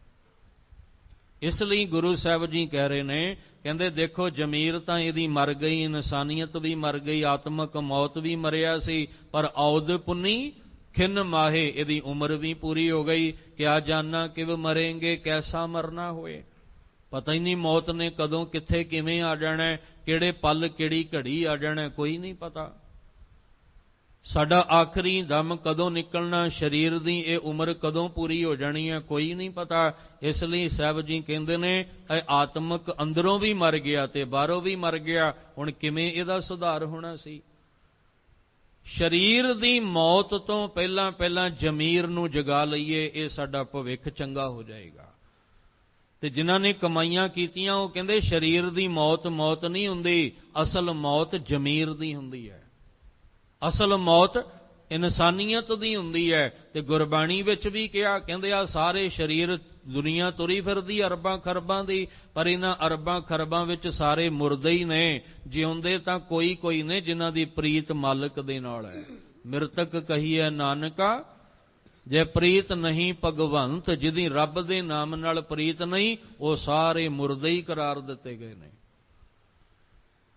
ਇਸ ਲਈ ਗੁਰੂ ਸਾਹਿਬ ਜੀ ਕਹਿ ਰਹੇ ਨੇ, ਕਹਿੰਦੇ ਦੇਖੋ ਜ਼ਮੀਰ ਤਾਂ ਇਹਦੀ ਮਰ ਗਈ, ਇਨਸਾਨੀਅਤ ਵੀ ਮਰ ਗਈ, ਆਤਮਕ ਮੌਤ ਵੀ ਮਰਿਆ ਸੀ, ਪਰ ਔਦ ਪੁੰਨੀ ਖਿੰਨ ਮਾਹੇ, ਇਹਦੀ ਉਮਰ ਵੀ ਪੂਰੀ ਹੋ ਗਈ। ਕਿਆ ਜਾਨਾ ਕਿਵ ਮਰੇਂਗੇ, ਕੈਸਾ ਮਰਨਾ ਹੋਏ। ਪਤਾ ਹੀ ਨਹੀਂ ਮੌਤ ਨੇ ਕਦੋਂ ਕਿੱਥੇ ਕਿਵੇਂ ਆ ਜਾਣਾ, ਕਿਹੜੇ ਪਲ ਕਿਹੜੀ ਘੜੀ ਆ ਜਾਣਾ, ਕੋਈ ਨਹੀਂ ਪਤਾ। ਸਾਡਾ ਆਖਰੀ ਦਮ ਕਦੋਂ ਨਿਕਲਣਾ, ਸਰੀਰ ਦੀ ਇਹ ਉਮਰ ਕਦੋਂ ਪੂਰੀ ਹੋ ਜਾਣੀ ਹੈ, ਕੋਈ ਨਹੀਂ ਪਤਾ। ਇਸ ਲਈ ਸਾਹਿਬ ਜੀ ਕਹਿੰਦੇ ਨੇ ਇਹ ਆਤਮਕ ਅੰਦਰੋਂ ਵੀ ਮਰ ਗਿਆ ਤੇ ਬਾਹਰੋਂ ਵੀ ਮਰ ਗਿਆ। ਹੁਣ ਕਿਵੇਂ ਇਹਦਾ ਸੁਧਾਰ ਹੋਣਾ ਸੀ? ਸਰੀਰ ਦੀ ਮੌਤ ਤੋਂ ਪਹਿਲਾਂ ਪਹਿਲਾਂ ਜ਼ਮੀਰ ਨੂੰ ਜਗਾ ਲਈਏ, ਇਹ ਸਾਡਾ ਭਵਿੱਖ ਚੰਗਾ ਹੋ ਜਾਏਗਾ। ਤੇ ਜਿਨ੍ਹਾਂ ਨੇ ਕਮਾਈਆਂ ਕੀਤੀਆਂ ਉਹ ਕਹਿੰਦੇ ਸਰੀਰ ਦੀ ਮੌਤ ਮੌਤ ਨਹੀਂ ਹੁੰਦੀ, ਅਸਲ ਮੌਤ ਜ਼ਮੀਰ ਦੀ ਹੁੰਦੀ ਹੈ, ਅਸਲ ਮੌਤ ਇਨਸਾਨੀਅਤ ਦੀ ਹੁੰਦੀ ਹੈ। ਤੇ ਗੁਰਬਾਣੀ ਵਿੱਚ ਵੀ ਕਿਹਾ, ਕਹਿੰਦੇ ਆ ਸਾਰੇ ਸਰੀਰ ਦੁਨੀਆ ਤੁਰੀ ਫਿਰਦੀ ਅਰਬਾਂ ਖਰਬਾਂ ਦੀ, ਪਰ ਇਹਨਾਂ ਅਰਬਾਂ ਖਰਬਾਂ ਵਿੱਚ ਸਾਰੇ ਮੁਰਦੇ ਹੀ ਨੇ, ਜਿਉਂਦੇ ਤਾਂ ਕੋਈ ਕੋਈ ਨੇ ਜਿਨ੍ਹਾਂ ਦੀ ਪ੍ਰੀਤ ਮਾਲਕ ਦੇ ਨਾਲ ਹੈ। ਮਿਰਤਕ ਕਹੀਏ ਨਾਨਕਾ, ਜੇ ਪ੍ਰੀਤ ਨਹੀਂ ਭਗਵੰਤ, ਜਿਹਦੀ ਰੱਬ ਦੇ ਨਾਮ ਨਾਲ ਪ੍ਰੀਤ ਨਹੀਂ, ਉਹ ਸਾਰੇ ਮੁਰਦੇ ਹੀ ਕਰਾਰ ਦਿੱਤੇ ਗਏ ਨੇ।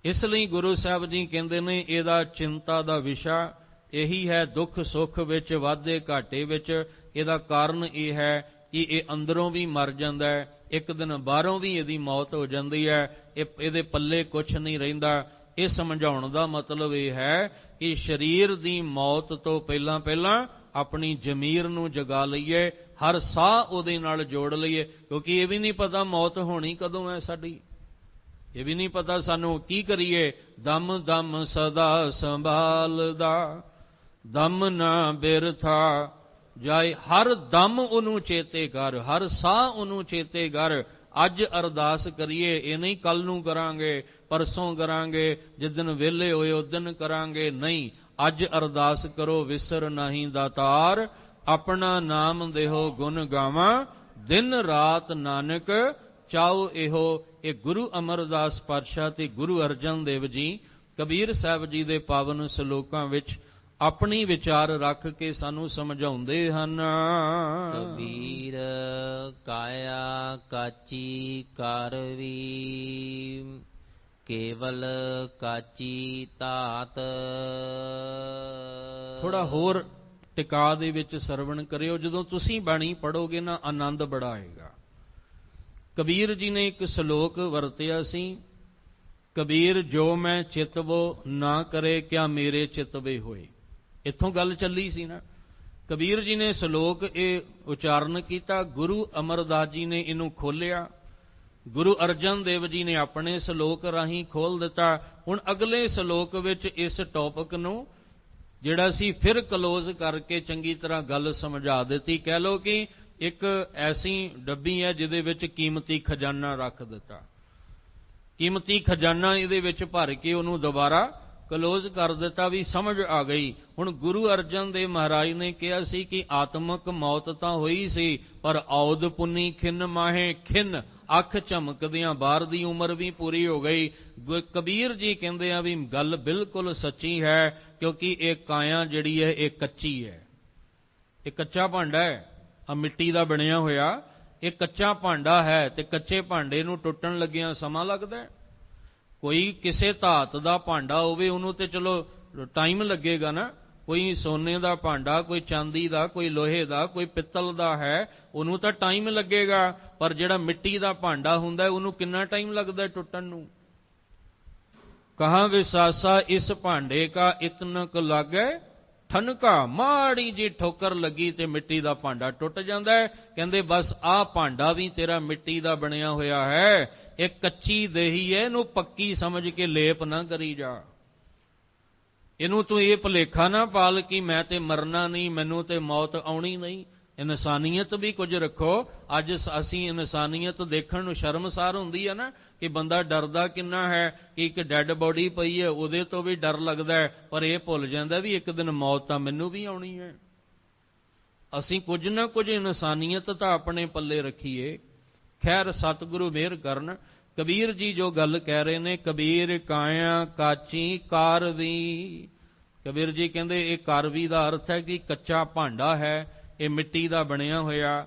ਇਸ ਲਈ ਗੁਰੂ ਸਾਹਿਬ ਜੀ ਕਹਿੰਦੇ ਨੇ ਇਹਦਾ ਚਿੰਤਾ ਦਾ ਵਿਸ਼ਾ ਇਹੀ ਹੈ। ਦੁੱਖ ਸੁੱਖ ਵਿੱਚ, ਵਾਧੇ ਘਾਟੇ ਵਿੱਚ ਇਹਦਾ ਕਾਰਨ ਇਹ ਹੈ ਕਿ ਇਹ ਅੰਦਰੋਂ ਵੀ ਮਰ ਜਾਂਦਾ ਹੈ, ਇੱਕ ਦਿਨ ਬਾਹਰੋਂ ਵੀ ਇਹਦੀ ਮੌਤ ਹੋ ਜਾਂਦੀ ਹੈ। ਇਹਦੇ ਪੱਲੇ ਕੁਛ ਨਹੀਂ ਰਹਿੰਦਾ। ਇਹ ਸਮਝਾਉਣ ਦਾ ਮਤਲਬ ਇਹ ਹੈ ਕਿ ਸਰੀਰ ਦੀ ਮੌਤ ਤੋਂ ਪਹਿਲਾਂ ਪਹਿਲਾਂ ਆਪਣੀ ਜ਼ਮੀਰ ਨੂੰ ਜਗਾ ਲਈਏ, ਹਰ ਸਾਹ ਉਹਦੇ ਨਾਲ ਜੋੜ ਲਈਏ, ਕਿਉਂਕਿ ਇਹ ਵੀ ਨਹੀਂ ਪਤਾ ਮੌਤ ਹੋਣੀ ਕਦੋਂ ਹੈ ਸਾਡੀ, ਇਹ ਵੀ ਨਹੀਂ ਪਤਾ ਸਾਨੂੰ। ਕੀ ਕਰੀਏ? ਦਮ ਦਮ ਸਦਾ ਸੰਭਾਲਦਾ, ਦਮ ਨਾ ਬਿਰਥਾ ਜਾਏ। ਹਰ ਦਮ ਉਹਨੂੰ ਚੇਤੇ ਕਰ, ਹਰ ਸਾਹ ਉਹਨੂੰ ਚੇਤੇ ਕਰ। ਅੱਜ ਅਰਦਾਸ ਕਰੀਏ, ਇਹ ਨਹੀਂ ਕੱਲ ਨੂੰ ਕਰਾਂਗੇ, ਪਰਸੋਂ ਕਰਾਂਗੇ, ਜਿੱਦਣ ਵਿਹਲੇ ਹੋਏ ਉਦਣ ਕਰਾਂਗੇ, ਨਹੀਂ। ਅੱਜ ਅਰਦਾਸ ਕਰੋ, ਵਿਸਰ ਨਹੀਂ ਦਾਤਾਰ, ਆਪਣਾ ਨਾਮ ਦੇਹੋ ਗੁਣ ਗਾਵਾਂ, ਦਿਨ ਰਾਤ ਨਾਨਕ ਚਾਓ ਇਹੋ। ਇਹ ਗੁਰੂ ਅਮਰਦਾਸ ਪਾਤਸ਼ਾਹ ਤੇ ਗੁਰੂ ਅਰਜਨ ਦੇਵ ਜੀ ਕਬੀਰ ਸਾਹਿਬ ਜੀ ਦੇ ਪਾਵਨ ਸ਼ਲੋਕਾਂ ਵਿੱਚ ਆਪਣੀ ਵਿਚਾਰ ਰੱਖ ਕੇ ਸਾਨੂੰ ਸਮਝਾਉਂਦੇ ਹਨ। ਕਬੀਰ ਕਾਇਆ ਕਾਚੀ ਕਰਵੀ, ਕੇਵਲ ਕਾਚੀ ਧਾਤ। ਥੋੜਾ ਹੋਰ ਟਿਕਾ ਦੇ ਵਿੱਚ ਸਰਵਣ ਕਰਿਓ। ਜਦੋਂ ਤੁਸੀਂ ਬਾਣੀ ਪੜੋਗੇ ਨਾ, ਆਨੰਦ ਬੜਾ ਆਏਗਾ। ਕਬੀਰ ਜੀ ਨੇ ਇੱਕ ਸ਼ਲੋਕ ਵਰਤਿਆ ਸੀ, ਕਬੀਰ ਜੋ ਮੈਂ ਚਿਤਵੋ ਨਾ ਕਰੇ, ਕਿਆ ਮੇਰੇ ਚਿਤਵੇ ਹੋਏ। ਇੱਥੋਂ ਗੱਲ ਚੱਲੀ ਸੀ ਨਾ। ਕਬੀਰ ਜੀ ਨੇ ਸ਼ਲੋਕ ਇਹ ਉਚਾਰਨ ਕੀਤਾ, ਗੁਰੂ ਅਮਰਦਾਸ ਜੀ ਨੇ ਇਹਨੂੰ ਖੋਲਿਆ, ਗੁਰੂ ਅਰਜਨ ਦੇਵ ਜੀ ਨੇ ਆਪਣੇ ਸ਼ਲੋਕ ਰਾਹੀਂ ਖੋਲ ਦਿੱਤਾ। ਹੁਣ ਅਗਲੇ ਸ਼ਲੋਕ ਵਿੱਚ ਇਸ ਟੌਪਿਕ ਨੂੰ ਜਿਹੜਾ ਸੀ ਫਿਰ ਕਲੋਜ਼ ਕਰਕੇ ਚੰਗੀ ਤਰ੍ਹਾਂ ਗੱਲ ਸਮਝਾ ਦਿੱਤੀ। ਕਹਿ ਲਓ ਕਿ ਇੱਕ ਐਸੀ ਡੱਬੀ ਹੈ ਜਿਹਦੇ ਵਿੱਚ ਕੀਮਤੀ ਖਜ਼ਾਨਾ ਰੱਖ ਦਿੱਤਾ, ਕੀਮਤੀ ਖਜ਼ਾਨਾ ਇਹਦੇ ਵਿੱਚ ਭਰ ਕੇ ਉਹਨੂੰ ਦੁਬਾਰਾ ਕਲੋਜ਼ ਕਰ ਦਿੱਤਾ, ਵੀ ਸਮਝ ਆ ਗਈ। ਹੁਣ ਗੁਰੂ ਅਰਜਨ ਦੇਵ ਮਹਾਰਾਜ ਨੇ ਕਿਹਾ ਸੀ ਕਿ ਆਤਮਕ ਮੌਤ ਤਾਂ ਹੋਈ ਸੀ, ਪਰ ਔਦ ਪੁੰਨੀ ਖਿੰਨ ਮਾਹੇ, ਖਿੰਨ ਅੱਖ ਝਮਕਦਿਆਂ ਬਾਹਰ ਦੀ ਉਮਰ ਵੀ ਪੂਰੀ ਹੋ ਗਈ। ਕਬੀਰ ਜੀ ਕਹਿੰਦੇ ਆ ਵੀ ਗੱਲ ਬਿਲਕੁਲ ਸੱਚੀ ਹੈ, ਕਿਉਂਕਿ ਇਹ ਕਾਇਆ ਜਿਹੜੀ ਹੈ ਇਹ ਕੱਚੀ ਹੈ, ਇਹ ਕੱਚਾ ਭਾਂਡਾ ਹੈ, ਆ ਮਿੱਟੀ ਦਾ ਬਣਿਆ ਹੋਇਆ ਇਹ ਕੱਚਾ ਭਾਂਡਾ ਹੈ, ਤੇ ਕੱਚੇ ਭਾਂਡੇ ਨੂੰ ਟੁੱਟਣ ਲੱਗਿਆਂ ਸਮਾਂ ਲੱਗਦਾ ਹੈ। ਕੋਈ ਕਿਸੇ ਧਾਤ ਦਾ ਭਾਂਡਾ ਹੋਵੇ ਉਹਨੂੰ ਤੇ ਚਲੋ ਟਾਈਮ ਲੱਗੇਗਾ ਨਾ, ਕੋਈ ਸੋਨੇ ਦਾ ਭਾਂਡਾ, ਕੋਈ ਚਾਂਦੀ ਦਾ, ਕੋਈ ਲੋਹੇ ਦਾ, ਕੋਈ ਪਿੱਤਲ ਦਾ ਹੈ, ਉਹਨੂੰ ਤਾਂ ਟਾਈਮ ਲੱਗੇਗਾ, ਪਰ ਜਿਹੜਾ ਮਿੱਟੀ ਦਾ ਭਾਂਡਾ ਹੁੰਦਾ ਉਹਨੂੰ ਕਿੰਨਾ ਟਾਈਮ ਲੱਗਦਾ ਟੁੱਟਣ ਨੂੰ। ਕਹਾਂ ਵਿਸਾਸਾ ਇਸ ਭਾਂਡੇ ਕਾ ਇਤਨਾ ਕੁ ਲਾਗੈ ਠਨਕਾ, ਮਾੜੀ ਜੀ ਠੋਕਰ ਲੱਗੀ ਤੇ ਮਿੱਟੀ ਦਾ ਭਾਂਡਾ ਟੁੱਟ ਜਾਂਦਾ ਹੈ। ਕਹਿੰਦੇ ਬਸ ਆਹ ਭਾਂਡਾ ਵੀ ਤੇਰਾ ਮਿੱਟੀ ਦਾ ਬਣਿਆ ਹੋਇਆ ਹੈ, ਇਹ ਕੱਚੀ ਦੇਹੀ ਹੈ, ਇਹਨੂੰ ਪੱਕੀ ਸਮਝ ਕੇ ਲੇਪ ਨਾ ਕਰੀ ਜਾ। ਇਹਨੂੰ ਤੂੰ ਇਹ ਭੁਲੇਖਾ ਨਾ ਪਾਲ ਕਿ ਮੈਂ ਤੇ ਮਰਨਾ ਨਹੀਂ, ਮੈਨੂੰ ਤੇ ਮੌਤ ਆਉਣੀ ਨਹੀਂ। ਇਨਸਾਨੀਅਤ ਵੀ ਕੁਝ ਰੱਖੋ। ਅੱਜ ਅਸੀਂ ਇਨਸਾਨੀਅਤ ਦੇਖਣ ਨੂੰ ਸ਼ਰਮਸਾਰ ਹੁੰਦੀ ਹੈ ਨਾ, ਕਿ ਬੰਦਾ ਡਰਦਾ ਕਿੰਨਾ ਹੈ ਕਿ ਇੱਕ ਡੈੱਡ ਬੋਡੀ ਪਈ ਹੈ ਉਹਦੇ ਤੋਂ ਵੀ ਡਰ ਲੱਗਦਾ ਹੈ, ਪਰ ਇਹ ਭੁੱਲ ਜਾਂਦਾ ਵੀ ਇੱਕ ਦਿਨ ਮੌਤ ਤਾਂ ਮੈਨੂੰ ਵੀ ਆਉਣੀ ਹੈ। ਅਸੀਂ ਕੁਝ ਨਾ ਕੁਝ ਇਨਸਾਨੀਅਤ ਤਾਂ ਆਪਣੇ ਪੱਲੇ ਰੱਖੀਏ। ਖੈਰ ਸਤਿਗੁਰੂ ਮਿਹਰ ਕਰਨ। ਕਬੀਰ ਜੀ ਜੋ ਗੱਲ ਕਹਿ ਰਹੇ ਨੇ, ਕਬੀਰ ਕਾਇਆ ਕਾਚੀ ਕਾਰਵੀ। ਕਬੀਰ ਜੀ ਕਹਿੰਦੇ ਇਹ ਕਾਰਵੀ ਦਾ ਅਰਥ ਹੈ ਕਿ ਕੱਚਾ ਭਾਂਡਾ ਹੈ, ਇਹ ਮਿੱਟੀ ਦਾ ਬਣਿਆ ਹੋਇਆ।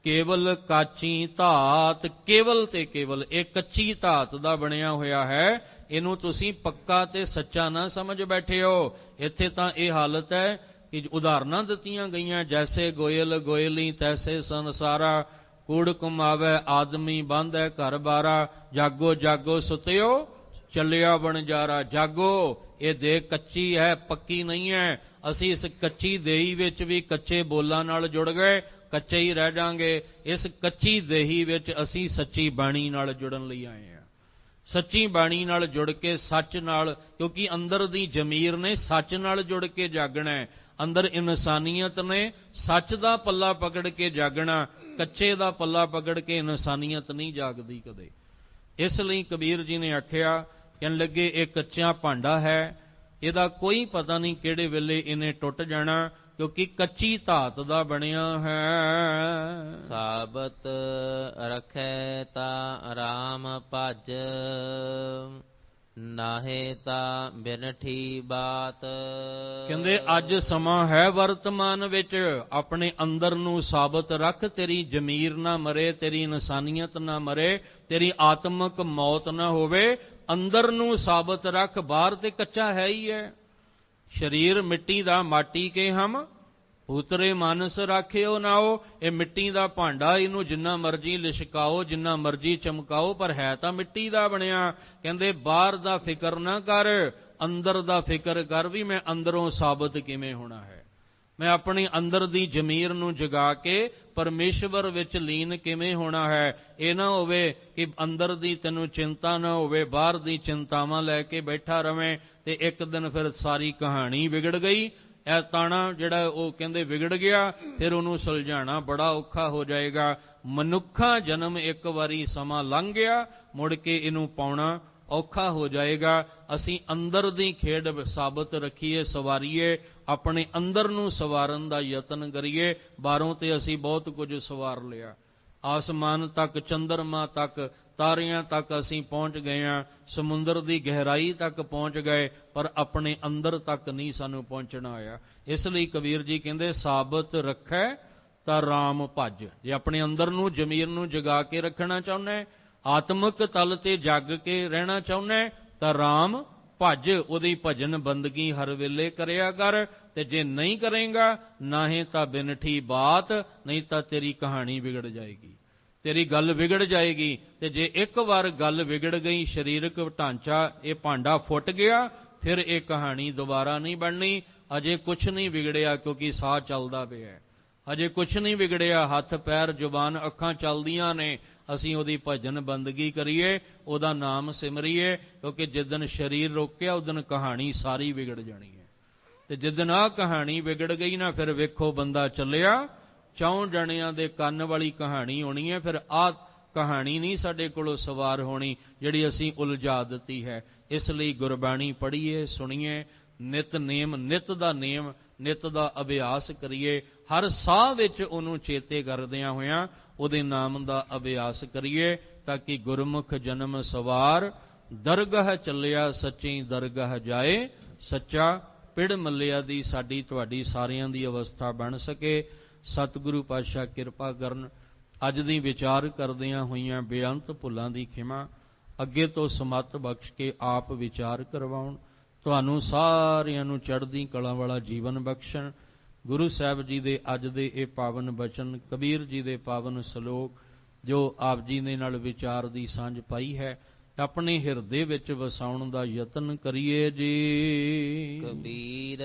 ਕੇਵਲ ਕਾਚੀ ਧਾਤ, ਕੇਵਲ ਤੇ ਕੇਵਲ ਇਹ ਕੱਚੀ ਧਾਤ ਦਾ ਬਣਿਆ ਹੋਇਆ ਹੈ। ਇਹਨੂੰ ਤੁਸੀਂ ਪੱਕਾ ਤੇ ਸੱਚਾ ਨਾ ਸਮਝ ਬੈਠੇ ਹੋ। ਇੱਥੇ ਤਾਂ ਇਹ ਹਾਲਤ ਹੈ ਕਿ ਉਦਾਹਰਨਾਂ ਦਿੱਤੀਆਂ ਗਈਆਂ, ਜੈਸੇ ਗੋਇਲ ਗੋਇਲੀ ਤੈਸੇ ਸੰਸਾਰਾ, ਕੂੜ ਕੁਮਾਵੇ ਆਦਮੀ ਬੰਧੈ ਘਰ ਬਾਰਾ, ਜਾਗੋ ਜਾਗੋ ਸੁਤਿਓ ਚੱਲਿਆ ਬਣਜਾਰਾ। ਜਾਗੋ, ਇਹ ਦੇਹ ਕੱਚੀ ਹੈ, ਪੱਕੀ ਨਹੀਂ ਹੈ। ਅਸੀਂ ਇਸ ਕੱਚੀ ਦੇਹੀ ਵਿੱਚ ਵੀ ਕੱਚੇ ਬੋਲਾਂ ਨਾਲ ਜੁੜ ਗਏ, ਕੱਚੇ ਹੀ ਰਹਿ ਜਾਾਂਗੇ। ਇਸ ਕੱਚੀ ਦੇਹੀ ਵਿੱਚ ਅਸੀਂ ਸੱਚੀ ਬਾਣੀ ਨਾਲ ਜੁੜਨ ਲਈ ਆਏ ਹਾਂ। ਸੱਚੀ ਬਾਣੀ ਨਾਲ ਜੁੜ ਕੇ ਸੱਚ ਨਾਲ, ਕਿਉਂਕਿ ਅੰਦਰ ਦੀ ਜ਼ਮੀਰ ਨੇ ਸੱਚ ਨਾਲ ਜੁੜ ਕੇ ਜਾਗਣਾ ਹੈ। ਅੰਦਰ ਇਨਸਾਨੀਅਤ ਨੇ ਸੱਚ ਦਾ ਪੱਲਾ ਪਕੜ ਕੇ ਜਾਗਣਾ, ਕੱਚੇ ਦਾ ਪੱਲਾ ਪਕੜ ਕੇ ਇਨਸਾਨੀਅਤ ਨਹੀਂ ਜਾਗਦੀ ਕਦੇ। ਇਸ ਲਈ ਕਬੀਰ ਜੀ ਨੇ ਆਖਿਆ, ਕਹਿਣ ਲੱਗੇ ਇਹ ਕੱਚਾ ਭਾਂਡਾ ਹੈ, ਇਹਦਾ ਕੋਈ ਪਤਾ ਨਹੀਂ ਕਿਹੜੇ ਵੇਲੇ ਇਹਨੇ ਟੁੱਟ ਜਾਣਾ, ਕਿਉਂਕਿ ਕੱਚੀ ਧਾਤ ਦਾ ਬਣਿਆ ਹੈ। ਸਾਬਤ ਰਖੈ ਤਾ ਰਾਮ ਭਜ, ਨਾਹੇ ਤਾ ਬਿਨਠੀ ਬਾਤ। ਕਹਿੰਦੇ ਅੱਜ ਸਮਾਂ ਹੈ ਵਰਤਮਾਨ ਵਿੱਚ, ਆਪਣੇ ਅੰਦਰ ਨੂੰ ਸਾਬਤ ਰੱਖ, ਤੇਰੀ ਜ਼ਮੀਰ ਨਾ ਮਰੇ, ਤੇਰੀ ਇਨਸਾਨੀਅਤ ਨਾ ਮਰੇ, ਤੇਰੀ ਆਤਮਿਕ ਮੌਤ ਨਾ ਹੋਵੇ। ਅੰਦਰ ਨੂੰ ਸਾਬਤ ਰੱਖ, ਬਾਹਰ ਤੇ ਕੱਚਾ ਹੈ ਹੀ ਹੈ। ਸਰੀਰ ਮਿੱਟੀ ਦਾ ਮਾਟੀ ਕੇ ਹਮ ਉਤਰੇ ਮਾਨਸ ਰਾਖਿਓ ਨਾਓ। ਇਹ ਮਿੱਟੀ ਦਾ ਭਾਂਡਾ, ਇਹਨੂੰ ਜਿੰਨਾ ਮਰਜੀ ਲਿਸ਼ਕਾਓ, ਜਿੰਨਾ ਮਰਜੀ ਚਮਕਾਓ, ਪਰ ਹੈ ਤਾਂ ਮਿੱਟੀ ਦਾ ਬਣਿਆ। ਕਹਿੰਦੇ ਬਾਹਰ ਦਾ ਫਿਕਰ ਨਾ ਕਰ, ਅੰਦਰ ਦਾ ਫਿਕਰ ਕਰ ਵੀ ਮੈਂ ਅੰਦਰੋਂ ਸਾਬਤ ਕਿਵੇਂ ਹੋਣਾ ਹੈ। ਮੈਂ ਆਪਣੀ ਅੰਦਰ ਦੀ ਜ਼ਮੀਰ ਨੂੰ ਜਗਾ ਕੇ ਪਰਮੇਸ਼ਵਰ ਵਿੱਚ ਲੀਨ ਕਿਵੇਂ ਹੋਣਾ ਹੈ। ਇਹ ਨਾ ਹੋਵੇ ਕਿ ਅੰਦਰ ਦੀ ਤੈਨੂੰ ਚਿੰਤਾ ਨਾ ਹੋਵੇ, ਬਾਹਰ ਦੀ ਚਿੰਤਾਵਾਂ ਲੈ ਕੇ ਬੈਠਾ ਰਵੇਂ ਤੇ ਇੱਕ ਦਿਨ ਫਿਰ ਸਾਰੀ ਕਹਾਣੀ ਵਿਗੜ ਗਈ। ਇਹ ਤਾਣਾ ਜਿਹੜਾ ਉਹ ਕਹਿੰਦੇ ਵਿਗੜ ਗਿਆ, ਫਿਰ ਉਹਨੂੰ ਸੁਲਝਾਉਣਾ ਬੜਾ ਔਖਾ ਹੋ ਜਾਏਗਾ। ਮਨੁੱਖਾ ਜਨਮ ਇੱਕ ਵਾਰੀ ਸਮਾਂ ਲੰਘ ਗਿਆ, ਮੁੜ ਕੇ ਇਹਨੂੰ ਪਾਉਣਾ ਔਖਾ ਹੋ ਜਾਏਗਾ। ਅਸੀਂ ਅੰਦਰ ਦੀ ਖੇਡ ਸਾਬਤ ਰੱਖੀਏ, ਸਵਾਰੀਏ, ਆਪਣੇ ਅੰਦਰ ਨੂੰ ਸਵਾਰਨ ਦਾ ਯਤਨ ਕਰੀਏ। ਬਾਹਰੋਂ ਤੇ ਅਸੀਂ ਬਹੁਤ ਕੁਝ ਸਵਾਰ ਲਿਆ, ਆਸਮਾਨ ਤੱਕ, ਚੰਦਰਮਾ ਤੱਕ, ਤਾਰਿਆਂ ਤੱਕ ਅਸੀਂ ਪਹੁੰਚ ਗਏ ਹਾਂ, ਸਮੁੰਦਰ ਦੀ ਗਹਿਰਾਈ ਤੱਕ ਪਹੁੰਚ ਗਏ, ਪਰ ਆਪਣੇ ਅੰਦਰ ਤੱਕ ਨਹੀਂ ਸਾਨੂੰ ਪਹੁੰਚਣਾ ਆਇਆ। ਇਸ ਲਈ ਕਬੀਰ ਜੀ ਕਹਿੰਦੇ ਸਾਬਤ ਰੱਖੈ ਤਾਂ ਰਾਮ ਭਜ। ਜੇ ਆਪਣੇ ਅੰਦਰ ਨੂੰ ਜ਼ਮੀਰ ਨੂੰ ਜਗਾ ਕੇ ਰੱਖਣਾ ਚਾਹੁੰਦਾ ਹੈ, ਆਤਮਿਕ ਤਲ ਤੇ ਜਗ ਕੇ ਰਹਿਣਾ ਚਾਹੁੰਦਾ ਹੈ, ਤਾਂ ਰਾਮ ਭਜ, ਉਹਦੀ ਭਜਨ ਬੰਦਗੀ ਹਰ ਵੇਲੇ ਕਰਿਆ ਕਰ। ਤੇ ਜੇ ਨਹੀਂ ਕਰੇਗਾ, ਨਾਹੀਂ ਤਾਂ ਬਿਨਠੀ ਬਾਤ, ਨਹੀਂ ਤਾਂ ਤੇਰੀ ਕਹਾਣੀ ਵਿਗੜ ਜਾਏਗੀ, ਤੇਰੀ ਗੱਲ ਵਿਗੜ ਜਾਏਗੀ। ਤੇ ਜੇ ਇੱਕ ਵਾਰ ਗੱਲ ਵਿਗੜ ਗਈ, ਸਰੀਰਕ ਢਾਂਚਾ, ਇਹ ਭਾਂਡਾ ਫੁੱਟ ਗਿਆ, ਫਿਰ ਇਹ ਕਹਾਣੀ ਦੁਬਾਰਾ ਨਹੀਂ ਬਣਨੀ। ਅਜੇ ਕੁਛ ਨਹੀਂ ਵਿਗੜਿਆ, ਕਿਉਂਕਿ ਸਾਹ ਚੱਲਦਾ ਪਿਆ। ਅਜੇ ਕੁਛ ਨਹੀਂ ਵਿਗੜਿਆ, ਹੱਥ ਪੈਰ ਜ਼ੁਬਾਨ ਅੱਖਾਂ ਚੱਲਦੀਆਂ ਨੇ। ਅਸੀਂ ਉਹਦੀ ਭਜਨ ਬੰਦਗੀ ਕਰੀਏ, ਉਹਦਾ ਨਾਮ ਸਿਮਰੀਏ, ਕਿਉਂਕਿ ਜਿੱਦਣ ਸਰੀਰ ਰੋਕਿਆ ਉਦਣ ਕਹਾਣੀ ਸਾਰੀ ਵਿਗੜ ਜਾਣੀ ਹੈ। ਤੇ ਜਿੱਦਣ ਆਹ ਕਹਾਣੀ ਵਿਗੜ ਗਈ ਨਾ, ਫਿਰ ਵੇਖੋ ਬੰਦਾ ਚੱਲਿਆ 4 ਜਣਿਆਂ ਦੇ ਕੰਨ ਵਾਲੀ ਕਹਾਣੀ ਹੋਣੀ ਹੈ। ਫਿਰ ਆਹ ਕਹਾਣੀ ਨਹੀਂ ਸਾਡੇ ਕੋਲੋਂ ਸਵਾਰ ਹੋਣੀ ਜਿਹੜੀ ਅਸੀਂ ਉਲਝਾ ਦਿੱਤੀ ਹੈ। ਇਸ ਲਈ ਗੁਰਬਾਣੀ ਪੜ੍ਹੀਏ, ਸੁਣੀਏ, ਨਿਤ ਨੇਮ, ਨਿਤ ਦਾ ਨੇਮ, ਨਿਤ ਦਾ ਅਭਿਆਸ ਕਰੀਏ। ਹਰ ਸਾਹ ਵਿੱਚ ਉਹਨੂੰ ਚੇਤੇ ਕਰਦਿਆਂ ਹੋਇਆਂ ਉਹਦੇ ਨਾਮ ਦਾ ਅਭਿਆਸ ਕਰੀਏ, ਤਾਂ ਕਿ ਗੁਰਮੁਖ ਜਨਮ ਸਵਾਰ, ਦਰਗਾਹ ਚੱਲਿਆ ਸੱਚੀ ਦਰਗਾਹ ਜਾਏ, ਸੱਚਾ ਪਿੜ ਮੱਲਿਆ ਦੀ ਸਾਡੀ ਤੁਹਾਡੀ ਸਾਰਿਆਂ ਦੀ ਅਵਸਥਾ ਬਣ ਸਕੇ। ਸਤਿਗੁਰੂ ਪਾਤਸ਼ਾਹ ਕਿਰਪਾ ਕਰਨ। ਅੱਜ ਦੀ ਵਿਚਾਰ ਕਰਦਿਆਂ ਹੋਈਆਂ ਬੇਅੰਤ ਭੁੱਲਾਂ ਦੀ ਖਿਮਾ, ਅੱਗੇ ਤੋਂ ਸਮੱਤ ਬਖਸ਼ ਕੇ ਆਪ ਵਿਚਾਰ ਕਰਵਾਉਣ। ਤੁਹਾਨੂੰ ਸਾਰਿਆਂ ਨੂੰ ਚੜ੍ਹਦੀ ਕਲਾ ਵਾਲਾ ਜੀਵਨ ਬਖਸ਼ਣ। ਗੁਰੂ ਸਾਹਿਬ ਜੀ ਦੇ ਅੱਜ ਦੇ ਇਹ ਪਾਵਨ ਬਚਨ, ਕਬੀਰ ਜੀ ਦੇ ਪਾਵਨ ਸ਼ਲੋਕ ਜੋ ਆਪ ਜੀ ਨੇ ਨਾਲ ਵਿਚਾਰ ਦੀ ਸਾਂਝ ਪਾਈ ਹੈ, ਆਪਣੇ ਹਿਰਦੇ ਵਿੱਚ ਵਸਾਉਣ ਦਾ ਯਤਨ ਕਰੀਏ ਜੀ। ਕਬੀਰ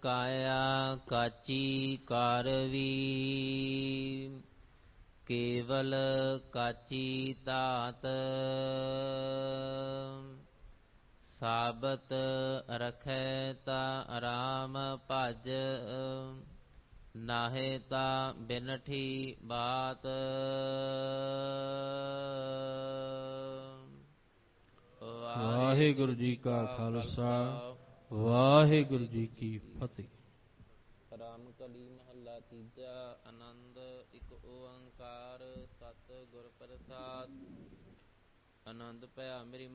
ਕਾਇਆ ਕਾਚੀ ਕਾਰਵੀ, ਕੇਵਲ ਕਾਚੀ ਧਾਤ। ਸਾਬਤ ਰਖੈ ਤਾ ਰਾਮ ਭਜ, ਨਾਹਿ ਤਾ ਬਿਨਠੀ ਬਾਤ। ਵਾਹਿਗੁਰੂ ਜੀ ਕਾ ਖਾਲਸਾ, ਵਾਹਿਗੁਰੂ ਜੀ ਕੀ ਫਤਿਹ। ਰਾਮ ਕਲੀ ਮਹੱਲਾ ਤੀਜਾ। ਆਨੰਦ ਇੱਕ ਓੰਕਾਰ ਸਤਿ ਗੁਰ ਪ੍ਰਸਾਦ। ਆਨੰਦ ਭਇਆ ਮੇਰੀ